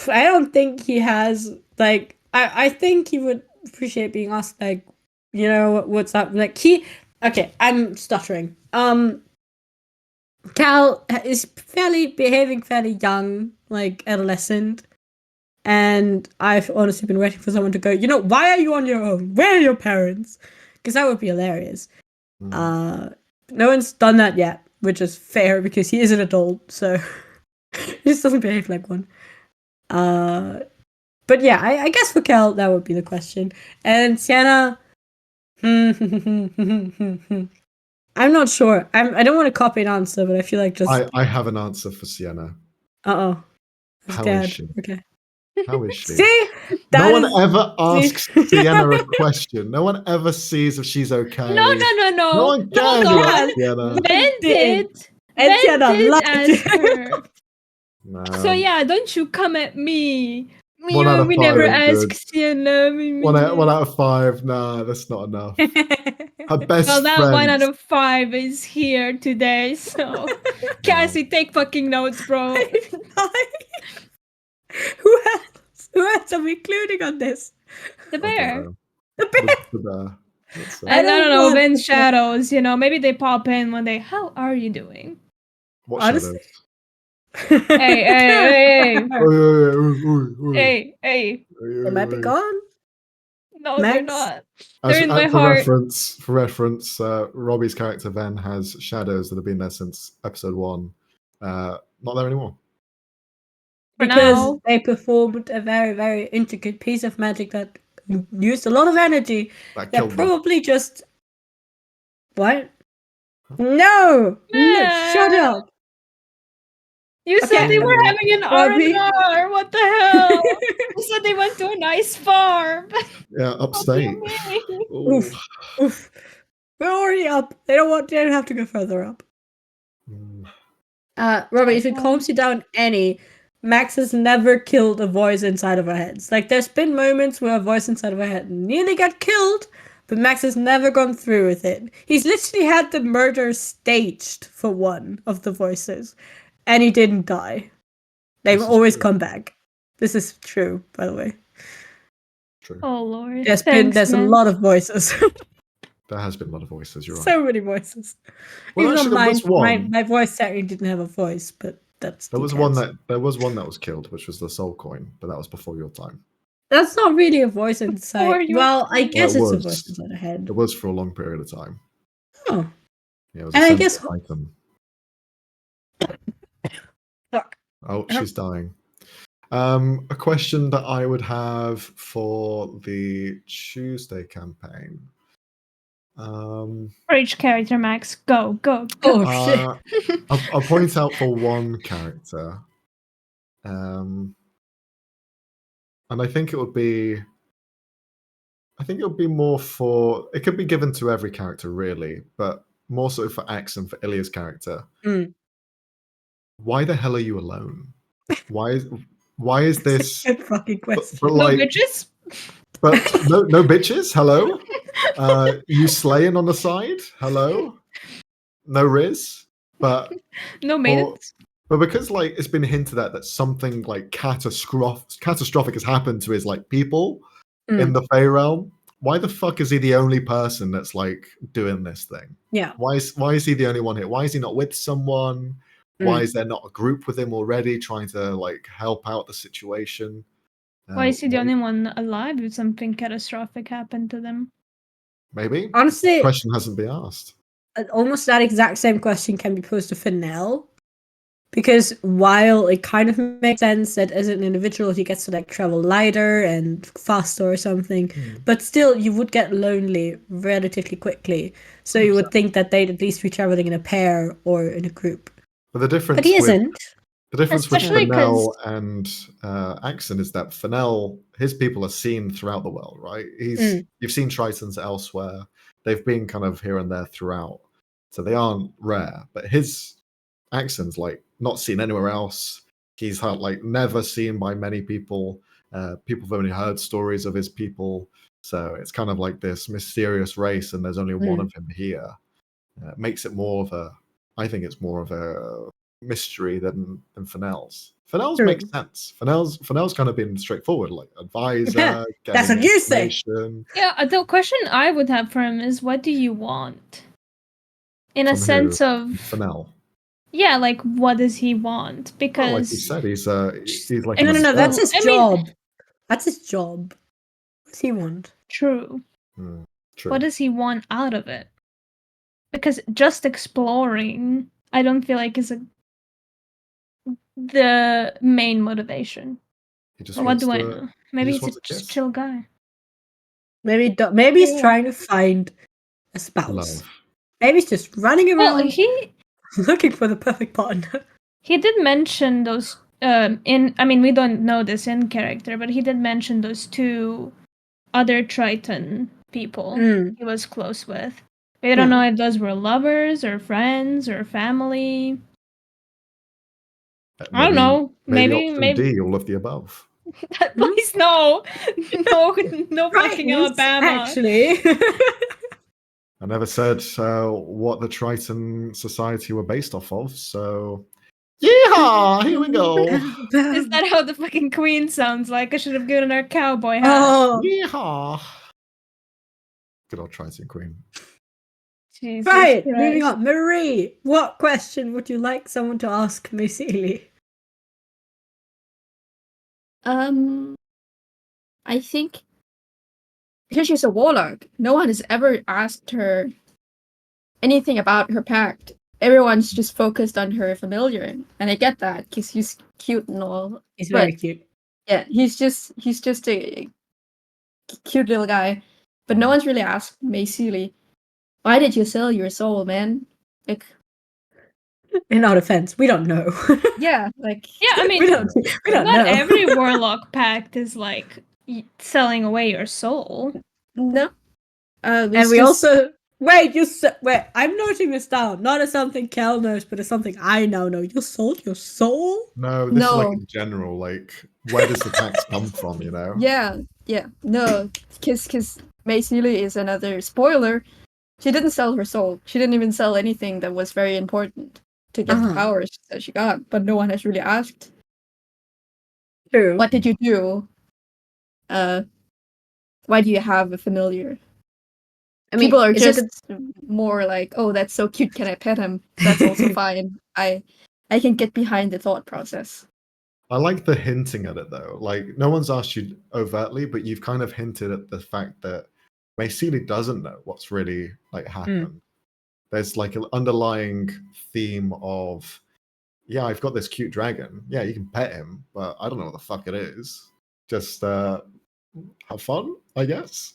Speaker 3: I don't think he has like. I think he would appreciate being asked like, you know, what's up? Like okay, I'm stuttering. Cal is behaving fairly young, like adolescent, and I've honestly been waiting for someone to go, you know, why are you on your own? Where are your parents? Because that would be hilarious. No one's done that yet, which is fair because he is an adult, so he just doesn't behave like one. But yeah, I guess for Cal, that would be the question. And Sienna, I'm not sure. I don't want to copy an answer, but I feel like just...
Speaker 2: I have an answer for Sienna.
Speaker 3: Uh-oh.
Speaker 2: How is she?
Speaker 3: Okay.
Speaker 2: How is she?
Speaker 3: See?
Speaker 2: No one ever asks Sienna a question. No one ever sees if she's okay.
Speaker 4: No.
Speaker 2: No one cares about Sienna.
Speaker 4: Ben did.
Speaker 3: And
Speaker 4: Ben
Speaker 3: Sienna
Speaker 4: did ask her.
Speaker 2: No.
Speaker 4: So yeah, don't you come at me. We
Speaker 2: 1 out of 5
Speaker 4: never
Speaker 2: is
Speaker 4: ask Sienna.
Speaker 2: 1 out of 5. Nah, that's not enough. Her best
Speaker 4: Well, that
Speaker 2: friend.
Speaker 4: 1 out of 5 is here today, so Cassie, take fucking notes, bro.
Speaker 3: Who else are we including on this?
Speaker 4: The bear.
Speaker 3: The bear.
Speaker 2: The bear.
Speaker 4: I don't know, Ben's shadows, you know, maybe they pop in when they, how are you doing?
Speaker 2: What shadows?
Speaker 4: Hey.
Speaker 2: Hey.
Speaker 3: They might be gone.
Speaker 4: No,
Speaker 3: Max?
Speaker 4: they're not. They're in my
Speaker 2: for
Speaker 4: heart.
Speaker 2: reference, Robbie's character Ben has shadows that have been there since episode 1. Not there anymore.
Speaker 3: Because they performed a very, very intricate piece of magic that used a lot of energy. That probably just... What? No! Shut up!
Speaker 4: You said they were
Speaker 2: Okay.
Speaker 4: having an
Speaker 3: Roby?
Speaker 4: R&R. What the hell? You said they went to a nice farm.
Speaker 2: Yeah,
Speaker 4: What do
Speaker 2: upstate.
Speaker 4: you mean?
Speaker 2: Ooh.
Speaker 3: Oof. Oof. We're already up. They don't have to go further up.
Speaker 2: Mm.
Speaker 3: Robert, if it calms you down any, Max has never killed a voice inside of our heads. Like, there's been moments where a voice inside of our head nearly got killed, but Max has never gone through with it. He's literally had the murder staged for one of the voices, and he didn't die. They've
Speaker 2: This is
Speaker 3: always
Speaker 2: true.
Speaker 3: come back. This is true, by the way.
Speaker 2: True.
Speaker 4: Oh Lord.
Speaker 3: There's a lot of voices.
Speaker 2: There has been a lot of voices, you're right.
Speaker 3: So many voices.
Speaker 2: Well,
Speaker 3: Even
Speaker 2: actually, there was one.
Speaker 3: my voice technically didn't have a voice, but that's
Speaker 2: There was
Speaker 3: details.
Speaker 2: one that was killed, which was the soul coin, but that was before your time.
Speaker 3: That's not really a voice inside.
Speaker 4: your
Speaker 3: Well, I
Speaker 4: time.
Speaker 3: guess
Speaker 2: Well,
Speaker 3: it's a
Speaker 2: was.
Speaker 3: voice inside a head.
Speaker 2: It was for a long period of time.
Speaker 3: Oh.
Speaker 2: Yeah, it was
Speaker 3: And
Speaker 2: a
Speaker 3: I
Speaker 2: central
Speaker 3: guess-
Speaker 2: item.
Speaker 3: Fuck.
Speaker 2: Oh, she's dying. A question that I would have for the Tuesday campaign.
Speaker 4: For each character, Max. Go, go, go.
Speaker 3: Oh shit.
Speaker 2: I'll point out for one character. And I think it would be more for, it could be given to every character really, but more so for Axe and for Ilya's character.
Speaker 3: Mm.
Speaker 2: Why the hell are you alone? Why is this
Speaker 3: Good fucking question.
Speaker 2: but
Speaker 4: No
Speaker 2: like
Speaker 4: bitches?
Speaker 2: but no bitches, hello? You slaying on the side, hello? No Riz, but
Speaker 4: No maidens?
Speaker 2: but because like it's been hinted at that something like catastrophic has happened to his like people in the Fey realm. Why the fuck is he the only person that's like doing this thing?
Speaker 3: Yeah.
Speaker 2: Why is he the only one here? Why is he not with someone? Why is there not a group with him already trying to like help out the situation?
Speaker 4: Why is he the only one alive if something catastrophic happened to them?
Speaker 2: Maybe.
Speaker 3: Honestly,
Speaker 2: Question hasn't been asked.
Speaker 3: almost that exact same question can be posed to Fennel. Because while it kind of makes sense that as an individual he gets to like travel lighter and faster or something, but still you would get lonely relatively quickly. So you would think that they'd at least be traveling in a pair or in a group.
Speaker 2: But the difference
Speaker 3: But he isn't.
Speaker 2: The difference with
Speaker 4: Especially
Speaker 2: Fennel
Speaker 4: 'cause-
Speaker 2: and Axon is that Fennel, his people are seen throughout the world, right? You've seen Tritons elsewhere. They've been kind of here and there throughout. So they aren't rare. But his Axon's like not seen anywhere else. He's like never seen by many people. People have only heard stories of his people. So it's kind of like this mysterious race, and there's only one of him here. It makes it more of a, I think it's more of a mystery than Fennel's. Fennel's
Speaker 3: True.
Speaker 2: makes sense. Fennel's kind of been straightforward, like advisor,
Speaker 3: That's
Speaker 2: getting
Speaker 3: what you say.
Speaker 2: information.
Speaker 4: Yeah, the question I would have for him is, what do you want? In a
Speaker 2: From who?
Speaker 4: sense of,
Speaker 2: Fennel.
Speaker 4: yeah, like what does he want? Because
Speaker 2: Well, like you said, he's like
Speaker 3: No,
Speaker 2: an
Speaker 3: that's his
Speaker 4: I mean-
Speaker 3: job. That's his job. What does he want?
Speaker 4: true.
Speaker 2: True.
Speaker 4: What does he want out of it? Because just exploring, I don't feel like is the main motivation.
Speaker 2: He just
Speaker 4: But what
Speaker 2: wants
Speaker 4: do I
Speaker 2: to-
Speaker 4: know? Maybe
Speaker 2: just
Speaker 4: he's
Speaker 2: wants
Speaker 4: a
Speaker 2: a kiss.
Speaker 4: chill guy.
Speaker 3: Maybe he's
Speaker 4: Yeah.
Speaker 3: trying to find a spouse.
Speaker 2: Love.
Speaker 3: Maybe he's just running around
Speaker 4: Well,
Speaker 3: looking for the perfect partner.
Speaker 4: he did mention those we don't know this in character, but he did mention those two other Triton people he was close with. We don't know if those were lovers or friends or family. I don't know.
Speaker 2: Maybe
Speaker 4: Maybe
Speaker 2: option D, all of the above.
Speaker 4: Please no. No fucking
Speaker 3: Right,
Speaker 4: Alabama.
Speaker 3: actually.
Speaker 2: I never said what the Triton Society were based off of, so yeehaw! Here we go.
Speaker 4: Is that how the fucking queen sounds like? I should have given her a cowboy hat.
Speaker 3: Oh,
Speaker 2: Yeehaw! Good old Triton Queen.
Speaker 4: Jesus
Speaker 3: right.
Speaker 4: Christ.
Speaker 3: Moving on. Marie, what question would you like someone to ask Maisili?
Speaker 1: I think because she's a warlock, no one has ever asked her anything about her pact. Everyone's just focused on her familiar, and I get that because he's cute and all.
Speaker 3: He's
Speaker 1: But-
Speaker 3: very cute.
Speaker 1: Yeah, he's just a cute little guy. But no one's really asked Maisili, why did you sell your soul, man? Like,
Speaker 3: In our defense, we don't know.
Speaker 1: Yeah, like
Speaker 4: Yeah, I mean,
Speaker 3: we don't
Speaker 4: not
Speaker 3: know.
Speaker 4: every warlock pact is like selling away your soul.
Speaker 1: no.
Speaker 3: And we also wait. Wait. I'm noting this down, not as something Kel knows, but as something I now know. You sold your soul.
Speaker 2: No, this is like
Speaker 1: No.
Speaker 2: in general. Like, where does the tax come from? You know?
Speaker 1: Yeah, no, because Mei Seeley is another spoiler. She didn't sell her soul. She didn't even sell anything that was very important to get the powers that she got. But no one has really asked,
Speaker 3: True.
Speaker 1: what did you do? Why do you have a familiar?
Speaker 3: I mean,
Speaker 1: People are
Speaker 3: is it
Speaker 1: just more like, oh, that's so cute. Can I pet him? That's also fine. I can get behind the thought process.
Speaker 2: I like the hinting at it though. Like, no one's asked you overtly, but you've kind of hinted at the fact that Mei Seeley doesn't know what's really like happened. There's like an underlying theme of, yeah, I've got this cute dragon. Yeah, you can pet him, but I don't know what the fuck it is. Just have fun, I guess.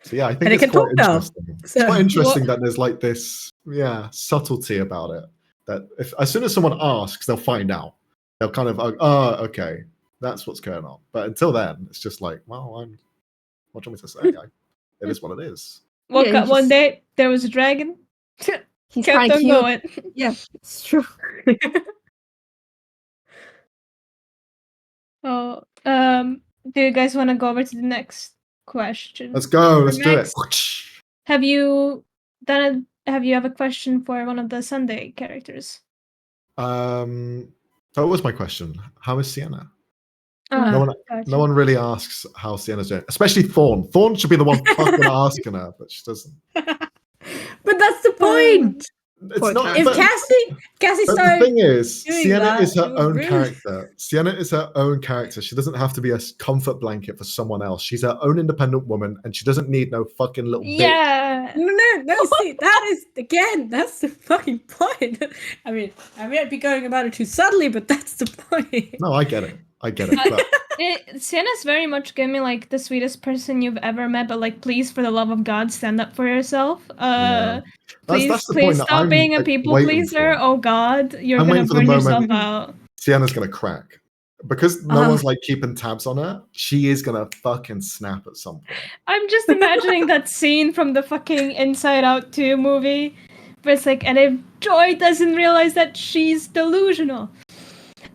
Speaker 2: So yeah, I think
Speaker 3: And it
Speaker 2: it's
Speaker 3: can
Speaker 2: quite
Speaker 3: talk now.
Speaker 2: interesting. It's
Speaker 3: So-
Speaker 2: quite interesting that there's like this, subtlety about it. That if as soon as someone asks, they'll find out. They'll kind of, oh, okay, that's what's going on. But until then, it's just like, well, what do you want me to say? It is what it is.
Speaker 4: Woke
Speaker 1: Yeah,
Speaker 4: up one day, there was a dragon.
Speaker 1: He's
Speaker 4: Kept
Speaker 1: kind
Speaker 4: on
Speaker 1: of cute.
Speaker 4: going.
Speaker 1: Yeah, it's true.
Speaker 4: Oh, do you guys want to go over to the next question?
Speaker 2: Let's go. Let's do it.
Speaker 4: Next. Have you done it? Have you have a question for one of the Sunday characters?
Speaker 2: That was my question. How is Sienna?
Speaker 4: Oh,
Speaker 2: No one really asks how Sienna's doing, especially Thorn. Thorn should be the one fucking asking her, but she doesn't.
Speaker 3: But that's the point.
Speaker 2: It's
Speaker 1: Poor
Speaker 2: not.
Speaker 3: If
Speaker 2: But,
Speaker 3: Cassie
Speaker 2: but the
Speaker 3: started
Speaker 2: thing is,
Speaker 3: doing
Speaker 2: Sienna
Speaker 3: that,
Speaker 2: is her
Speaker 3: it was
Speaker 2: own
Speaker 3: rude.
Speaker 2: character. Sienna is her own character. She doesn't have to be a comfort blanket for someone else. She's her own independent woman, and she doesn't need no fucking little bitch.
Speaker 4: yeah.
Speaker 3: No, see, that is, again, that's the fucking point. I mean, I might be going about it too subtly, but that's the point.
Speaker 2: No, I get it. But
Speaker 4: Sienna's very much giving me like the sweetest person you've ever met, but like, please, for the love of God, stand up for yourself.
Speaker 2: yeah.
Speaker 4: Please,
Speaker 2: That's the
Speaker 4: please
Speaker 2: point that
Speaker 4: stop
Speaker 2: I'm,
Speaker 4: being a
Speaker 2: like,
Speaker 4: people
Speaker 2: waiting
Speaker 4: pleaser.
Speaker 2: for.
Speaker 4: Oh God, you're
Speaker 2: I'm
Speaker 4: gonna
Speaker 2: waiting for the
Speaker 4: burn yourself
Speaker 2: moment-
Speaker 4: out.
Speaker 2: Sienna's gonna crack. Because no one's like keeping tabs on her, she is gonna fucking snap at some point.
Speaker 4: I'm just imagining that scene from the fucking Inside Out 2 movie, where it's like, and if Joy doesn't realize that she's delusional.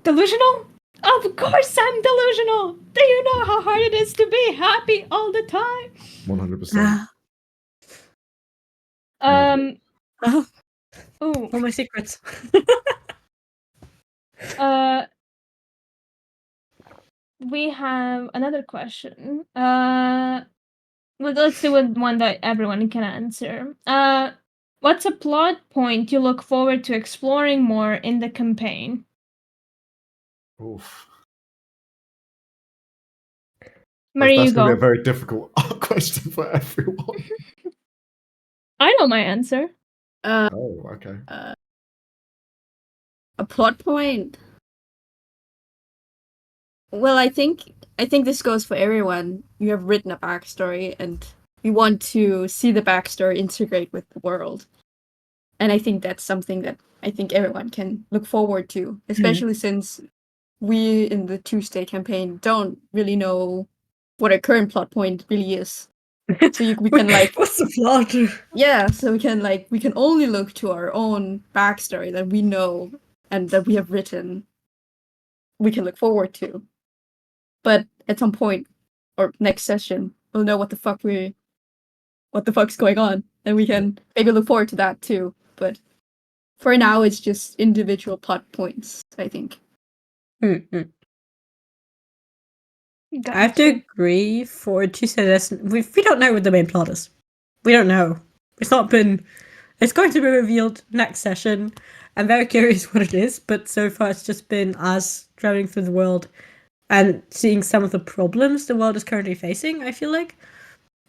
Speaker 4: Delusional? Of course I'm delusional! Do you know how hard it is to be happy all the time?
Speaker 2: 100%.
Speaker 4: Ooh.
Speaker 3: All my secrets.
Speaker 4: We have another question. Let's do one that everyone can answer. What's a plot point you look forward to exploring more in the campaign?
Speaker 2: Oof.
Speaker 4: Marie,
Speaker 2: That's
Speaker 4: you
Speaker 2: gonna
Speaker 4: go.
Speaker 2: be a very difficult question for everyone.
Speaker 4: I know my answer.
Speaker 2: Oh, okay.
Speaker 1: A plot point. Well, I think this goes for everyone. You have written a backstory, and you want to see the backstory integrate with the world. And I think that's something that I think everyone can look forward to, especially since we in the Tuesday campaign don't really know what our current plot point really is. So we can like,
Speaker 3: what's the plot?
Speaker 1: yeah, so we can only look to our own backstory that we know and that we have written. We can look forward to. But at some point or next session, we'll know what the fuck's going on, and we can maybe look forward to that too. But for now, it's just individual plot points, I think.
Speaker 3: I have to agree for Tuesday lesson. We don't know what the main plot is. We don't know. It's not been. It's going to be revealed next session. I'm very curious what it is, but so far it's just been us traveling through the world and seeing some of the problems the world is currently facing. I feel like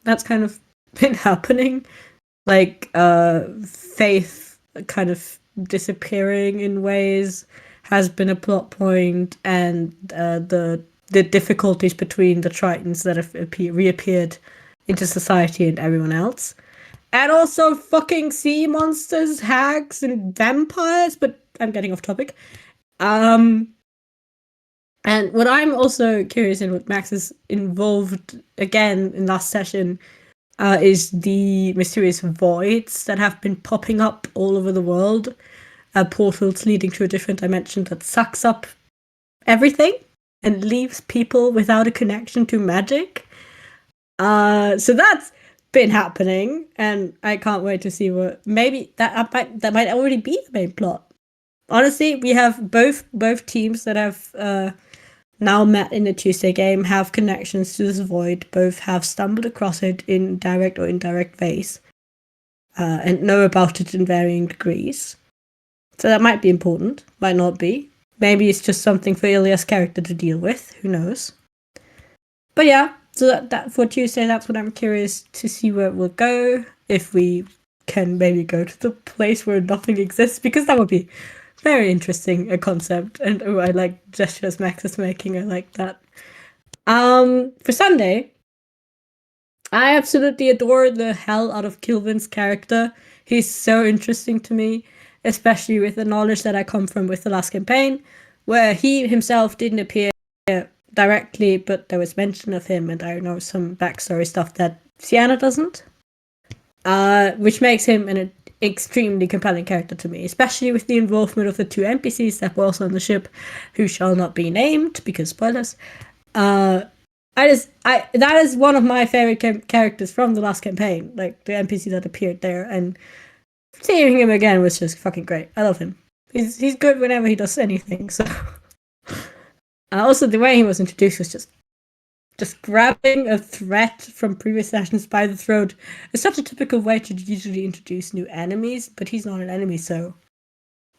Speaker 3: that's kind of been happening, like faith kind of disappearing in ways has been a plot point, and the difficulties between the Tritons that have reappeared into society and everyone else. and also fucking sea monsters, hags, and vampires. But I'm getting off topic. And what I'm also curious in, what Max is involved again in last session, is the mysterious voids that have been popping up all over the world, portals leading to a different dimension that sucks up everything and leaves people without a connection to magic. So that's been happening, and I can't wait to see what maybe that might already be the main plot. Honestly, we have both teams that have now met in the Tuesday game, have connections to this void, both have stumbled across it in direct or indirect ways, and know about it in varying degrees. So that might be important, might not be. Maybe it's just something for Ilya's character to deal with, who knows. But yeah, so that for Tuesday, that's what I'm curious to see where it will go, if we can maybe go to the place where nothing exists, because that would be very interesting, a concept. And I like gestures Max is making, I like that. For Sunday, I absolutely adore the hell out of Kilvin's character. He's so interesting to me, especially with the knowledge that I come from with the last campaign, where he himself didn't appear directly, but there was mention of him, and I know some backstory stuff that Sienna doesn't. Which makes him an extremely compelling character to me, especially with the involvement of the two NPCs that were also on the ship, who shall not be named because spoilers. That is one of my favorite characters from the last campaign, like the NPC that appeared there, and seeing him again was just fucking great. I love him. He's good whenever he does anything. So, also the way he was introduced was just grabbing a threat from previous sessions by the throat. It's such a typical way to usually introduce new enemies, but he's not an enemy, so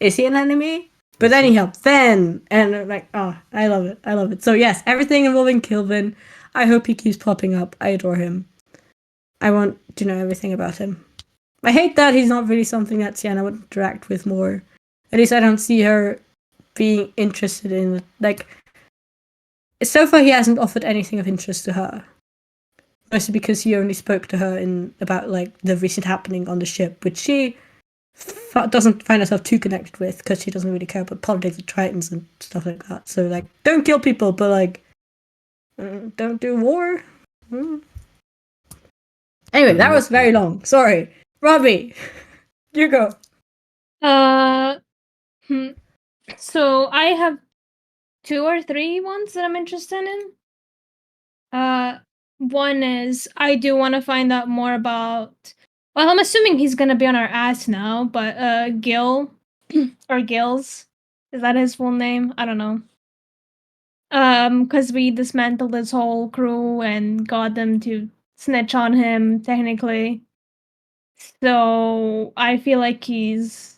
Speaker 3: is he an enemy? But anyhow, then, and I'm like, oh, I love it. So yes, everything involving Kilvin. I hope he keeps popping up. I adore him. I want to know everything about him. I hate that he's not really something that Sienna would interact with more. At least I don't see her being interested in, like, so far he hasn't offered anything of interest to her. Mostly because he only spoke to her about, like, the recent happening on the ship, which she doesn't find herself too connected with, because she doesn't really care about politics of Tritons and stuff like that. So, like, don't kill people, but, like, don't do war. Anyway, that was very long. Sorry. Robbie, you go.
Speaker 4: So I have 2 or 3 ones that I'm interested in. One is I do want to find out more about. Well, I'm assuming he's gonna be on our ass now, but Gil or Gills, is that his full name? I don't know. Because we dismantled his whole crew and got them to snitch on him, technically. So I feel like he's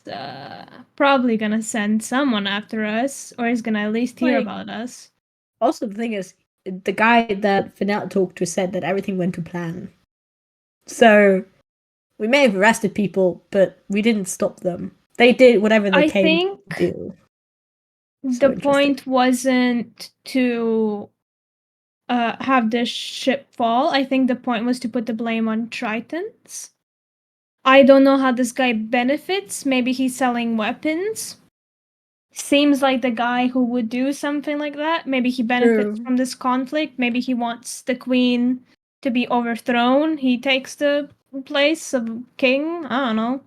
Speaker 4: probably gonna send someone after us, or he's gonna at least hear about us.
Speaker 3: Also, the thing is, the guy that Finette talked to said that everything went to plan. So we may have arrested people, but we didn't stop them. They did whatever they came to do.
Speaker 4: The point wasn't to have the ship fall. I think the point was to put the blame on Tritons. I don't know how this guy benefits. Maybe he's selling weapons. Seems like the guy who would do something like that. Maybe he benefits from this conflict. Maybe he wants the queen to be overthrown. He takes the place of king. I don't know.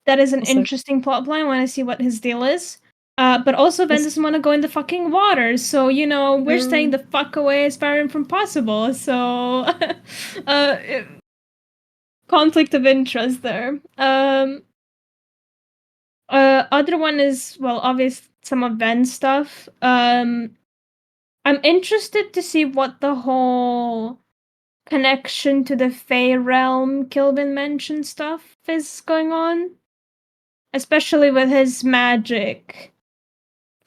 Speaker 4: That is an interesting plotline. I want to see what his deal is. But also, Ben doesn't want to go in the fucking water. So, you know, we're staying the fuck away as far from possible. So, conflict of interest there. Other one is, well, obvious some of Ben's stuff. I'm interested to see what the whole connection to the Fey realm Kilvin mentioned stuff is going on. Especially with his magic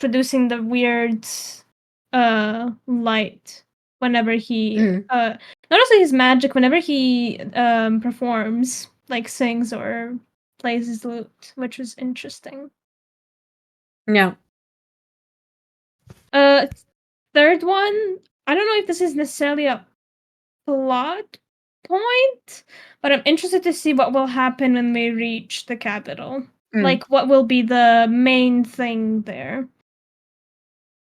Speaker 4: producing the weird light whenever he not also his magic whenever he performs, like sings or plays his lute, which was interesting.
Speaker 3: Yeah.
Speaker 4: Third one, I don't know if this is necessarily a plot point, but I'm interested to see what will happen when we reach the capital. Like, what will be the main thing there?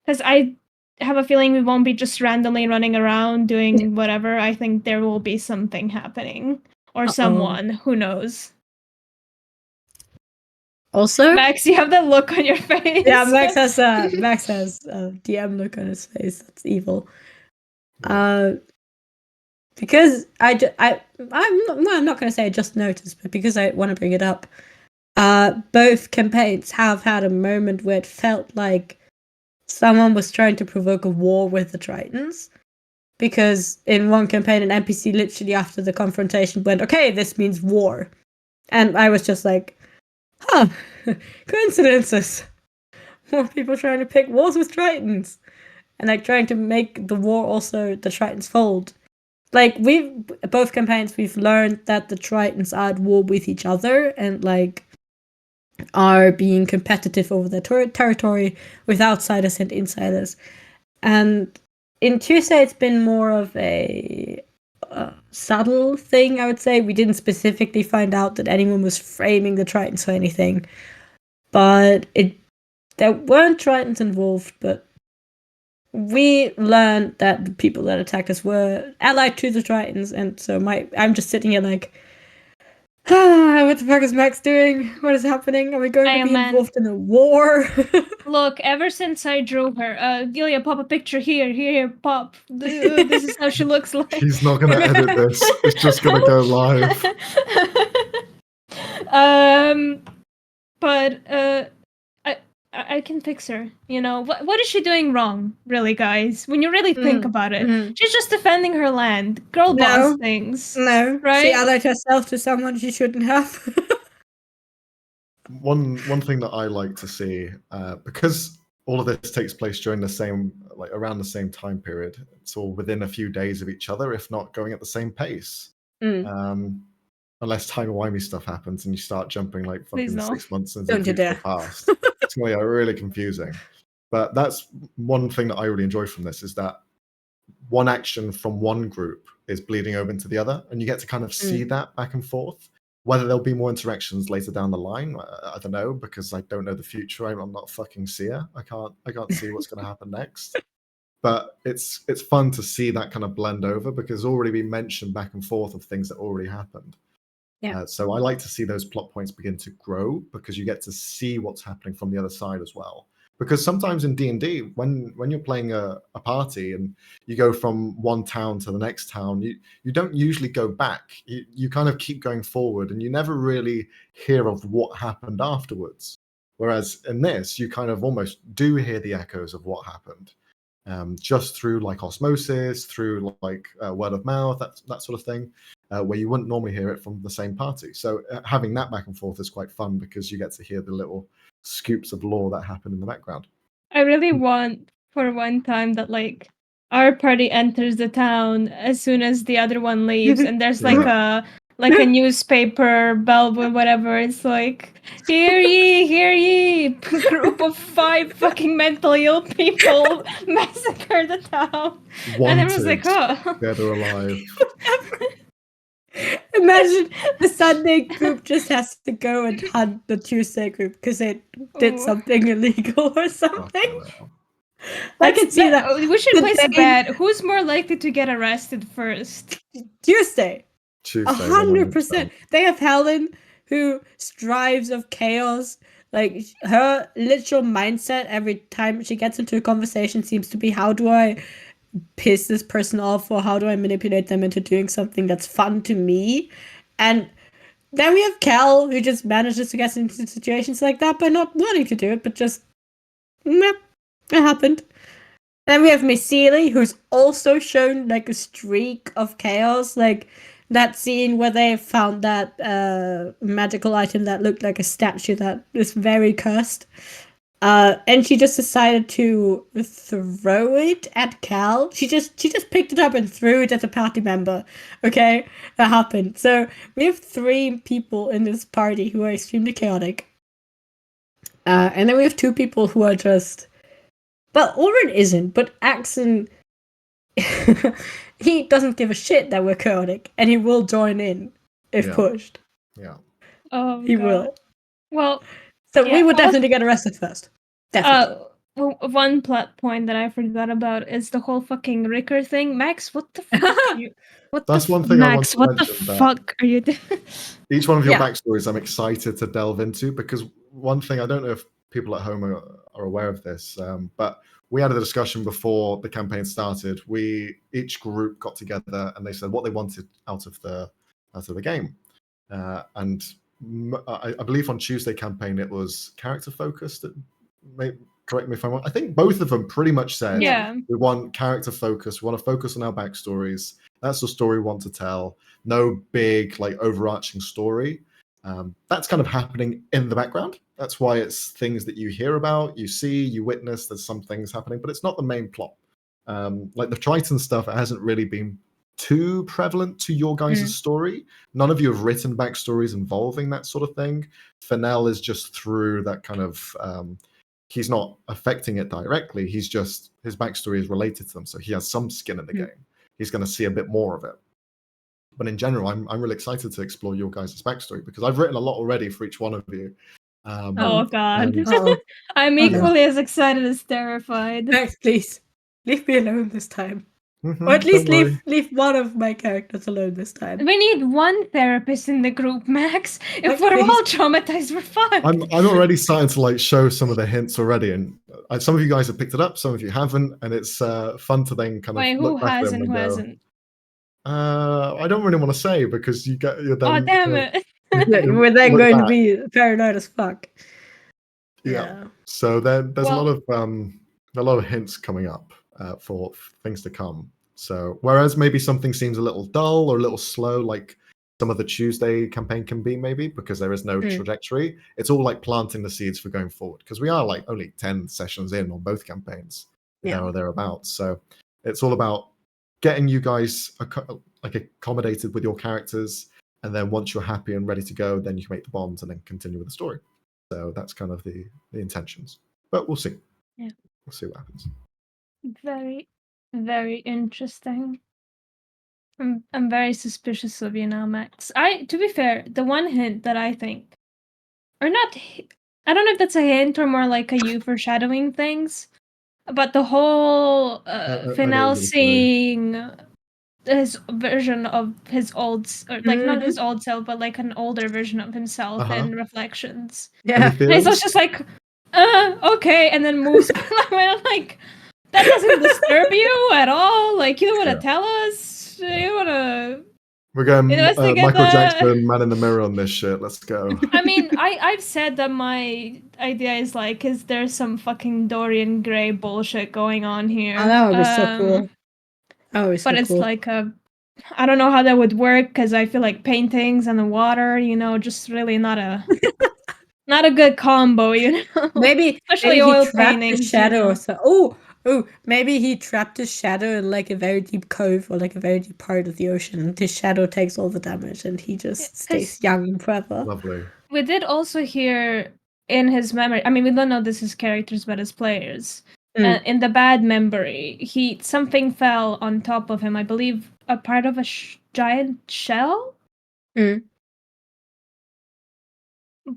Speaker 4: Because I have a feeling we won't be just randomly running around doing whatever. I think there will be something happening. Or someone. Who knows?
Speaker 3: Also,
Speaker 4: Max, you have that look on your face.
Speaker 3: yeah, Max has a DM look on his face. That's evil. Because I'm not going to say I just noticed, but because I want to bring it up, both campaigns have had a moment where it felt like someone was trying to provoke a war with the Tritons. Because in one campaign, an NPC literally after the confrontation went, "Okay, this means war," and I was just like, "Huh, coincidences." More people trying to pick wars with Tritons, and like trying to make the war also the Tritons fold. Like both campaigns, we've learned that the Tritons are at war with each other and like are being competitive over their territory with outsiders and insiders. And in Tuesday, it's been more of a subtle thing, I would say. We didn't specifically find out that anyone was framing the Tritons for anything, but there weren't Tritons involved, but we learned that the people that attacked us were allied to the Tritons, and so I'm just sitting here like, what the fuck is Max doing? What is happening? Are we going to be involved in a war?
Speaker 4: Look, ever since I drew her, Gilia, pop a picture here, pop. This is how she looks like.
Speaker 2: He's not going to edit this. It's just going to go live.
Speaker 4: But I can fix her. You know, what is she doing wrong, really, guys? When you really think about it, she's just defending her land. Girl boss things.
Speaker 3: No,
Speaker 4: right?
Speaker 3: She allied herself to someone she shouldn't have.
Speaker 2: One thing that I like to see, because all of this takes place during the same, like around the same time period, it's all within a few days of each other, if not going at the same pace. Unless timey-wimey stuff happens and you start jumping like fucking 6 months into the future past. It's going to be really confusing. But that's one thing that I really enjoy from this, is that one action from one group is bleeding over into the other, and you get to kind of see that back and forth. Whether there'll be more interactions later down the line, I don't know, because I don't know the future. I'm not a fucking seer. I can't see what's going to happen next. But it's fun to see that kind of blend over, because it's already been mentioned back and forth of things that already happened.
Speaker 3: Yeah.
Speaker 2: So I like to see those plot points begin to grow, because you get to see what's happening from the other side as well. Because sometimes in D&D, when you're playing a party and you go from one town to the next town, you don't usually go back. You kind of keep going forward, and you never really hear of what happened afterwards. Whereas in this, you kind of almost do hear the echoes of what happened, just through like osmosis, through like word of mouth, that sort of thing, where you wouldn't normally hear it from the same party. So having that back and forth is quite fun, because you get to hear the little scoops of lore that happen in the background.
Speaker 4: I really want for one time that like our party enters the town as soon as the other one leaves, and there's like a newspaper bell or whatever. It's like, hear ye, group of 5 fucking mentally ill people massacre the town. And everyone's like, oh,
Speaker 2: dead or alive.
Speaker 3: Imagine the Sunday group just has to go and hunt the Tuesday group because they did something illegal or something. I can see that.
Speaker 4: We should place a bet. Who's more likely to get arrested first?
Speaker 3: Tuesday.
Speaker 2: 100%.
Speaker 3: 100%. They have Helen, who strives of chaos. Like, her literal mindset every time she gets into a conversation seems to be, how do I piss this person off, or how do I manipulate them into doing something that's fun to me? And then we have Cal, who just manages to get into situations like that by not wanting to do it, but just, it happened. Then we have Miss Seeley, who's also shown like a streak of chaos, like that scene where they found that magical item that looked like a statue that was very cursed. And she just decided to throw it at Cal. She just picked it up and threw it at a party member. Okay, that happened. So we have 3 people in this party who are extremely chaotic. And then we have 2 people who are just, well, Oren isn't, but Axon he doesn't give a shit that we're chaotic, and he will join in if
Speaker 2: Yeah.
Speaker 3: pushed.
Speaker 2: Yeah.
Speaker 4: Oh,
Speaker 3: He
Speaker 4: God.
Speaker 3: will.
Speaker 4: Well,
Speaker 3: So
Speaker 4: Yeah,
Speaker 3: we would
Speaker 4: also-
Speaker 3: definitely get arrested first. Definitely.
Speaker 4: one plot point that I forgot about is the whole fucking Ricker thing. Max, what the fuck are you?
Speaker 2: That's one thing I want
Speaker 4: Max,
Speaker 2: to
Speaker 4: what the
Speaker 2: mention, that
Speaker 4: fuck are you doing?
Speaker 2: each one of your
Speaker 3: Yeah.
Speaker 2: backstories I'm excited to delve into, because one thing, I don't know if people at home are aware of this, but we had a discussion before the campaign started. Each group got together and they said what they wanted out of the game, and I believe on Tuesday campaign it was character focused. Correct me if I'm wrong. I think both of them pretty much said
Speaker 4: Yeah.
Speaker 2: we want character focus. We want to focus on our backstories. That's the story we want to tell. No big like overarching story. That's kind of happening in the background. That's why it's things that you hear about, you see, you witness. There's some things happening, but it's not the main plot. Like the Triton stuff, it hasn't really been too prevalent to your guys' story. None of you have written backstories involving that sort of thing. Fennel is just through that kind of. He's not affecting it directly. He's just, his backstory is related to them, so he has some skin in the game. He's going to see a bit more of it. But in general, I'm really excited to explore your guys' backstory, because I've written a lot already for each one of you.
Speaker 4: Oh, God.
Speaker 2: and-
Speaker 3: Oh,
Speaker 4: I'm
Speaker 3: Oh, no.
Speaker 4: equally as excited as terrified.
Speaker 3: Max, please leave me alone this time,
Speaker 2: Mhm,
Speaker 3: or at least
Speaker 2: don't worry.
Speaker 3: leave one of my characters alone this time.
Speaker 4: We need one therapist in the group, Max. If
Speaker 3: Like,
Speaker 4: we're
Speaker 3: please.
Speaker 4: all traumatized, we're fucked.
Speaker 2: I'm already starting to like show some of the hints already, and some of you guys have picked it up, some of you haven't, and it's fun to then kind of
Speaker 4: Wait, who
Speaker 2: look back at
Speaker 4: has
Speaker 2: them
Speaker 4: and
Speaker 2: and
Speaker 4: who
Speaker 2: go,
Speaker 4: hasn't?
Speaker 2: I don't really want to say, because you're then
Speaker 4: Oh, damn it.
Speaker 3: We're then
Speaker 2: look
Speaker 3: going to
Speaker 2: back.
Speaker 3: be paranoid as fuck.
Speaker 2: Yeah. So there's
Speaker 4: Well-
Speaker 2: a lot of hints coming up for things to come. So whereas maybe something seems a little dull or a little slow, like some of the Tuesday campaign can be, maybe because there is no trajectory, it's all like planting the seeds for going forward, because we are like only 10 sessions in on both campaigns, there or thereabouts. So it's all about getting you guys like accommodated with your characters, and then once you're happy and ready to go, then you can make the bonds and then continue with the story. So that's kind of the intentions, but we'll see.
Speaker 4: Yeah.
Speaker 2: We'll see what happens.
Speaker 4: Very, very interesting. I'm very suspicious of you now, Max. To be fair, the one hint that I think, or not, I don't know if that's a hint or more like a you foreshadowing things, but the whole
Speaker 2: I know what
Speaker 4: Fennel
Speaker 2: you're gonna say.
Speaker 4: seeing his version of his old, or like not his
Speaker 3: Mhm.
Speaker 4: old self, but like an older version of himself
Speaker 2: Uh-huh.
Speaker 4: in reflections.
Speaker 2: Any
Speaker 3: Yeah.
Speaker 4: And so
Speaker 2: theories?
Speaker 4: it's just like, okay, and then moves. I'm like, that doesn't disturb you at all. Like, you don't want to
Speaker 2: Yeah.
Speaker 4: tell us. You want to.
Speaker 2: We're going
Speaker 4: Investigate
Speaker 2: Michael
Speaker 4: the-
Speaker 2: Jackson, Man in the Mirror on this shit. Let's go.
Speaker 4: I mean, I've said that my idea is like, is there some fucking Dorian Gray bullshit going on here?
Speaker 3: Oh, that would be so cool. That would be so
Speaker 4: But it's
Speaker 3: cool.
Speaker 4: like I don't know how that would work, because I feel like paintings and the water, just really not a not a good combo,
Speaker 3: Maybe
Speaker 4: especially
Speaker 3: he
Speaker 4: oil
Speaker 3: trapped
Speaker 4: paintings.
Speaker 3: his shadow or so. Oh, maybe he trapped his shadow in like a very deep cove or like a very deep part of the ocean, and his shadow takes all the damage, and he just stays young forever.
Speaker 2: Lovely.
Speaker 4: We did also hear in his memory. I mean, we don't know this is characters, but as players, in the bad memory, something fell on top of him. I believe a part of a giant shell.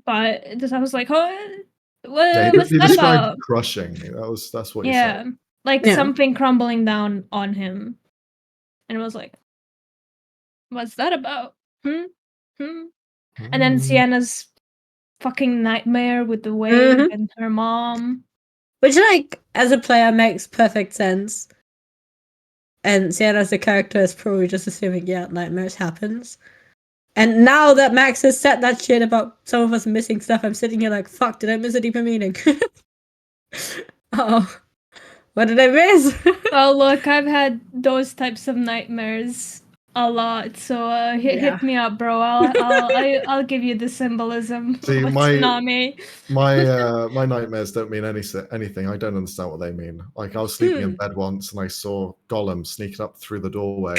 Speaker 4: But I was like, oh,
Speaker 2: Yeah,
Speaker 4: what's
Speaker 2: he
Speaker 4: that
Speaker 2: described
Speaker 4: about?
Speaker 2: crushing. That's what he
Speaker 4: Yeah,
Speaker 2: said.
Speaker 4: like
Speaker 3: Yeah.
Speaker 4: something crumbling down on him, and it was like, what's that about? And then Sienna's fucking nightmare with the wave and her mom.
Speaker 3: Which, like, as a player makes perfect sense. And Sienna as a character is probably just assuming, yeah, nightmares happens. And now that Max has said that shit about some of us missing stuff, I'm sitting here like, fuck, did I miss a deeper meaning? Oh, what did I miss?
Speaker 4: Oh, look, I've had those types of nightmares a lot. So hit me up, bro. I'll give you the symbolism.
Speaker 2: See,
Speaker 4: of a
Speaker 2: my-
Speaker 4: tsunami.
Speaker 2: My nightmares don't mean anything. I don't understand what they mean. Like I was sleeping in bed once and I saw Gollum sneaking up through the doorway,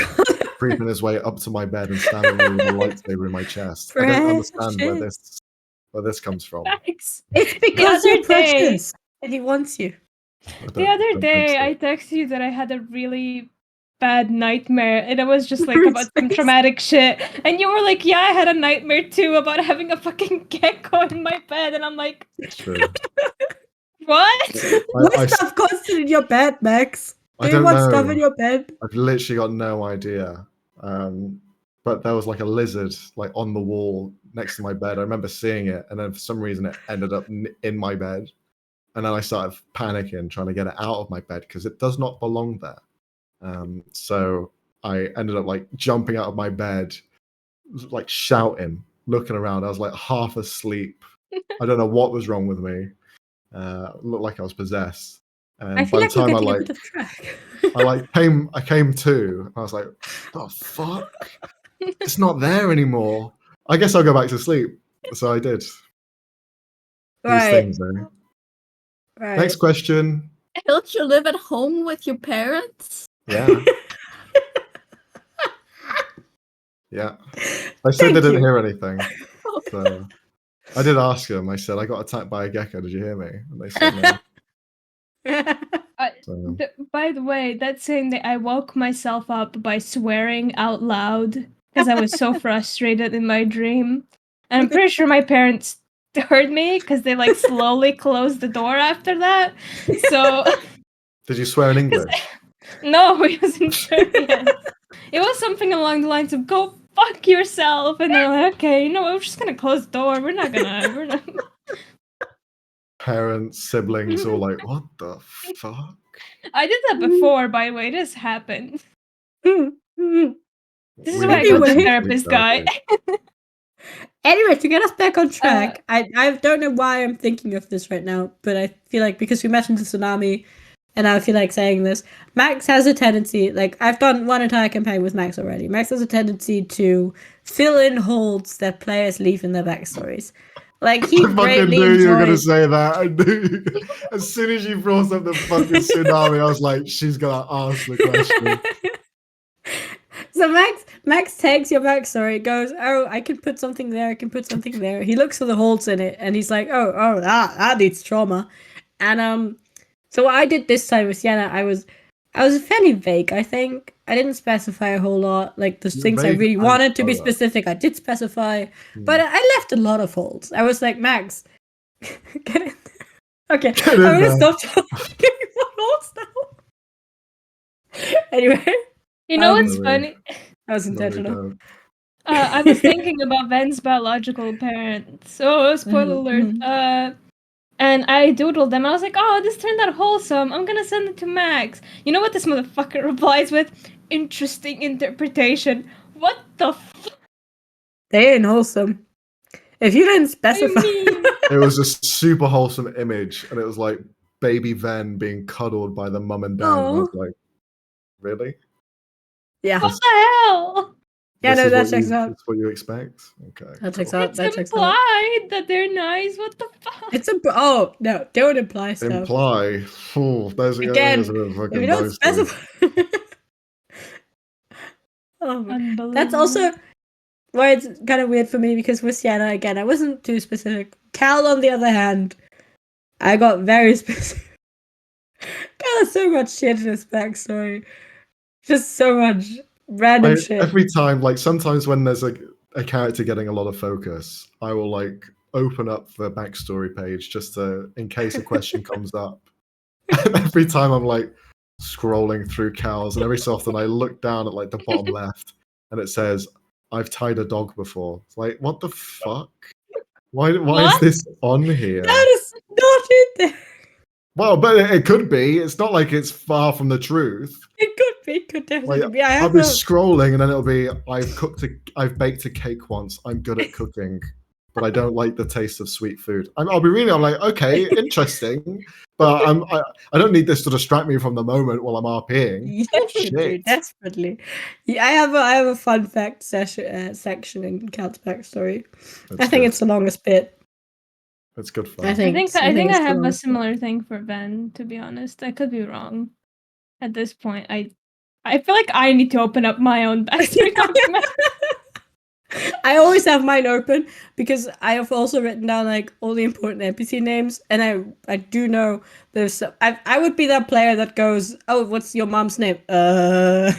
Speaker 2: creeping his way up to my bed and stabbing me with a lightsaber in my chest. I don't understand where this comes from.
Speaker 4: Thanks.
Speaker 3: It's because
Speaker 4: other
Speaker 3: you're
Speaker 4: day-
Speaker 3: precious and he wants you.
Speaker 4: The other
Speaker 2: don't think
Speaker 4: day,
Speaker 2: so.
Speaker 4: I texted you that I had a really bad nightmare, and it was just like about some traumatic shit. And you were like, "Yeah, I had a nightmare too about having a fucking gecko in my bed," and I'm like,
Speaker 2: It's true.
Speaker 4: "What?"
Speaker 3: Why stuff constant in your bed, Max?
Speaker 2: I
Speaker 3: Do you
Speaker 2: don't
Speaker 3: want
Speaker 2: know.
Speaker 3: stuff in your bed?
Speaker 2: I've literally got no idea. But there was like a lizard like on the wall next to my bed. I remember seeing it, and then for some reason it ended up in my bed. And then I started panicking, trying to get it out of my bed because it does not belong there. So I ended up like jumping out of my bed, like shouting, looking around. I was like half asleep. I don't know what was wrong with me. Looked like I was possessed. And
Speaker 3: I feel
Speaker 2: by
Speaker 3: like
Speaker 2: the
Speaker 3: we're
Speaker 2: time
Speaker 3: getting a bit of track.
Speaker 2: I came to, and I was like, "The fuck? It's not there anymore." I guess I'll go back to sleep. So I did. These
Speaker 3: Right.
Speaker 2: things, eh?
Speaker 3: Right.
Speaker 2: Next question.
Speaker 1: Don't you live at home with your parents?
Speaker 2: Yeah. Yeah. I said they
Speaker 3: Thank
Speaker 2: didn't
Speaker 3: you.
Speaker 2: hear anything. So I did ask them. I said, "I got attacked by a gecko. Did you hear me?" And they said no. So,
Speaker 4: By the way, that same day I woke myself up by swearing out loud because I was so frustrated in my dream. And I'm pretty sure my parents heard me because they like slowly closed the door after that. So
Speaker 2: did you swear in English?
Speaker 4: no, it wasn't Korean. It was something along the lines of "Go fuck yourself," and they're like, "Okay, you know what? We're just gonna close the door. We're not."
Speaker 2: Parents, siblings, all like, "What the fuck?"
Speaker 4: I did that before, by the way. This happened. This is
Speaker 2: We
Speaker 4: why I
Speaker 2: need
Speaker 4: go to
Speaker 3: Anyway.
Speaker 4: therapist, guy.
Speaker 3: Anyway, to get us back on track, I don't know why I'm thinking of this right now, but I feel like because we mentioned the tsunami, and I feel like saying this, Max has a tendency, like, I've done one entire campaign with Max already. Max has a tendency to fill in holes that players leave in their backstories. Like, he
Speaker 2: I fucking
Speaker 3: greatly
Speaker 2: knew you were going to
Speaker 3: enjoys...
Speaker 2: say that. I knew. As soon as you brought up the fucking tsunami, I was like, she's going to ask the question.
Speaker 3: So Max takes your backstory, goes, "Oh, I can put something there, I can put something there." He looks for the holes in it, and he's like, "Oh, that needs trauma." And so what I did this time with Sienna, I was fairly vague, I think. I didn't specify a whole lot. Like, the
Speaker 2: You're
Speaker 3: things I
Speaker 2: vague
Speaker 3: really
Speaker 2: and
Speaker 3: wanted to be
Speaker 2: thorough.
Speaker 3: specific, I did specify. But I left a lot of holes. I was like, Max, get in there. Okay,
Speaker 2: Get in
Speaker 3: I'm gonna
Speaker 2: there.
Speaker 3: stop talking about holes now. Anyway,
Speaker 4: You know what's
Speaker 2: No,
Speaker 4: funny?
Speaker 3: that was
Speaker 2: no, we
Speaker 3: intentional.
Speaker 2: don't.
Speaker 4: I was thinking about Ven's biological parents. So, spoiler alert. And I doodled them. I was like, "Oh, this turned out wholesome. I'm gonna send it to Max." You know what this motherfucker replies with? "Interesting interpretation." What the fuck?
Speaker 3: They ain't wholesome. If you didn't
Speaker 4: I
Speaker 3: specify...
Speaker 4: mean,
Speaker 2: It was a super wholesome image, and it was like baby Ven being cuddled by the mum and dad. And I was like, really?
Speaker 3: Yeah.
Speaker 4: what the hell?
Speaker 3: Yeah,
Speaker 2: This
Speaker 3: no,
Speaker 2: is
Speaker 3: that
Speaker 2: what
Speaker 3: checks
Speaker 2: you,
Speaker 3: out.
Speaker 2: That's what you expect? Okay.
Speaker 3: That checks
Speaker 2: cool.
Speaker 3: out.
Speaker 4: It's
Speaker 3: That checks out.
Speaker 4: implied that they're nice. What the fuck?
Speaker 3: It's oh no, don't imply stuff.
Speaker 2: Imply. Oh, there's
Speaker 3: Again,
Speaker 2: a bit of
Speaker 3: if
Speaker 2: fucking
Speaker 3: you don't
Speaker 2: boasting.
Speaker 3: specify.
Speaker 4: Unbelievable.
Speaker 3: That's also why it's kind of weird for me, because with Sienna, again, I wasn't too specific. Cal, on the other hand, I got very specific. Cal has so much shit in his backstory. Just so much random shit.
Speaker 2: Every time, like sometimes when there's a character getting a lot of focus, I will like open up the backstory page just to, in case a question comes up. And every time I'm like scrolling through Cal's, and every so often I look down at like the bottom left, and it says, "I've tied a dog before." It's like, what the fuck? Why is
Speaker 4: What?
Speaker 2: this on here?
Speaker 3: That is not in there.
Speaker 2: Well, but it could be. It's not like it's far from the truth.
Speaker 3: It could be. Could definitely
Speaker 2: Like,
Speaker 3: be. I
Speaker 2: I'll
Speaker 3: have
Speaker 2: be
Speaker 3: a...
Speaker 2: scrolling, and then it'll be, I've baked a cake once. I'm good at cooking, but I don't like the taste of sweet food. I'll be reading. I'm like, okay, interesting, but I don't need this to distract me from the moment while I'm RPing.
Speaker 3: Yes, you do,
Speaker 2: Shit.
Speaker 3: desperately. Yeah, I have a fun fact section in Cal's backstory.
Speaker 2: That's
Speaker 3: I think
Speaker 2: good.
Speaker 3: it's the longest bit.
Speaker 2: It's good fun.
Speaker 4: I think
Speaker 3: it's
Speaker 4: I
Speaker 3: the
Speaker 4: have a
Speaker 3: longest bit.
Speaker 4: similar thing for Ven, to be honest. I could be wrong. At this point, I feel like I need to open up my own backstory document.
Speaker 3: I always have mine open because I have also written down like all the important NPC names, and I do know there's I would be that player that goes, oh, what's your mom's name?
Speaker 2: Yeah.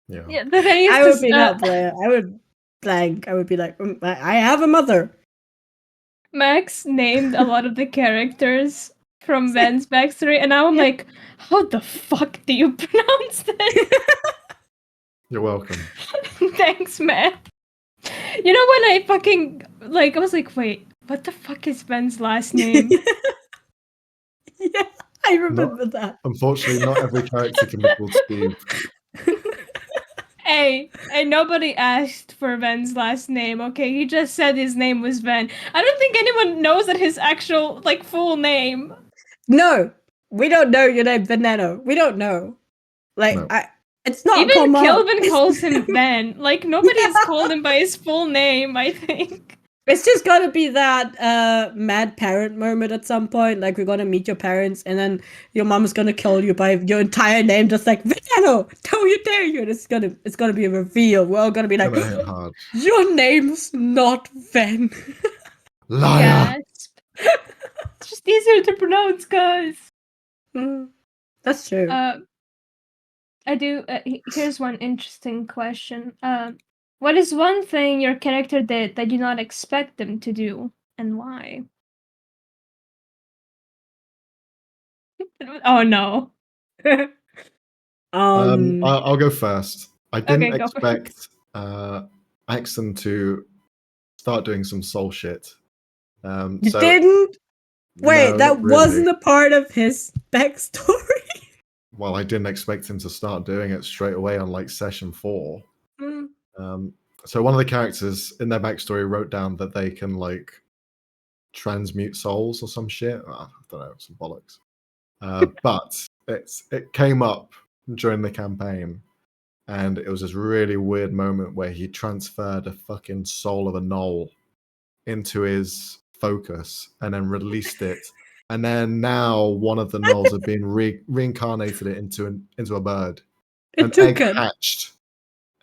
Speaker 4: Yeah, the thing is,
Speaker 3: I would
Speaker 4: this,
Speaker 3: be that player. I would blank. I would be like, I have a mother.
Speaker 4: Max named a lot of the characters from Ven's backstory, and now I'm like, how the fuck do you pronounce this?
Speaker 2: You're welcome.
Speaker 4: Thanks, man. You know when I fucking like, I was like, wait, what the fuck is Ven's last name?
Speaker 3: Yeah, I remember that.
Speaker 2: Unfortunately, not every character can be called Steve.
Speaker 4: Hey, nobody asked for Ven's last name, okay? He just said his name was Ven. I don't think anyone knows that his actual, like, full name.
Speaker 3: No, we don't know your name, Veneno. We don't know. Like,
Speaker 2: No.
Speaker 3: it's not
Speaker 4: Even
Speaker 3: come up.
Speaker 4: Kelvin calls him Ven. Like, nobody has called him by his full name, I think.
Speaker 3: It's just gotta be that mad parent moment at some point. Like, we're gonna meet your parents, and then your mom's gonna call you by your entire name, just like Veneno. Don't you dare you! And it's gonna be a reveal. We're all gonna be like,
Speaker 2: Gonna hit hard.
Speaker 3: your name's not Ven.
Speaker 2: Liar.
Speaker 4: Gasp. It's just easier to pronounce, guys.
Speaker 3: That's true.
Speaker 4: I do. Here's one interesting question. What is one thing your character did that you not expect them to do, and why? Oh no.
Speaker 2: I'll go first. I didn't
Speaker 4: Okay, go for it.
Speaker 2: expect Axon to start doing some soul shit.
Speaker 3: You
Speaker 2: So,
Speaker 3: didn't? Wait,
Speaker 2: no,
Speaker 3: that
Speaker 2: not really.
Speaker 3: wasn't a part of his backstory.
Speaker 2: Well, I didn't expect him to start doing it straight away on like session 4. So one of the characters in their backstory wrote down that they can like transmute souls or some shit. I don't know, some bollocks. But it came up during the campaign, and it was this really weird moment where he transferred a fucking soul of a gnoll into his focus and then released it. And then now one of the gnolls have been reincarnated it into a bird. An egg hatched.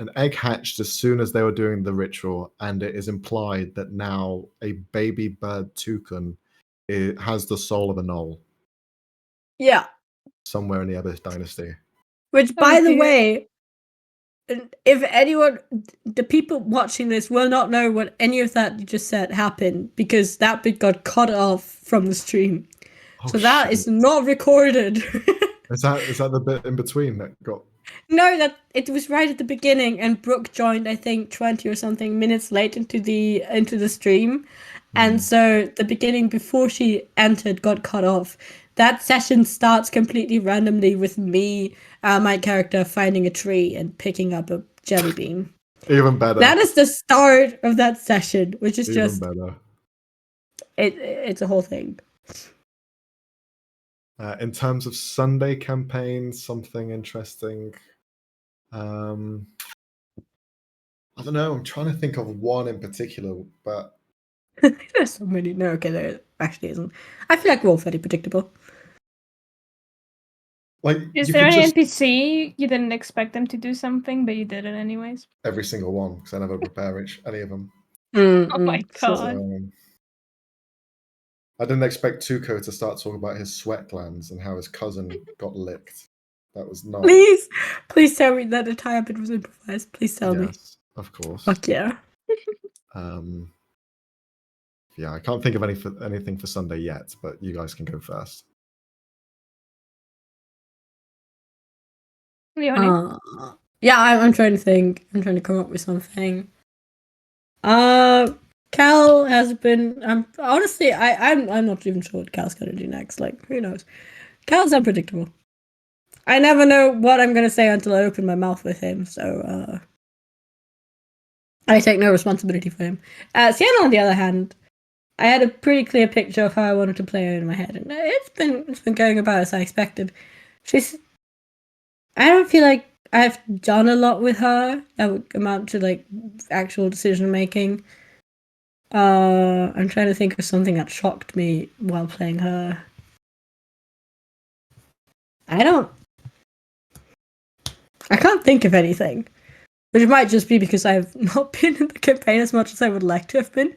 Speaker 2: An egg hatched as soon as they were doing the ritual, and it is implied that now a baby bird toucan has the soul of a gnoll.
Speaker 3: Yeah.
Speaker 2: Somewhere in the Abyss Dynasty.
Speaker 3: Which, by the way, if anyone, the people watching this will not know what any of that you just said happened, because that bit got cut off from the stream. So that is not recorded.
Speaker 2: Is that the bit in between that got?
Speaker 3: No, that it was right at the beginning, and Brooke joined, I think, 20 or something minutes late into the stream, and so the beginning before she entered got cut off. That session starts completely randomly with me, my character, finding a tree and picking up a jelly bean.
Speaker 2: Even better.
Speaker 3: That is the start of that session, which is
Speaker 2: even
Speaker 3: just
Speaker 2: better.
Speaker 3: It's a whole thing.
Speaker 2: In terms of Sunday campaign, something interesting. I don't know. I'm trying to think of one in particular, but
Speaker 3: There's so many. No, okay, there actually isn't. I feel like we're all fairly predictable.
Speaker 2: like,
Speaker 4: Is
Speaker 2: you
Speaker 4: there
Speaker 2: could
Speaker 4: an
Speaker 2: just
Speaker 4: NPC you didn't expect them to do something, but you did it anyways?
Speaker 2: every single one because I never prepare any of them.
Speaker 4: Oh my god.
Speaker 2: So, I didn't expect Tuco to start talking about his sweat glands and how his cousin got licked. That was not.
Speaker 3: Please tell me that entire bit was improvised. Please tell me.
Speaker 2: Yes, of course.
Speaker 3: Fuck yeah.
Speaker 2: Yeah, I can't think of anything for Sunday yet, but you guys can go first.
Speaker 4: Leonie.
Speaker 3: Yeah, I'm trying to think. I'm trying to come up with something. Cal has been. Honestly, I'm not even sure what Cal's gonna do next. Like, who knows? Cal's unpredictable. I never know what I'm gonna say until I open my mouth with him. So I take no responsibility for him. Sienna, on the other hand, I had a pretty clear picture of how I wanted to play her in my head, and it's been going about as I expected. I don't feel like I've done a lot with her that would amount to like actual decision making. I'm trying to think of something that shocked me while playing her. I can't think of anything. which might just be because I have not been in the campaign as much as I would like to have been.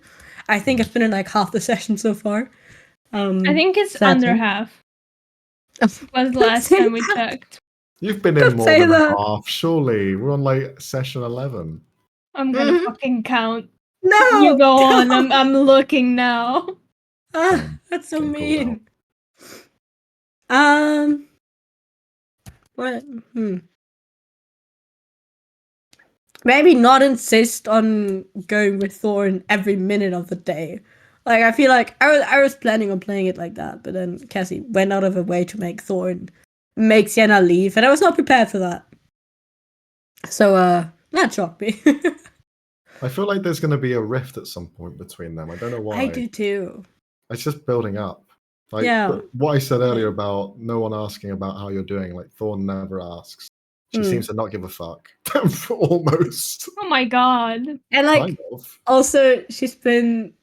Speaker 3: I think I've been in like half the session so far.
Speaker 4: I think it's
Speaker 3: sadly.
Speaker 4: under half. Was the
Speaker 3: Don't
Speaker 4: last
Speaker 3: say
Speaker 4: time we
Speaker 3: that.
Speaker 4: checked.
Speaker 2: You've been in
Speaker 3: Don't
Speaker 2: more
Speaker 3: say
Speaker 2: than
Speaker 3: that.
Speaker 2: half, surely. We're on like session 11.
Speaker 4: I'm gonna
Speaker 3: Mhm.
Speaker 4: fucking count.
Speaker 3: No,
Speaker 4: You go on.
Speaker 3: don't.
Speaker 4: I'm looking now.
Speaker 3: That's so
Speaker 2: Getting called
Speaker 3: mean. What? Maybe not insist on going with Thorn every minute of the day. Like I feel like I was planning on playing it like that, but then Cassie went out of her way to make Thorn make Sienna leave, and I was not prepared for that. So that shocked me.
Speaker 2: I feel like there's going to be a rift at some point between them. I don't know why.
Speaker 3: I do too.
Speaker 2: It's just building up. Like
Speaker 3: Yeah.
Speaker 2: what I said earlier about no one asking about how you're doing. Like Thorn never asks. She seems to not give a fuck. Almost.
Speaker 4: Oh my god.
Speaker 3: And like
Speaker 2: Kind of.
Speaker 3: also she's been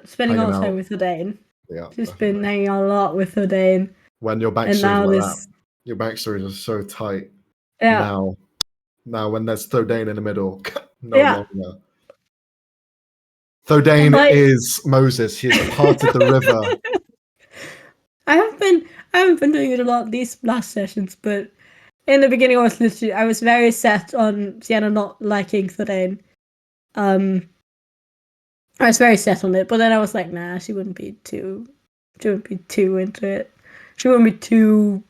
Speaker 3: spending all
Speaker 2: Hanging
Speaker 3: the time
Speaker 2: out.
Speaker 3: with Hordane.
Speaker 2: Yeah.
Speaker 3: She's
Speaker 2: definitely.
Speaker 3: been hanging out a lot with Hordane.
Speaker 2: When your
Speaker 3: And now
Speaker 2: backstory like
Speaker 3: this
Speaker 2: that, your backstories are so tight.
Speaker 3: yeah.
Speaker 2: Now when there's Thodane in the middle, no
Speaker 3: Yeah.
Speaker 2: longer. Thodane
Speaker 3: Like-
Speaker 2: is Moses. He has parted the river.
Speaker 3: I haven't been doing it a lot these last sessions, but in the beginning I was very set on Sienna not liking Thordain. I was very set on it, but then I was like, nah, she wouldn't be too into it. She wouldn't be too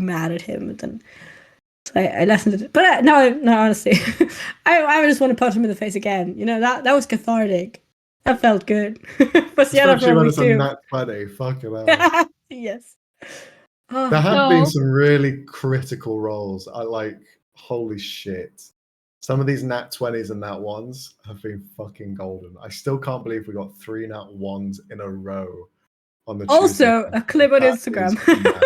Speaker 3: mad at him. And then so I lessened it. But no, honestly, I just want to punch him in the face again. You know, that was cathartic. That felt good. But Sienna
Speaker 2: Especially when
Speaker 3: probably
Speaker 2: it's a
Speaker 3: too.
Speaker 2: nat 20. Fucking hell.
Speaker 3: Yes.
Speaker 2: There have been
Speaker 4: So-
Speaker 2: some really critical roles. I like, holy shit. Some of these nat 20s and nat 1s have been fucking golden. I still can't believe we got 3 nat 1s in a row on the
Speaker 3: Also,
Speaker 2: Tuesday.
Speaker 3: a clip on
Speaker 2: That
Speaker 3: Instagram.
Speaker 2: is mad.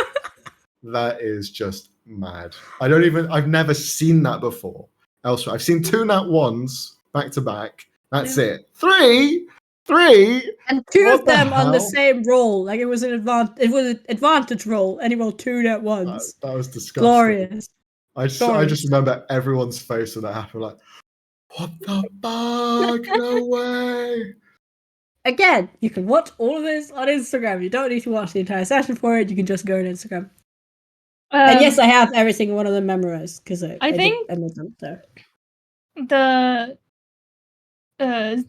Speaker 2: That is just mad. I've never seen that before elsewhere. I've seen 2 nat 1s back to back. That's it. 3?
Speaker 3: And two
Speaker 2: What
Speaker 3: of
Speaker 2: the
Speaker 3: them on the
Speaker 2: hell?
Speaker 3: same roll. Like it was an advantage roll, and he rolled 2 at once.
Speaker 2: That was disgusting.
Speaker 3: Glorious.
Speaker 2: I just remember everyone's face when that happened. Like, what the fuck? No way.
Speaker 3: Again, you can watch all of this on Instagram. You don't need to watch the entire session for it. You can just go on Instagram. And yes, I have every single one of them memorized because I
Speaker 4: think-
Speaker 3: made them. So.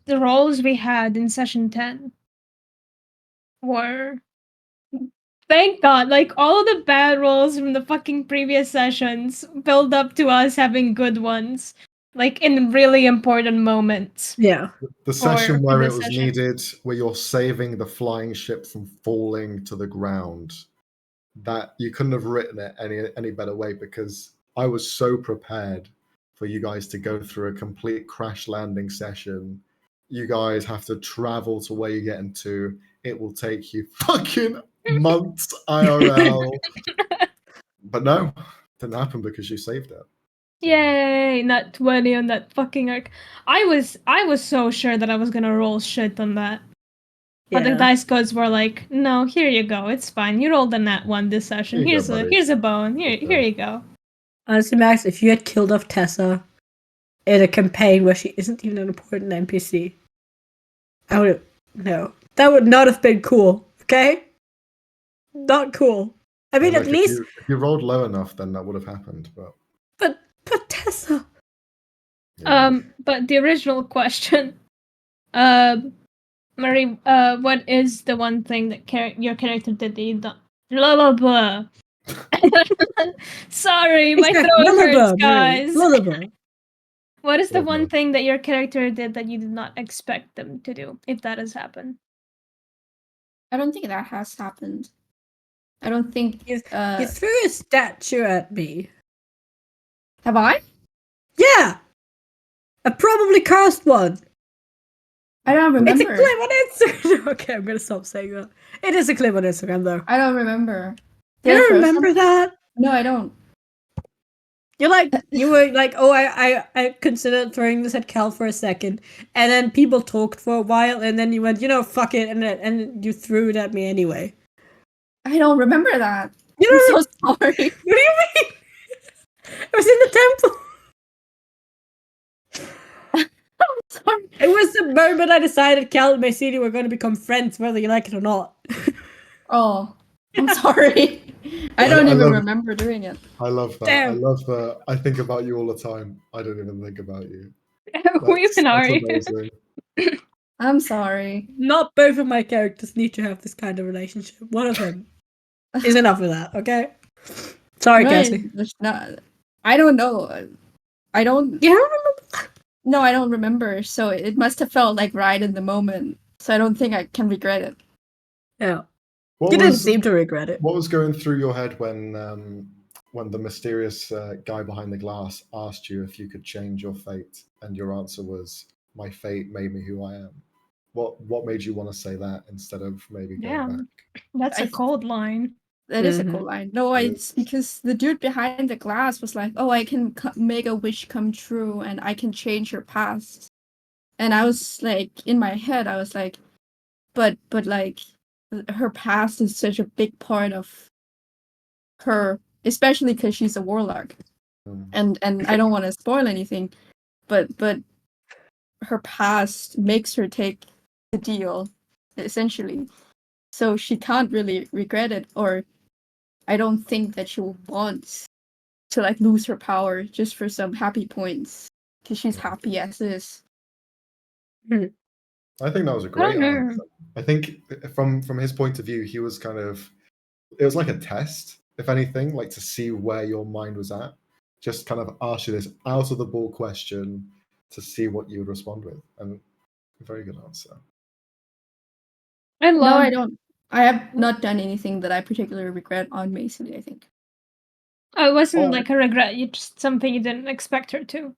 Speaker 4: the roles we had in session 10 were, thank god, like all of the bad roles from the fucking previous sessions build up to us having good ones, like in really important moments.
Speaker 3: Yeah.
Speaker 2: The session
Speaker 4: Or
Speaker 2: where
Speaker 4: the
Speaker 2: it was
Speaker 4: session.
Speaker 2: needed, where you're saving the flying ship from falling to the ground, that you couldn't have written it any better way, because I was so prepared for you guys to go through a complete crash landing session. You guys have to travel to where you're getting to. It will take you fucking months IRL. But no, didn't happen because you saved it.
Speaker 4: Yay, not 20 on that fucking arc. I was so sure that I was gonna roll shit on that. But the dice gods were like, no, here you go, it's fine. You rolled a nat 1 this session.
Speaker 2: Here you go, buddy.
Speaker 4: Here's a bone. Here you go.
Speaker 3: Honestly, Max, if you had killed off Tessa in a campaign where she isn't even an important NPC, I would have no. That would not have been cool. Okay, not cool. I mean,
Speaker 2: Like,
Speaker 3: at least,
Speaker 2: if you rolled low enough, then that would have happened. But
Speaker 3: but Tessa.
Speaker 2: yeah.
Speaker 4: But the original question, Marie, what is the one thing that your character did that you don't? Blah blah blah. Sorry, my throat hurts, guys. What is the one
Speaker 2: Lullaby.
Speaker 4: thing that your character did that you did not expect them to do, if that has happened?
Speaker 1: I don't think that has happened. I don't think.
Speaker 3: You threw a statue at me.
Speaker 1: Have I?
Speaker 3: Yeah, I probably cast one.
Speaker 1: I don't remember.
Speaker 3: It's a clip on Instagram. Okay, I'm gonna stop saying that. It is a clip on Instagram, though.
Speaker 1: I don't remember.
Speaker 3: You don't remember that?
Speaker 1: No, I don't.
Speaker 3: You were like, oh, I considered throwing this at Cal for a second, and then people talked for a while, and then you went, fuck it, and you threw it at me anyway.
Speaker 1: I don't remember that.
Speaker 3: You
Speaker 1: I'm
Speaker 3: don't
Speaker 1: so sorry.
Speaker 3: What do you mean? It was in the temple. Roby and I decided Cal and Maysini were going to become friends, whether you like it or not.
Speaker 1: Oh, I'm sorry. I don't
Speaker 2: I
Speaker 1: even
Speaker 2: love-
Speaker 1: remember doing it.
Speaker 2: I love that.
Speaker 3: Damn.
Speaker 2: I love that. I think about you all the time. I don't even think about you.
Speaker 4: Who even are you?
Speaker 2: Amazing.
Speaker 1: I'm sorry.
Speaker 3: Not both of my characters need to have this kind of relationship. One of them is enough of that, okay? Sorry,
Speaker 1: No,
Speaker 3: Cassie.
Speaker 1: there's not. I don't know. I don't.
Speaker 3: You don't remember?
Speaker 1: No, I don't remember. So it must have felt like right in the moment. So I don't think I can regret it.
Speaker 3: Yeah.
Speaker 2: What
Speaker 3: You didn't
Speaker 2: was
Speaker 3: seem to regret it.
Speaker 2: what was going through your head when the mysterious guy behind the glass asked you if you could change your fate, and your answer was, "My fate made me who I am." What made you want to say that instead of maybe going
Speaker 4: Damn.
Speaker 2: back?
Speaker 4: That's a
Speaker 1: I-
Speaker 4: cold line.
Speaker 1: That is a
Speaker 3: Mhm.
Speaker 1: cool line. No,
Speaker 2: It
Speaker 1: it's
Speaker 2: is.
Speaker 1: because the dude behind the glass was like, "Oh, I can make a wish come true, and I can change your past." And I was like, in my head, I was like, but like, her past is such a big part of her, especially because she's a warlock.
Speaker 2: Mm.
Speaker 1: And I don't want to spoil anything, but her past makes her take the deal, essentially. So she can't really regret it, or I don't think that she'll want to like lose her power just for some happy points, because she's happy as is.
Speaker 2: I think that was a
Speaker 4: I
Speaker 2: great
Speaker 4: don't know.
Speaker 2: answer. I think from his point of view, he was kind of, it was like a test, if anything, like to see where your mind was at. Just kind of ask you this out of the ball question to see what you would respond with, and a very good answer.
Speaker 4: I
Speaker 1: No,
Speaker 4: love.
Speaker 1: I don't. I have not done anything that I particularly regret on Mason, I think.
Speaker 4: Oh, it wasn't
Speaker 2: Oh.
Speaker 4: like a regret. You just something you didn't expect her to.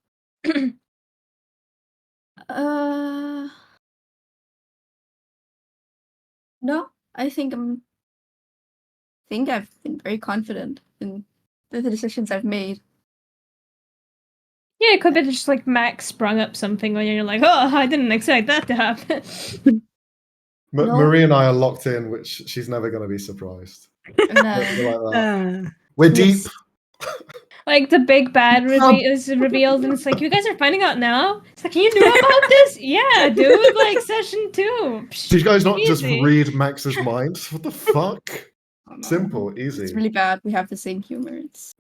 Speaker 1: No, I think I've been very confident in the decisions I've made.
Speaker 4: Yeah, it could be just like Max sprung up something when you're like, oh, I didn't expect that to happen.
Speaker 1: No.
Speaker 2: Marie and I are locked in, which she's never going to be surprised.
Speaker 1: And,
Speaker 2: We're like that.
Speaker 3: Uh,
Speaker 2: We're deep.
Speaker 1: yes.
Speaker 4: Like the big bad is revealed, and it's like, you guys are finding out now? It's like, you knew about this? Yeah, dude, like session 2. Psh,
Speaker 2: Did you guys not just
Speaker 4: easy.
Speaker 2: read Max's mind? What the fuck?
Speaker 1: Oh, no.
Speaker 2: Simple, easy.
Speaker 1: It's really bad. We have the same humor. It's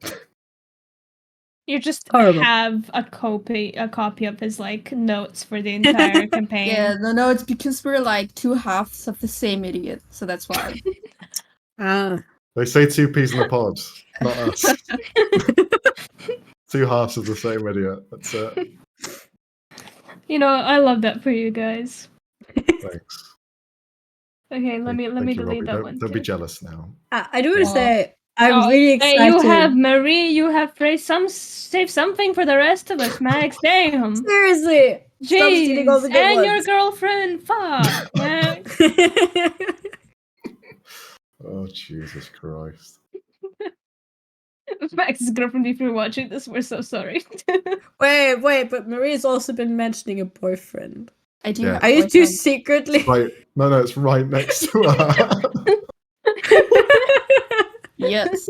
Speaker 4: You just
Speaker 3: Horrible.
Speaker 4: have a copy of his like notes for the entire campaign.
Speaker 1: yeah, no, it's because we're like two halves of the same idiot, so that's why.
Speaker 2: They say two peas in a pod, not us. Two halves of the same idiot. That's it.
Speaker 4: You know, I love that for you guys.
Speaker 2: Thanks.
Speaker 4: Okay, let me
Speaker 2: Thank you,
Speaker 4: delete
Speaker 2: Robbie.
Speaker 4: that one.
Speaker 2: Don't be
Speaker 4: too.
Speaker 2: jealous now.
Speaker 3: I do want to
Speaker 1: Aw.
Speaker 3: say, I'm
Speaker 4: Oh,
Speaker 3: really excited.
Speaker 4: You have Marie. You have phrased save something for the rest of us, Max. Damn.
Speaker 3: Seriously! Stop stealing all
Speaker 4: Jeez,
Speaker 3: the good
Speaker 4: and your
Speaker 3: ones.
Speaker 4: girlfriend. Fuck, Max.
Speaker 2: Oh, Jesus Christ.
Speaker 4: Max's girlfriend, if you're watching this, we're so sorry.
Speaker 3: Wait, but Marie's also been mentioning a boyfriend.
Speaker 1: I do
Speaker 2: Yeah.
Speaker 1: have
Speaker 3: Are you two
Speaker 1: boyfriend.
Speaker 3: secretly?
Speaker 2: Right. No, it's right next to her.
Speaker 1: Yes.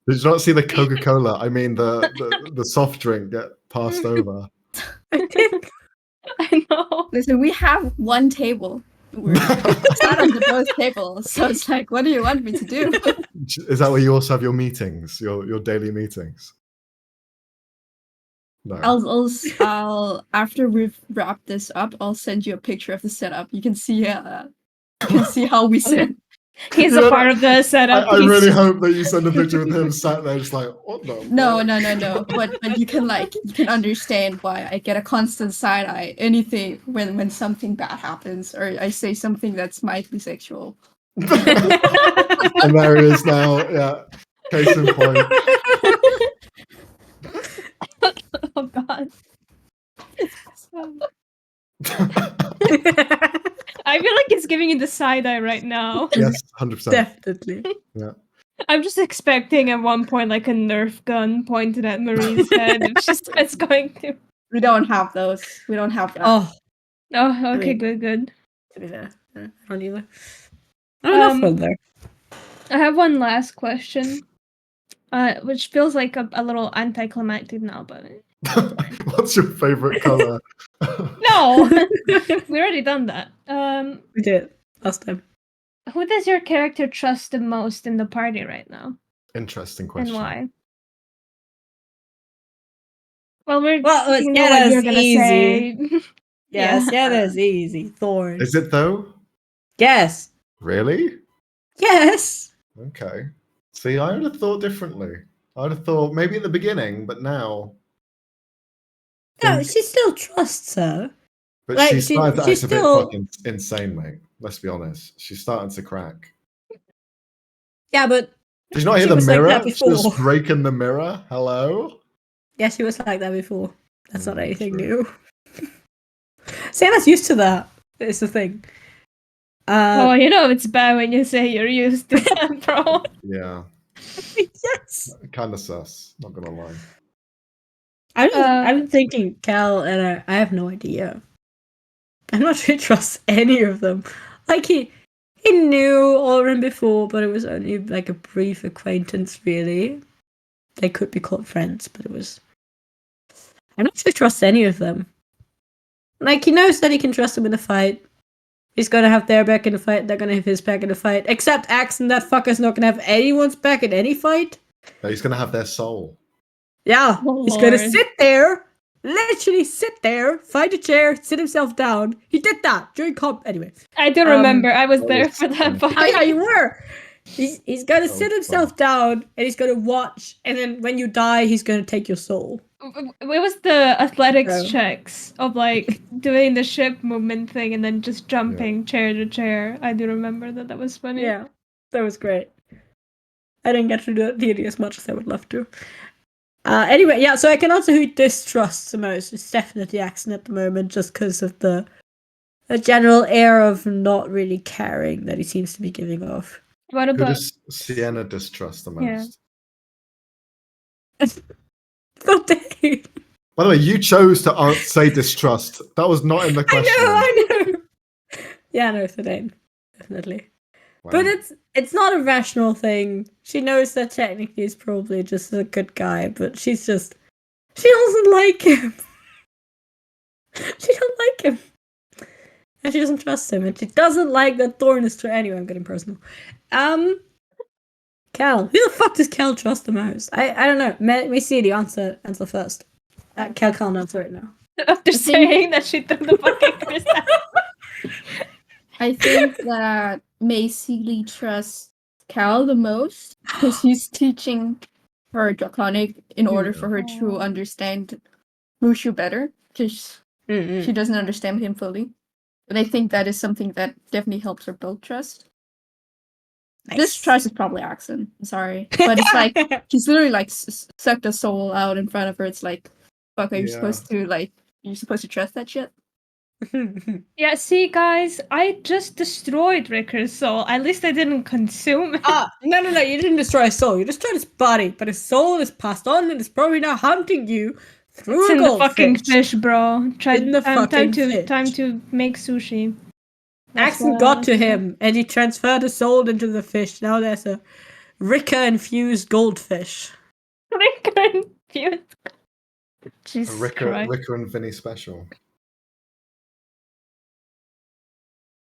Speaker 2: Did you not see the Coca-Cola? I mean, the soft drink get passed over.
Speaker 3: I did.
Speaker 4: I know.
Speaker 1: Listen, we have one table. We're sat on the both tables, so it's like, what do you want me to do?
Speaker 2: Is that where you also have your meetings, your daily meetings? No.
Speaker 1: I'll after we've wrapped this up, I'll send you a picture of the setup. You can see how we sit.
Speaker 4: He's
Speaker 2: You
Speaker 4: a
Speaker 2: know,
Speaker 4: part of the setup.
Speaker 2: I
Speaker 4: He's
Speaker 2: really
Speaker 4: just-
Speaker 2: hope that you send a picture with him sat there just like, what the
Speaker 1: No.
Speaker 2: fuck?
Speaker 1: But you can understand why I get a constant side eye anything when something bad happens or I say something that's mildly sexual.
Speaker 2: And there he is now. Yeah. Case in point.
Speaker 4: Oh God. I feel like it's giving you the side eye right now.
Speaker 2: Yes, 100%.
Speaker 3: Definitely.
Speaker 4: I'm just expecting at one point like a Nerf gun pointed at Marie's head if she starts going to.
Speaker 1: We don't have those. We don't have that.
Speaker 3: Oh,
Speaker 4: Oh, okay,
Speaker 3: mean-
Speaker 4: good.
Speaker 3: to be fair, I don't either. I don't know from there.
Speaker 4: I have one last question, which feels like a little anticlimactic now, but
Speaker 2: What's your favorite color?
Speaker 4: No, we already done that.
Speaker 3: We did last time.
Speaker 4: Who does your character trust the most in the party right now,
Speaker 2: Interesting question.
Speaker 4: and why? Well, we
Speaker 3: Well,
Speaker 4: know what
Speaker 3: that's
Speaker 4: you're gonna
Speaker 3: easy.
Speaker 4: say.
Speaker 3: Yes,
Speaker 4: Yeah.
Speaker 3: that's easy. Thorn.
Speaker 2: Is it though?
Speaker 3: Yes.
Speaker 2: Really?
Speaker 3: Yes.
Speaker 2: Okay. See, I would have thought differently. I would have thought maybe at the beginning, but now.
Speaker 3: No,
Speaker 2: think-
Speaker 3: she still trusts her.
Speaker 2: But
Speaker 3: like,
Speaker 2: she's starting to
Speaker 3: she's
Speaker 2: act a bit
Speaker 3: still-
Speaker 2: fucking insane, mate. Let's be honest. She's starting to crack.
Speaker 3: Yeah, but
Speaker 2: Did you not hear
Speaker 3: She
Speaker 2: the
Speaker 3: was like
Speaker 2: mirror?
Speaker 3: that
Speaker 2: She was
Speaker 3: before.
Speaker 2: breaking the mirror. Hello?
Speaker 3: yeah, she was like that before. That's not anything
Speaker 2: True.
Speaker 3: new. Santa's used to that. It's the thing.
Speaker 4: Oh, you know it's bad when you say you're used to that, bro.
Speaker 2: Yeah.
Speaker 3: yes.
Speaker 2: Kind of sus. Not gonna lie.
Speaker 3: I'm thinking Cal, and I have no idea. I'm not sure he trusts any of them. Like he knew Oren before, but it was only like a brief acquaintance, really. They could be called friends, but it was. I'm not sure he trusts any of them. Like he knows that he can trust them in a fight. He's gonna have their back in the fight. They're gonna have his back in the fight. Except Axe and that fucker's not gonna have anyone's back in any fight.
Speaker 2: No, he's gonna have their soul.
Speaker 3: Yeah,
Speaker 4: Oh,
Speaker 3: he's gonna
Speaker 4: Lord.
Speaker 3: sit there, literally sit there, find a chair, sit himself down. He did that during comp. Anyway,
Speaker 4: I do remember. I was
Speaker 2: that
Speaker 4: there
Speaker 2: was
Speaker 4: for that
Speaker 2: funny.
Speaker 4: part.
Speaker 3: oh yeah, you were. He's gonna
Speaker 2: That
Speaker 3: sit
Speaker 2: was
Speaker 3: himself down and he's gonna watch, and then when you die, he's gonna take your soul.
Speaker 4: It was the athletics
Speaker 3: Oh.
Speaker 4: checks of like doing the ship movement thing and then just jumping chair to chair. I do remember that. That was funny.
Speaker 3: Yeah, that was great. I didn't get to do it really as much as I would love to. Anyway, yeah, so I can answer who he distrusts the most. It's definitely Axon at the moment, just because of the general air of not really caring that he seems to be giving off.
Speaker 4: What
Speaker 2: Who
Speaker 4: about
Speaker 2: does Sienna distrust the most?
Speaker 4: Yeah.
Speaker 3: Not Dane.
Speaker 2: By the way, you chose to say distrust. That was not in the question.
Speaker 3: I know. Yeah, no, for Dane, definitely.
Speaker 2: Wow.
Speaker 3: But it's not a rational thing. She knows that technically he's probably just a good guy, but she doesn't like him. She don't like him. And she doesn't trust him, and she doesn't like that Thorn is true. Anyway, I'm getting personal. Cal. Who the fuck does Cal trust the most? I don't know. Let me see the answer first. Cal can't answer it now.
Speaker 4: after saying that she threw the fucking crystal?
Speaker 1: I think that Macy Lee trusts Cal the most because he's teaching her Draconic in order for her to understand Mushu better because she doesn't understand him fully. And I think that is something that definitely helps her build trust.
Speaker 3: Nice.
Speaker 1: This trust is probably accent. I'm sorry, but it's like he's literally like sucked a soul out in front of her. It's like, fuck, are you
Speaker 2: Yeah.
Speaker 1: supposed to like? You're supposed to trust that shit?
Speaker 4: Yeah, see, guys, I just destroyed Ricker's soul. At least I didn't consume it.
Speaker 3: No, you didn't destroy his soul. You destroyed his body, but his soul is passed on and is probably now hunting you through
Speaker 4: It's
Speaker 3: a
Speaker 4: in the fucking
Speaker 3: goldfish.
Speaker 4: fish, bro.
Speaker 3: In the fucking fish.
Speaker 4: Time to make sushi. That's
Speaker 3: Axon
Speaker 4: what I
Speaker 3: got
Speaker 4: wanna
Speaker 3: to
Speaker 4: say.
Speaker 3: him and he transferred the soul into the fish. Now there's a Ricker infused goldfish.
Speaker 4: Ricker infused.
Speaker 2: A
Speaker 4: Jesus
Speaker 2: Ricker
Speaker 4: Christ.
Speaker 2: and Vinny special.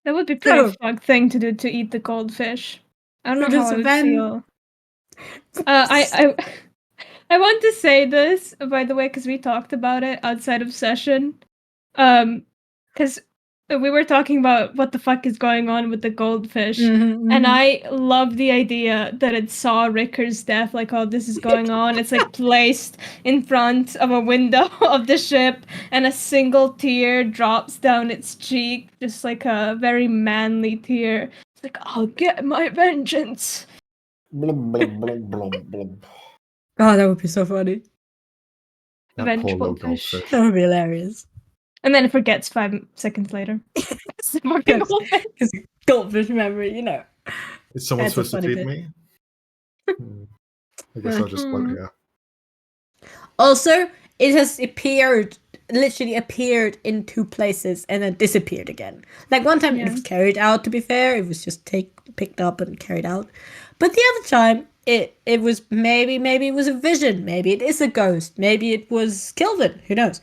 Speaker 4: That would be a pretty
Speaker 3: No.
Speaker 4: fucked thing to do, to eat the goldfish. I don't
Speaker 3: Who
Speaker 4: know how
Speaker 3: does
Speaker 4: I would
Speaker 3: Van-
Speaker 4: feel. I want to say this, by the way, because we talked about it outside of session. Because we were talking about what the fuck is going on with the goldfish. And I love the idea that it saw Ricker's death, like, oh, this is going on. It's like placed in front of a window of the ship, and a single tear drops down its cheek, just like a very manly tear. It's like, I'll get my vengeance.
Speaker 2: Blub, blub, blub, blub, blub.
Speaker 3: Oh, that would be so funny.
Speaker 2: That poor
Speaker 4: Vengeful
Speaker 2: little
Speaker 4: fish.
Speaker 2: goldfish.
Speaker 3: That would be hilarious.
Speaker 4: And then it forgets 5 seconds later. It's the fucking
Speaker 3: Yes.
Speaker 4: goldfish.
Speaker 3: Because goldfish memory, you know.
Speaker 2: Is someone
Speaker 3: That's a
Speaker 2: supposed to
Speaker 3: funny
Speaker 2: feed
Speaker 3: bit.
Speaker 2: me? I guess I'll just float here.
Speaker 3: Also, it has literally appeared in 2 places and then disappeared again. Like one time
Speaker 4: Yeah.
Speaker 3: it was carried out, to be fair. It was just picked up and carried out. But the other time, it was maybe it was a vision, maybe it is a ghost, maybe it was Kilvin, who knows?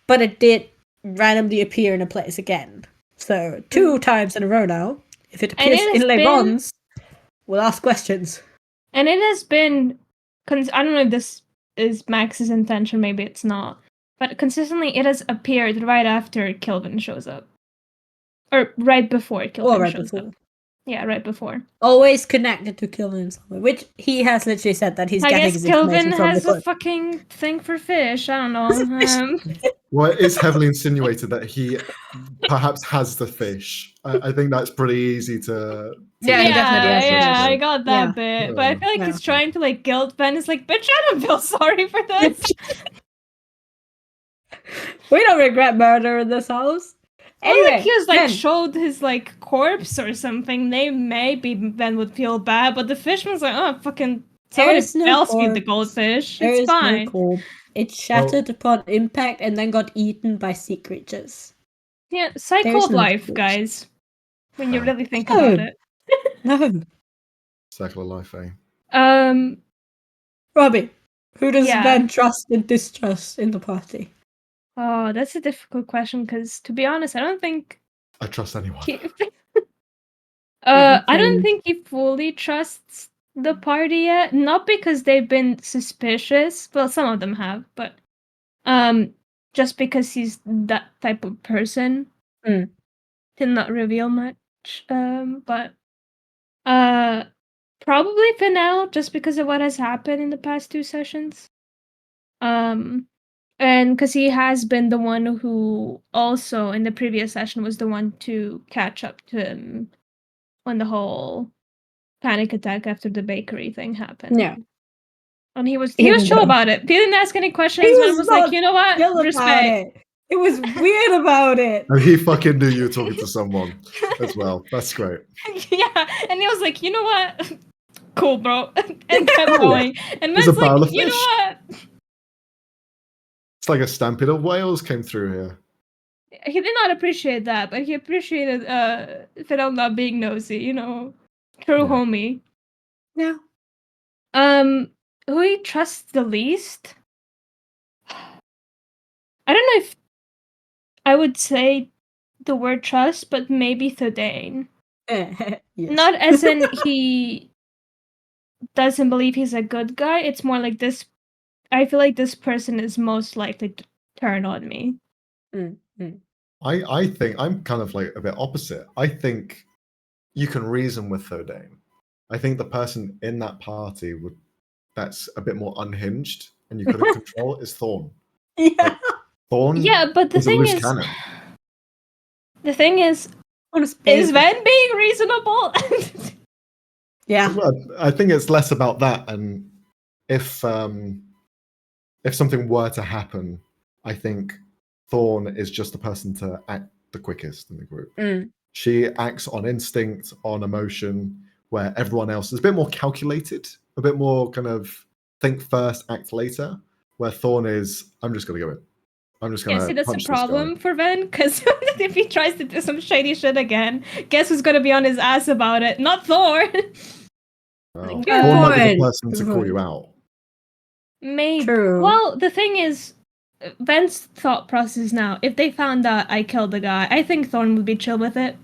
Speaker 3: But it did randomly appear in a place again. So 2 times in a row now. If it appears in Levon's, we'll ask questions.
Speaker 4: And it has been, I don't know if this is Max's intention, maybe it's not, but consistently it has appeared right after Kilvin shows up. Or right before Kilvin shows up. Yeah, right before.
Speaker 3: Always connected to Kilvin in some way, which he has literally said that he's getting his information from
Speaker 4: Kilvin has
Speaker 3: the
Speaker 4: a fucking thing for fish. I don't know.
Speaker 2: Well, it is heavily insinuated that he perhaps has the fish. I think that's pretty easy to
Speaker 3: Yeah, he definitely has
Speaker 4: yeah,
Speaker 3: it.
Speaker 4: I got that bit. But I feel like he's trying to like guilt Ben. It's like, bitch, I don't feel sorry for this.
Speaker 3: We don't regret murder in this house.
Speaker 4: Anyway, like he was like showed his like corpse or something. They maybe Ben would feel bad, but the fish was like, oh fucking somebody else feed the goldfish. It's fine.
Speaker 3: No, it shattered upon impact and then got eaten by sea creatures.
Speaker 4: Yeah, cycle of life, guys. When you really think about it.
Speaker 3: No.
Speaker 2: Cycle of life, eh?
Speaker 3: Robbie, who does Ben trust and distrust in the party?
Speaker 4: Oh, that's a difficult question because, to be honest, I don't think
Speaker 2: I trust anyone.
Speaker 4: I don't think he fully trusts the party yet. Not because they've been suspicious. Well, some of them have, but just because he's that type of person. Did not reveal much. But probably for now, just because of what has happened in the past 2 sessions. And because he has been the one who also in the previous session was the one to catch up to him when the whole panic attack after the bakery thing happened.
Speaker 3: Yeah.
Speaker 4: And he was chill about it. He didn't ask any questions. He was like, you know what? Respect.
Speaker 3: It was weird about it.
Speaker 2: And he fucking knew you were talking to someone as well. That's great.
Speaker 4: Yeah. And he was like, you know what? Cool, bro. And kept going. And Matt's like, you know what?
Speaker 2: It's like a stampede of whales came through here.
Speaker 4: He did not appreciate that, but he appreciated Fidel not being nosy, you know. True homie.
Speaker 3: Yeah.
Speaker 4: Who he trusts the least? I don't know if I would say the word trust, but maybe Thordain.
Speaker 3: Yes.
Speaker 4: Not as in he doesn't believe he's a good guy. It's more like this. I feel like this person is most likely to turn on me.
Speaker 2: I think I'm kind of like a bit opposite. I think you can reason with Thordain. I think the person in that party that's a bit more unhinged and you couldn't control is Thorn.
Speaker 3: Yeah.
Speaker 2: Like, Thorn.
Speaker 4: Yeah, but the thing is, is Van being reasonable?
Speaker 3: Yeah.
Speaker 2: Well, I think it's less about that, and if something were to happen, I think Thorn is just the person to act the quickest in the group. She acts on instinct, on emotion, where everyone else is a bit more calculated, a bit more kind of think first, act later, where Thorn is, I'm just going to go in. I'm just going to
Speaker 4: see, that's a problem for Ven, because if he tries to do some shady shit again, guess who's going to be on his ass about it? Not Thorn!
Speaker 2: Thorn might be the person to call you out.
Speaker 4: Maybe.
Speaker 3: True.
Speaker 4: Well, the thing is, Ven's thought process now, if they found out I killed the guy, I think Thorn would be chill with it.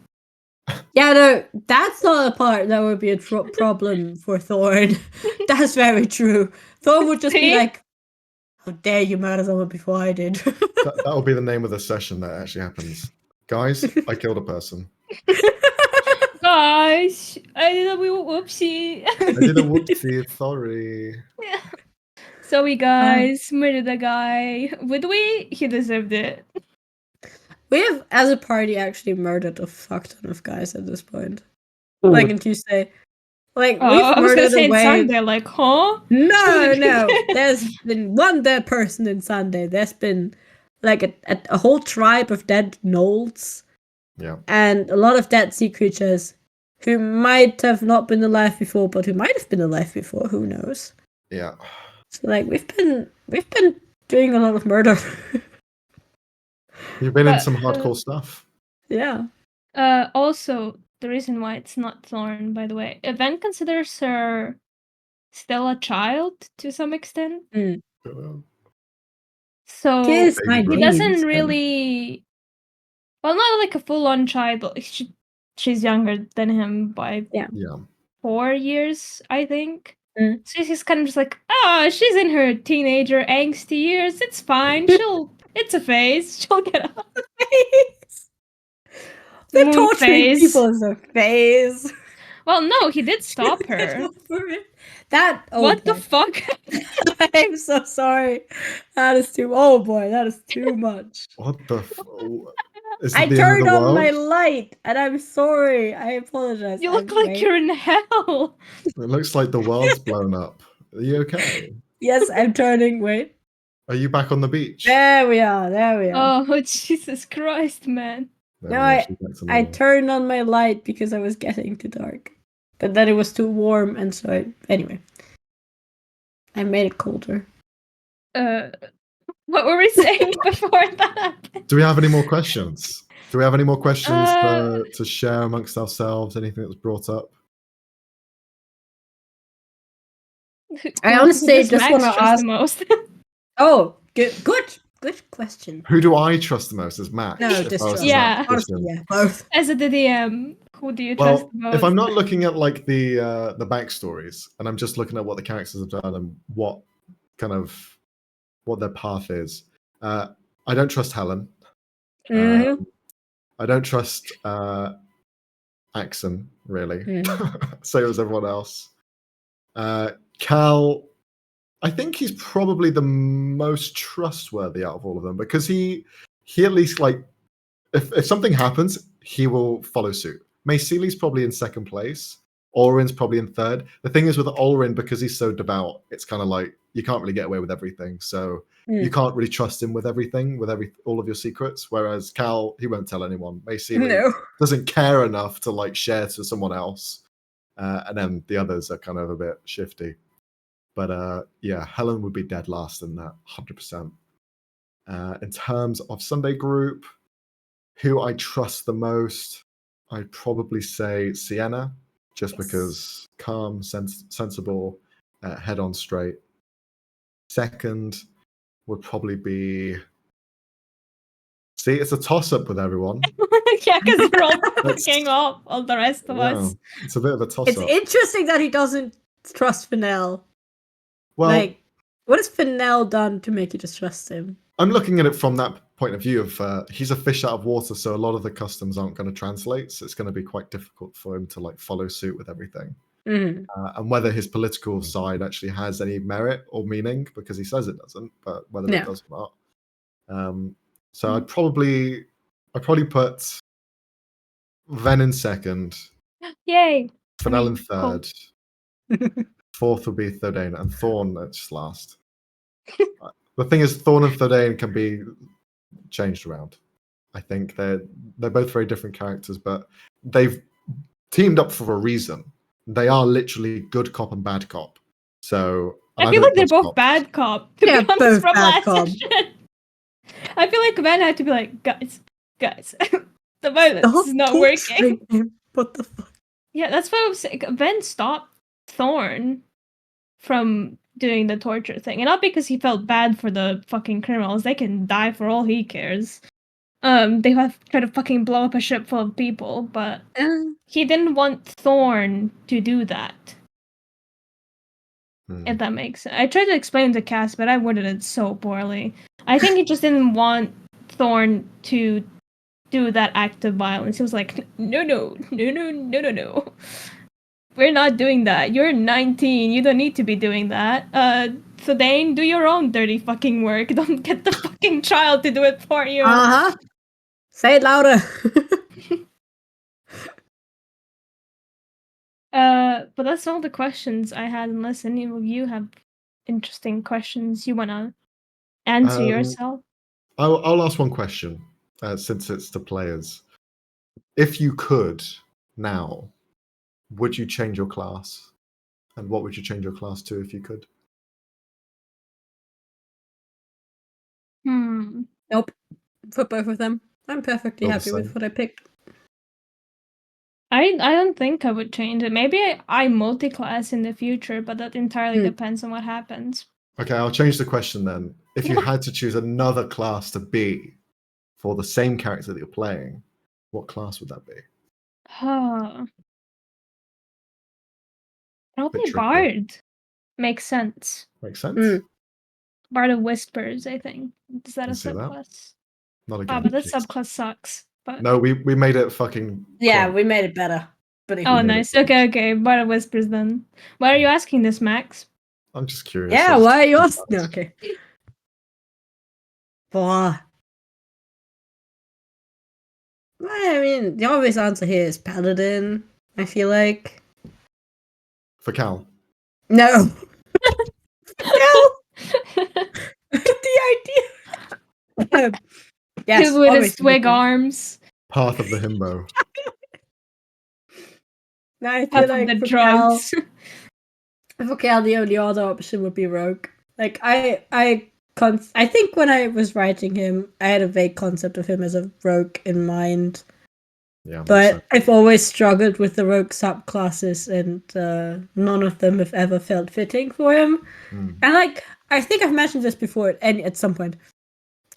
Speaker 3: Yeah, no, that's not a part that would be a problem for Thorn. That's very true. Thorn would just be like, how dare you murder someone before I did?
Speaker 2: that will be the name of the session that actually happens. Guys, I killed a person.
Speaker 4: Gosh, I did a whoopsie.
Speaker 2: I did a whoopsie, sorry.
Speaker 4: Yeah. So we guys murdered a guy. Would we? He deserved it.
Speaker 3: We have, as a party, actually murdered a fuck ton of guys at this point. Like in Tuesday. Like, we've murdered a way.
Speaker 4: Sunday, like, huh?
Speaker 3: No. There's been one dead person in Sunday. There's been, like, a whole tribe of dead gnolls.
Speaker 2: Yeah.
Speaker 3: And a lot of dead sea creatures who might have not been alive before, but who might have been alive before. Who knows?
Speaker 2: Yeah.
Speaker 3: So, like, we've been doing a lot of murder.
Speaker 2: You've been in some hardcore stuff.
Speaker 3: Yeah.
Speaker 4: Also, the reason why it's not Thorn, by the way, Ven considers her still a child to some extent. So
Speaker 3: Kiss
Speaker 2: my
Speaker 4: he
Speaker 2: dreams.
Speaker 4: doesn't really, well, not like a full-on child, but she's younger than him by
Speaker 2: Yeah.
Speaker 4: 4 years, I think.
Speaker 3: Mm.
Speaker 4: So he's kind of just like, she's in her teenager angsty years. It's fine. It's a phase. She'll get up.
Speaker 3: They're
Speaker 4: Moon
Speaker 3: torturing
Speaker 4: phase.
Speaker 3: people as a phase.
Speaker 4: Well, no, he did stop her.
Speaker 3: That. Oh
Speaker 4: What
Speaker 3: boy.
Speaker 4: the fuck?
Speaker 3: I'm so sorry. That is too. Oh boy, that is too much.
Speaker 2: What the? Is
Speaker 3: I
Speaker 2: it the end of
Speaker 3: turned
Speaker 2: the
Speaker 3: on
Speaker 2: world?
Speaker 3: my light, and I'm sorry. I apologize.
Speaker 4: You look like you're in hell.
Speaker 2: It looks like the world's blown up. Are you okay?
Speaker 3: Yes, I'm turning. Wait.
Speaker 2: Are you back on the beach?
Speaker 3: There we are. There we are.
Speaker 4: Oh, Jesus Christ, man.
Speaker 2: There
Speaker 3: No,
Speaker 2: we are, she's back to
Speaker 3: I
Speaker 2: normal.
Speaker 3: turned on my light because I was getting too dark. But then it was too warm, and so anyway. I made it colder.
Speaker 4: What were we saying before that happened?
Speaker 2: Do we have any more questions? Do we have any more questions
Speaker 4: Uh,
Speaker 2: to share amongst ourselves? Anything that was brought up?
Speaker 3: I
Speaker 4: Who
Speaker 3: honestly
Speaker 4: does
Speaker 3: just
Speaker 4: Max
Speaker 3: want to
Speaker 4: trust
Speaker 3: ask.
Speaker 4: the most.
Speaker 3: Oh, good question.
Speaker 2: Who do I trust the most? Is Max?
Speaker 3: No,
Speaker 2: if I
Speaker 3: just
Speaker 2: was
Speaker 3: trust.
Speaker 2: in that
Speaker 4: Yeah.
Speaker 3: Honestly,
Speaker 2: position?
Speaker 3: yeah, both.
Speaker 4: As a DDM, who do you trust
Speaker 2: Well,
Speaker 4: the most?
Speaker 2: if I'm not looking at like the backstories, and I'm just looking at what the characters have done and what their path is, I don't trust Helen.
Speaker 3: Mm-hmm.
Speaker 2: I don't trust Axon really. Same as everyone else. Cal, I think he's probably the most trustworthy out of all of them because he at least like if something happens, he will follow suit. Mayceli's probably in second place. Ulrin's probably in third. The thing is with Ulrin, because he's so devout, it's kind of like you can't really get away with everything. So you can't really trust him with everything, with all of your secrets. Whereas Cal, he won't tell anyone. Mayceli
Speaker 3: No.
Speaker 2: doesn't care enough to like share to someone else. And then the others are kind of a bit shifty. But yeah, Helen would be dead last in that, 100%. In terms of Sunday group, who I trust the most, I'd probably say Sienna, just because calm, sensible, head on straight. Second would probably be. See, it's a toss up with everyone.
Speaker 4: Yeah, because you're all fucking off all the rest of us.
Speaker 2: It's a bit of a toss
Speaker 3: It's
Speaker 2: up.
Speaker 3: interesting that he doesn't trust Fennel.
Speaker 2: Well,
Speaker 3: Like, what has Fennel done to make you distrust him?
Speaker 2: I'm looking at it from that point of view of he's a fish out of water, so a lot of the customs aren't going to translate. So it's going to be quite difficult for him to like follow suit with everything.
Speaker 3: Mm-hmm.
Speaker 2: And whether his political side actually has any merit or meaning, because he says it doesn't, but whether it does or not. So I'd probably put Ven in second,
Speaker 4: Yay.
Speaker 2: Fennel in
Speaker 4: Cool.
Speaker 2: third, fourth would be Thordain, and Thorn that's last. The thing is, Thorn and Thordain can be changed around. I think they're both very different characters, but they've teamed up for a reason. They are literally good cop and bad cop. So
Speaker 4: I feel like they're both bad cop. To be honest,
Speaker 3: both
Speaker 4: from
Speaker 3: bad
Speaker 4: last
Speaker 3: cop.
Speaker 4: session. I feel like Van had to be like, guys, the violence is not working.
Speaker 3: What the fuck?
Speaker 4: Yeah, that's what I was saying. Van stopped Thorn from doing the torture thing, and not because he felt bad for the fucking criminals. They can die for all he cares. They have tried to fucking blow up a ship full of people, but he didn't want Thorn to do that. If that makes sense. I tried to explain to Cass, but I worded it so poorly. I think he just didn't want Thorn to do that act of violence. He was like, no. We're not doing that. You're 19. You don't need to be doing that. Thordain, do your own dirty fucking work. Don't get the fucking child to do it for you.
Speaker 3: Uh-huh. Say it louder.
Speaker 4: But that's all the questions I had, unless any of you have interesting questions you wanna answer yourself.
Speaker 2: I'll ask one question, since it's to players. If you could now, would you change your class? And what would you change your class to if you could?
Speaker 3: Nope. For both of them. I'm perfectly
Speaker 2: All the
Speaker 3: happy with
Speaker 2: same.
Speaker 3: what I picked.
Speaker 4: I don't think I would change it. Maybe I multi-class in the future, but that entirely depends on what happens.
Speaker 2: Okay, I'll change the question then. If you had to choose another class to be for the same character that you're playing, what class would that be?
Speaker 4: Probably
Speaker 2: tricky.
Speaker 4: Bard. Makes sense.
Speaker 2: Makes sense?
Speaker 4: Bard of Whispers, I think. Is that a
Speaker 2: Can see that.
Speaker 4: subclass?
Speaker 2: Not
Speaker 4: Oh,
Speaker 2: again.
Speaker 4: but that
Speaker 2: please.
Speaker 4: subclass sucks. But
Speaker 2: No, we made it fucking.
Speaker 3: Yeah,
Speaker 2: crunk.
Speaker 3: we made it better. But
Speaker 4: oh,
Speaker 2: made it
Speaker 4: nice.
Speaker 2: work.
Speaker 4: Okay. Bard of Whispers then. Why are you asking this, Max?
Speaker 2: I'm just curious.
Speaker 3: yeah,
Speaker 2: as
Speaker 3: why are you
Speaker 2: to-
Speaker 3: asking? No, okay. Well, I mean, the obvious answer here is Paladin, I feel like.
Speaker 2: For Cal.
Speaker 3: No. No! The idea. Yes,
Speaker 4: With his
Speaker 3: obviously
Speaker 4: twig
Speaker 3: Paladin.
Speaker 4: arms.
Speaker 2: Path of the Himbo.
Speaker 3: No, I feel
Speaker 4: Half of
Speaker 3: like
Speaker 4: the
Speaker 3: for Cal,
Speaker 4: drugs.
Speaker 3: for Cal, the only other option would be Rogue. Like, I think when I was writing him, I had a vague concept of him as a Rogue in mind.
Speaker 2: Yeah. makes
Speaker 3: But
Speaker 2: sense.
Speaker 3: I've always struggled with the rogue subclasses, and none of them have ever felt fitting for him.
Speaker 2: Hmm.
Speaker 3: And like, I think I've mentioned this before at some point.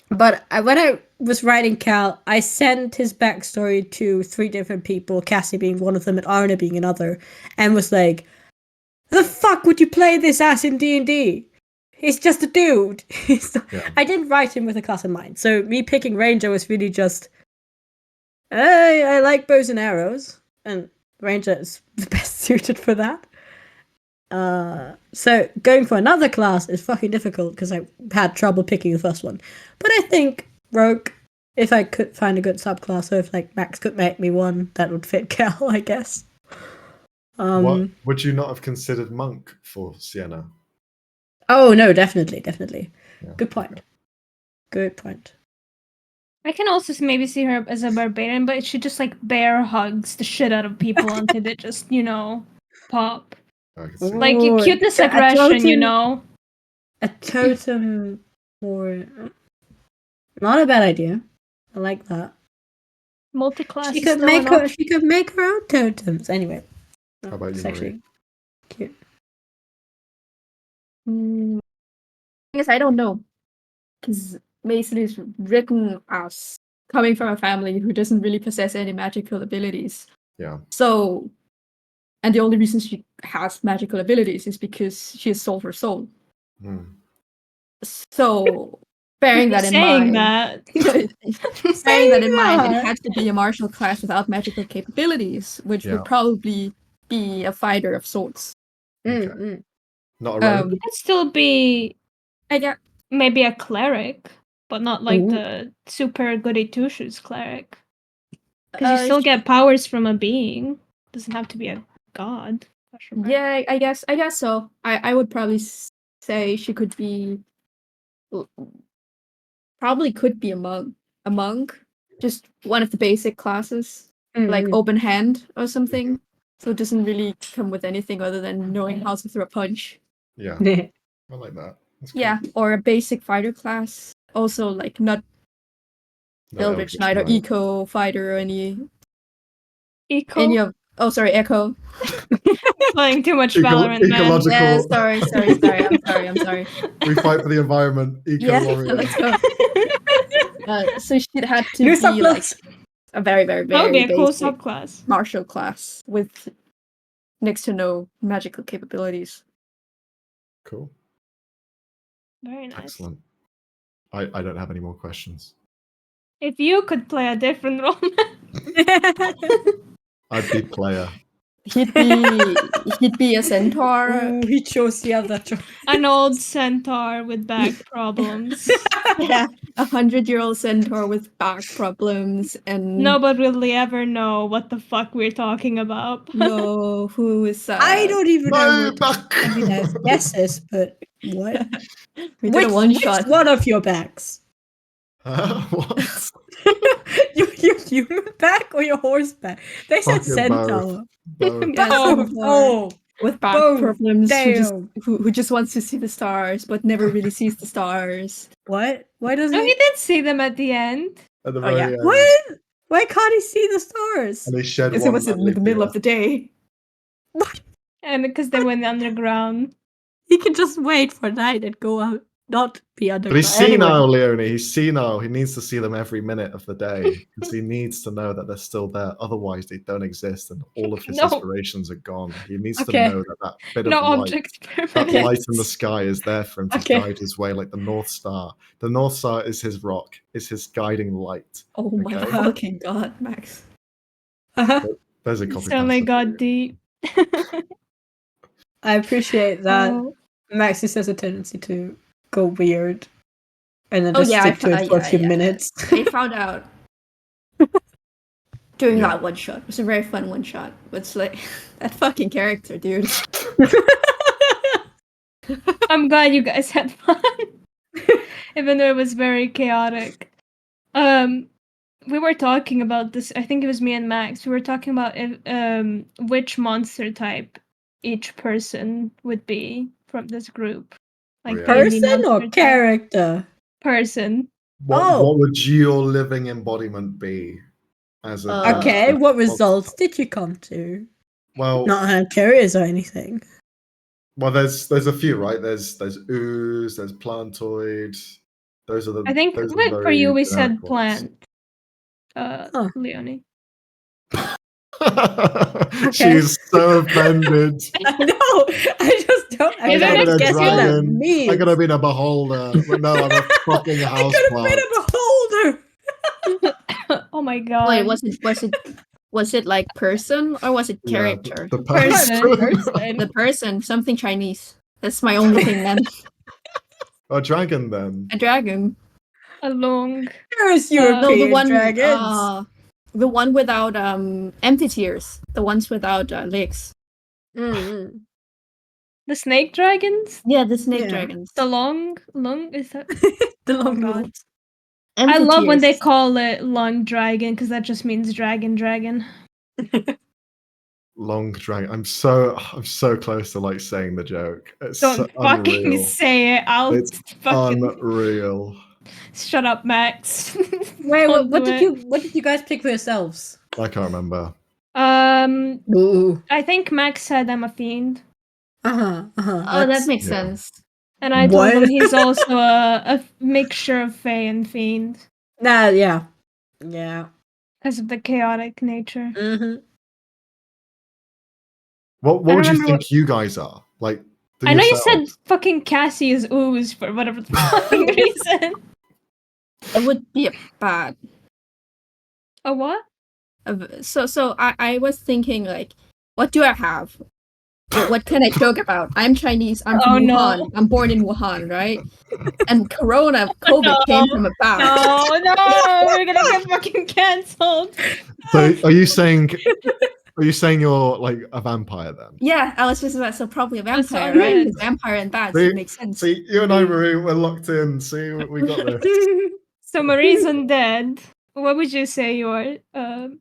Speaker 3: But when I was writing Cal, I sent his backstory to 3 different people, Cassie being one of them and Arna being another, and was like, "The fuck would you play this ass in D&D? He's just a dude."
Speaker 2: Yeah.
Speaker 3: I didn't write him with a class in mind, so me picking Ranger was really just. I like bows and arrows, and Ranger is the best suited for that. So going for another class is fucking difficult because I had trouble picking the first one. But I think Rogue, if I could find a good subclass, or if like Max could make me one that would fit Cal, I guess.
Speaker 2: What would you not have considered Monk for Sienna?
Speaker 3: Oh no, definitely.
Speaker 2: Yeah.
Speaker 3: Good point. Good point.
Speaker 4: I can also maybe see her as a barbarian, but she just like bear hugs the shit out of people until they just, pop.
Speaker 2: I can see.
Speaker 4: Like
Speaker 3: Ooh,
Speaker 4: cuteness
Speaker 3: a
Speaker 4: aggression,
Speaker 3: totem- A totem for not a bad idea. I like that.
Speaker 4: Multi-class.
Speaker 3: She
Speaker 4: is
Speaker 3: could
Speaker 4: still
Speaker 3: make
Speaker 4: an
Speaker 3: her.
Speaker 4: option.
Speaker 3: She could make her own totems. Anyway,
Speaker 2: How about you,
Speaker 3: it's
Speaker 2: Marie?
Speaker 3: actually cute.
Speaker 1: I guess I don't know. Because Mason is written as coming from a family who doesn't really possess any magical abilities.
Speaker 2: Yeah.
Speaker 1: So, and the only reason she has magical abilities is because she has sold her soul.
Speaker 2: Hmm.
Speaker 1: So, bearing that in
Speaker 4: Saying
Speaker 1: mind,
Speaker 4: that.
Speaker 1: bearing that in mind, it had to be a martial class without magical capabilities, which
Speaker 2: Yeah.
Speaker 1: would probably be a fighter of sorts.
Speaker 2: Okay. Not a relic.
Speaker 4: It could still be
Speaker 1: I guess,
Speaker 4: maybe a cleric, but not like
Speaker 3: Ooh.
Speaker 4: the super goody two shoes cleric. Because you still
Speaker 1: she-
Speaker 4: get powers from a being. Doesn't have to be a god. Question mark.
Speaker 1: yeah, I guess so. I would probably say she could be, probably could be a monk, just one of the basic classes, like open hand or something. So it doesn't really come with anything other than knowing how to throw a punch.
Speaker 2: Yeah.
Speaker 3: Yeah.
Speaker 2: I like that. That's
Speaker 1: Yeah, or a basic fighter class. Also, like not
Speaker 2: No,
Speaker 1: Eldritch Knight or Eco Fighter or any
Speaker 4: Eco.
Speaker 1: of. Oh, sorry, Echo.
Speaker 4: Playing too much
Speaker 2: Eco-
Speaker 4: Valorant, man.
Speaker 2: ecological-
Speaker 1: Yeah, sorry. I'm sorry.
Speaker 2: We fight for the environment. Eco
Speaker 1: Yeah,
Speaker 2: warrior.
Speaker 1: let's go. So she had to
Speaker 3: New
Speaker 1: be like
Speaker 3: subclass.
Speaker 1: a very, very,
Speaker 4: That would be
Speaker 1: very
Speaker 4: a cool
Speaker 1: basic
Speaker 4: subclass.
Speaker 1: martial class with next to no magical capabilities.
Speaker 2: Cool.
Speaker 4: Very nice.
Speaker 2: Excellent. I don't have any more questions.
Speaker 4: If you could play a different role,
Speaker 2: I'd be player.
Speaker 1: He'd be a centaur.
Speaker 3: Ooh, he chose the other choice.
Speaker 4: an old centaur with back problems.
Speaker 1: Yeah, 100-year-old centaur with back problems and
Speaker 4: Nobody will ever know what the fuck we're talking about.
Speaker 1: no, who is
Speaker 3: I don't even know.
Speaker 2: My
Speaker 3: What
Speaker 2: back.
Speaker 3: I mean, I have guesses, but what?
Speaker 1: We did a one shot.
Speaker 3: Which one of your backs?
Speaker 2: What?
Speaker 3: Your human back or your horse back? They said
Speaker 2: Fucking
Speaker 3: centaur.
Speaker 2: Both.
Speaker 1: Yeah,
Speaker 3: Oh,
Speaker 1: centaur
Speaker 3: oh,
Speaker 1: with back
Speaker 3: boom,
Speaker 1: problems
Speaker 3: damn.
Speaker 1: who just wants to see the stars but never really sees the stars.
Speaker 3: What? Why does
Speaker 4: No, he
Speaker 3: it?
Speaker 4: did see them at the end.
Speaker 2: At the
Speaker 1: Oh,
Speaker 2: very
Speaker 1: yeah.
Speaker 2: end.
Speaker 3: What? Why can't he see the stars?
Speaker 2: And he shed
Speaker 1: Because
Speaker 2: one
Speaker 1: it was in
Speaker 2: manly
Speaker 1: the middle
Speaker 2: tear.
Speaker 1: of the day.
Speaker 4: And because they went underground.
Speaker 3: He can just wait for night and go out, not be
Speaker 2: But
Speaker 3: underground.
Speaker 2: he's senile, Leonie. He's senile. He needs to see them every minute of the day because he needs to know that they're still there. Otherwise, they don't exist, and all of his
Speaker 4: No.
Speaker 2: inspirations are gone. He needs
Speaker 3: Okay.
Speaker 2: to know that that bit
Speaker 4: No
Speaker 2: of light,
Speaker 4: objects
Speaker 2: that
Speaker 4: permanent.
Speaker 2: light in the sky, is there for him to
Speaker 3: Okay.
Speaker 2: guide his way, like the North Star. The North Star is his rock, is his guiding light.
Speaker 1: Oh my
Speaker 2: Okay.
Speaker 1: fucking god, Max.
Speaker 3: Uh-huh.
Speaker 2: There's a copy.
Speaker 4: Suddenly
Speaker 2: pasta for
Speaker 4: got
Speaker 2: you.
Speaker 4: deep.
Speaker 3: I appreciate that.
Speaker 4: Oh,
Speaker 3: Max just has a tendency to go weird and then
Speaker 1: Oh,
Speaker 3: just
Speaker 1: yeah,
Speaker 3: stick to it for a few
Speaker 1: yeah.
Speaker 3: minutes.
Speaker 1: I found out during
Speaker 2: Yeah.
Speaker 1: that one shot. It was a very fun one shot. But it's like that fucking character, dude.
Speaker 4: I'm glad you guys had fun. Even though it was very chaotic. We were talking about this, I think it was me and Max. We were talking about if, which monster type each person would be from this group. Like
Speaker 2: Yeah.
Speaker 4: D&D
Speaker 3: Person or
Speaker 4: monster type.
Speaker 3: character?
Speaker 4: Person.
Speaker 2: What would your living embodiment be? As a
Speaker 3: Okay, what
Speaker 2: monster
Speaker 3: results
Speaker 2: type?
Speaker 3: did you come to?
Speaker 2: Well,
Speaker 3: Not I'm curious or anything.
Speaker 2: well, there's a few, right? There's ooze, there's plantoid. Those are the.
Speaker 4: I think
Speaker 2: those are
Speaker 4: for
Speaker 2: very
Speaker 4: you we
Speaker 2: generic
Speaker 4: said
Speaker 2: ones.
Speaker 4: plant.
Speaker 3: Huh.
Speaker 4: Leonie.
Speaker 2: She's so offended.
Speaker 3: No, I just don't. I
Speaker 2: I
Speaker 4: Isn't
Speaker 2: could have
Speaker 3: don't
Speaker 4: it
Speaker 2: been a
Speaker 3: get what that
Speaker 2: dragon.
Speaker 3: means.
Speaker 2: I could have been a beholder. But no, I'm a fucking
Speaker 3: I could have been
Speaker 2: houseplant.
Speaker 3: a beholder.
Speaker 4: Oh my god.
Speaker 1: Wait, was it like person or was it
Speaker 2: Yeah,
Speaker 1: character?
Speaker 2: the
Speaker 4: Person.
Speaker 2: person.
Speaker 1: The person, something Chinese. That's my only thing then.
Speaker 2: A dragon, then.
Speaker 1: A dragon.
Speaker 4: A long.
Speaker 3: There's
Speaker 1: No,
Speaker 3: European dragons.
Speaker 1: the one without empty tears. The ones without legs.
Speaker 3: Mm-hmm.
Speaker 4: The snake dragons?
Speaker 1: Yeah, the snake
Speaker 3: Yeah.
Speaker 1: dragons.
Speaker 4: The long is that?
Speaker 3: The
Speaker 4: Oh
Speaker 3: long
Speaker 4: God.
Speaker 3: ones.
Speaker 4: I
Speaker 1: Empty
Speaker 4: love when they
Speaker 1: tears.
Speaker 4: call it long dragon because that just means dragon.
Speaker 2: Long dragon. I'm so close to like saying the joke. It's
Speaker 4: Don't
Speaker 2: so
Speaker 4: fucking
Speaker 2: unreal.
Speaker 4: say it. I'll
Speaker 2: It's
Speaker 4: fucking
Speaker 2: unreal.
Speaker 4: shut up, Max.
Speaker 3: Wait,
Speaker 4: Don't
Speaker 3: what
Speaker 4: do
Speaker 3: did
Speaker 4: it.
Speaker 3: what did you guys pick for yourselves?
Speaker 2: I can't remember.
Speaker 3: Ooh.
Speaker 4: I think Max said I'm a fiend,
Speaker 3: Uh-huh.
Speaker 1: Oh, that makes
Speaker 2: Yeah.
Speaker 1: sense.
Speaker 4: and I told
Speaker 3: What?
Speaker 4: him he's also a mixture of fae and fiend
Speaker 3: Nah, yeah. Yeah.
Speaker 4: because of the chaotic nature.
Speaker 3: Mm-hmm.
Speaker 2: What
Speaker 4: I
Speaker 2: would you
Speaker 4: remember
Speaker 2: think you guys are? Like, do
Speaker 4: I know you
Speaker 2: yourselves.
Speaker 4: said fucking Cassie is ooze for whatever the fucking reason.
Speaker 1: It would be a bad.
Speaker 4: A what?
Speaker 1: So I was thinking like, what do I have? What can I joke about? I'm Chinese. I'm from
Speaker 4: Oh, no.
Speaker 1: Wuhan. I'm born in Wuhan, right? And COVID came from above.
Speaker 4: No, we're gonna get fucking cancelled.
Speaker 2: So are you saying you're like a vampire then?
Speaker 1: Yeah, I was just about so probably a
Speaker 4: That's
Speaker 1: vampire,
Speaker 4: so
Speaker 1: right?
Speaker 4: good.
Speaker 1: Because vampire and bats,
Speaker 2: See-
Speaker 1: it makes sense.
Speaker 2: See, you and I, Marie, we're locked in. See, we got this.
Speaker 4: So Marie's undead. What would you say you are?
Speaker 3: I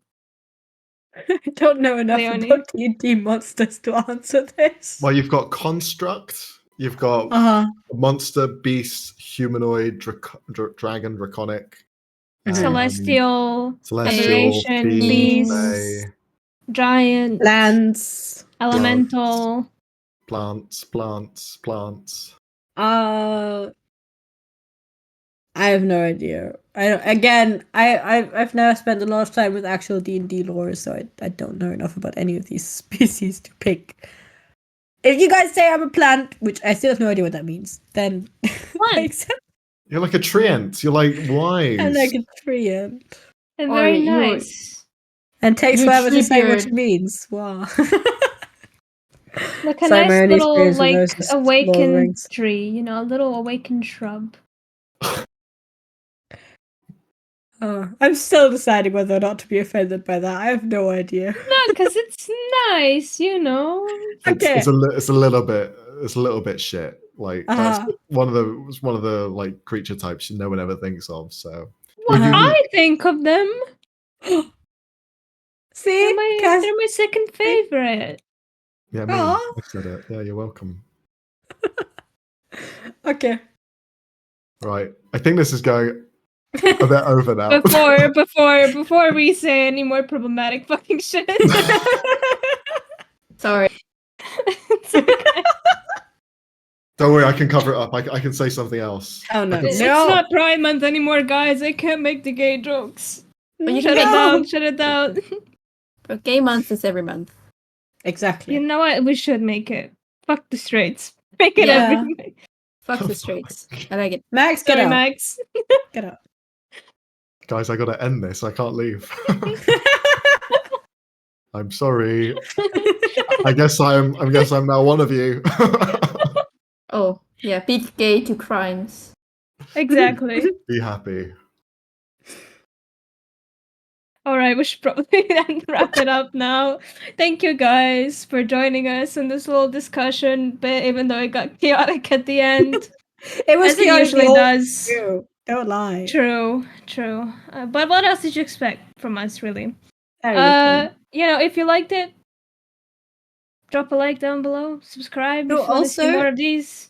Speaker 3: don't know enough
Speaker 4: Leonie.
Speaker 3: about D&D monsters to answer this.
Speaker 2: Well, you've got construct. You've got
Speaker 3: Uh-huh.
Speaker 2: monster, beast, humanoid, dragon, draconic,
Speaker 4: Celestial,
Speaker 2: celestial,
Speaker 4: Federation,
Speaker 2: fiend,
Speaker 4: beast,
Speaker 2: fae,
Speaker 4: giant,
Speaker 3: Lands.
Speaker 4: elemental.
Speaker 2: plants.
Speaker 3: I have no idea. I've never spent a lot of time with actual D&D lore, so I don't know enough about any of these species to pick. If you guys say I'm a plant, which I still have no idea what that means, then I
Speaker 4: Plant.
Speaker 3: accept.
Speaker 2: You're like a treant. You're like wise.
Speaker 3: I'm like a treant.
Speaker 4: And
Speaker 1: Or
Speaker 4: very
Speaker 1: you-
Speaker 4: nice.
Speaker 3: And takes
Speaker 1: You're
Speaker 3: forever to say what
Speaker 1: Treebeard.
Speaker 3: it means. Wow.
Speaker 4: Like a
Speaker 3: Sorry, my
Speaker 4: nice
Speaker 3: only
Speaker 4: little
Speaker 3: experience with
Speaker 4: like
Speaker 3: those is
Speaker 4: awakened
Speaker 3: Lords.
Speaker 4: tree, you know, a little awakened shrub.
Speaker 3: I'm still deciding whether or not to be offended by that. I have no idea.
Speaker 4: No, because it's nice, you know.
Speaker 3: Okay.
Speaker 2: It's a little bit shit. Like that's one of the like creature types no one ever thinks of. So
Speaker 4: What
Speaker 3: Uh-huh.
Speaker 4: I think of them,
Speaker 3: See?
Speaker 4: they're my,
Speaker 3: Cass-
Speaker 4: they're my second favorite.
Speaker 2: yeah, me.
Speaker 3: Aw.
Speaker 2: I said it. Yeah, you're welcome.
Speaker 3: Okay.
Speaker 2: Right. I think this is going a bit over now.
Speaker 4: Before we say any more problematic fucking shit.
Speaker 1: Sorry.
Speaker 4: It's okay.
Speaker 2: Don't worry, I can cover it up. I can say something else.
Speaker 3: Oh, no.
Speaker 2: I can
Speaker 4: It's
Speaker 2: say-
Speaker 4: not Pride Month anymore, guys. I can't make the gay jokes.
Speaker 1: But you
Speaker 4: Shut
Speaker 1: can
Speaker 4: it
Speaker 1: make
Speaker 4: down. Shut it down.
Speaker 1: But gay month is every month.
Speaker 3: Exactly.
Speaker 4: You know what? We should make it. Fuck the straights. Make it
Speaker 1: Yeah.
Speaker 4: everything.
Speaker 1: Fuck the straights. I like it.
Speaker 3: Max, get
Speaker 4: Sorry,
Speaker 3: out.
Speaker 4: Max.
Speaker 3: Get out.
Speaker 2: Guys, I gotta end this. I can't leave. I'm sorry. I guess I'm now one of you.
Speaker 1: Oh, yeah. Beat gay to crimes.
Speaker 4: Exactly.
Speaker 2: Be happy.
Speaker 4: All right, we should probably then wrap it up now. Thank you guys for joining us in this little discussion bit, even though it got chaotic at the end,
Speaker 3: It was
Speaker 4: as it
Speaker 3: chaotic
Speaker 4: usually
Speaker 3: the whole
Speaker 4: does.
Speaker 3: video. Don't lie.
Speaker 4: True. But what else did you expect from us, really?
Speaker 3: Everything.
Speaker 4: If you liked it, drop a like down below. Subscribe
Speaker 3: No,
Speaker 4: if you want to see
Speaker 3: also-
Speaker 4: more of these.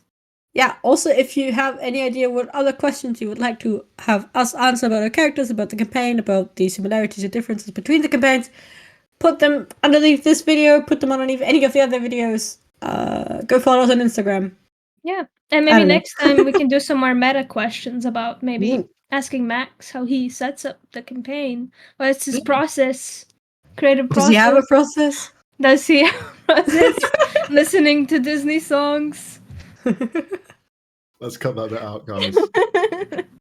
Speaker 3: Yeah, also, if you have any idea what other questions you would like to have us answer about our characters, about the campaign, about the similarities and differences between the campaigns, put them underneath this video, put them underneath any of the other videos. Go follow us on Instagram.
Speaker 4: Yeah, and
Speaker 3: I
Speaker 4: maybe
Speaker 3: don't know.
Speaker 4: next time we can do some more meta questions about maybe
Speaker 3: Mm.
Speaker 4: asking Max how he sets up the campaign. What's his process? Creative
Speaker 3: Does
Speaker 4: process.
Speaker 3: he have a process?
Speaker 4: Does he have a process? Listening to Disney songs.
Speaker 2: Let's cut that bit out, guys.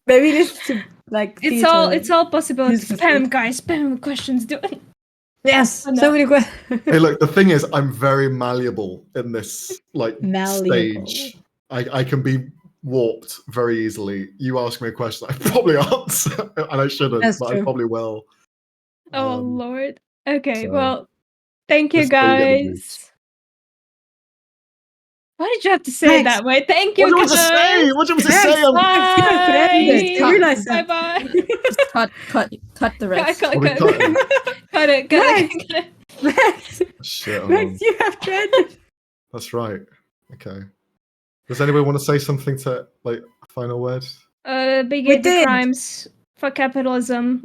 Speaker 3: Maybe this to like.
Speaker 4: It's all possibilities.
Speaker 3: Musical
Speaker 4: Spam,
Speaker 3: theatre.
Speaker 4: guys, spam with questions. Do it.
Speaker 3: Yes,
Speaker 4: Oh, no.
Speaker 3: so many questions.
Speaker 2: Hey, look, the thing is, I'm very malleable in this
Speaker 3: Malleable.
Speaker 2: stage. I can be warped very easily. You ask me a question, I probably answer, and I shouldn't,
Speaker 3: That's
Speaker 2: but I
Speaker 3: true.
Speaker 2: probably will.
Speaker 4: Oh Lord. Okay,
Speaker 2: so
Speaker 4: well, thank you
Speaker 2: this is where you get the
Speaker 4: guys.
Speaker 2: boost.
Speaker 4: Why did you have to say it
Speaker 3: Thanks.
Speaker 4: that way? Thank
Speaker 2: What
Speaker 4: you
Speaker 2: do you want to
Speaker 4: guys.
Speaker 2: say? What do you want to
Speaker 3: Thanks.
Speaker 2: say?
Speaker 3: Bye. You realize
Speaker 4: Bye
Speaker 3: that.
Speaker 4: bye.
Speaker 1: Cut the rest.
Speaker 2: Are we cutting?
Speaker 4: Cut it.
Speaker 3: Max,
Speaker 2: Shit, hold
Speaker 3: Max,
Speaker 2: on.
Speaker 3: you have trended.
Speaker 2: That's right. Okay. Does anybody want to say something to, like, a final word?
Speaker 4: Big
Speaker 3: We
Speaker 4: gay to
Speaker 3: did.
Speaker 4: crimes for capitalism.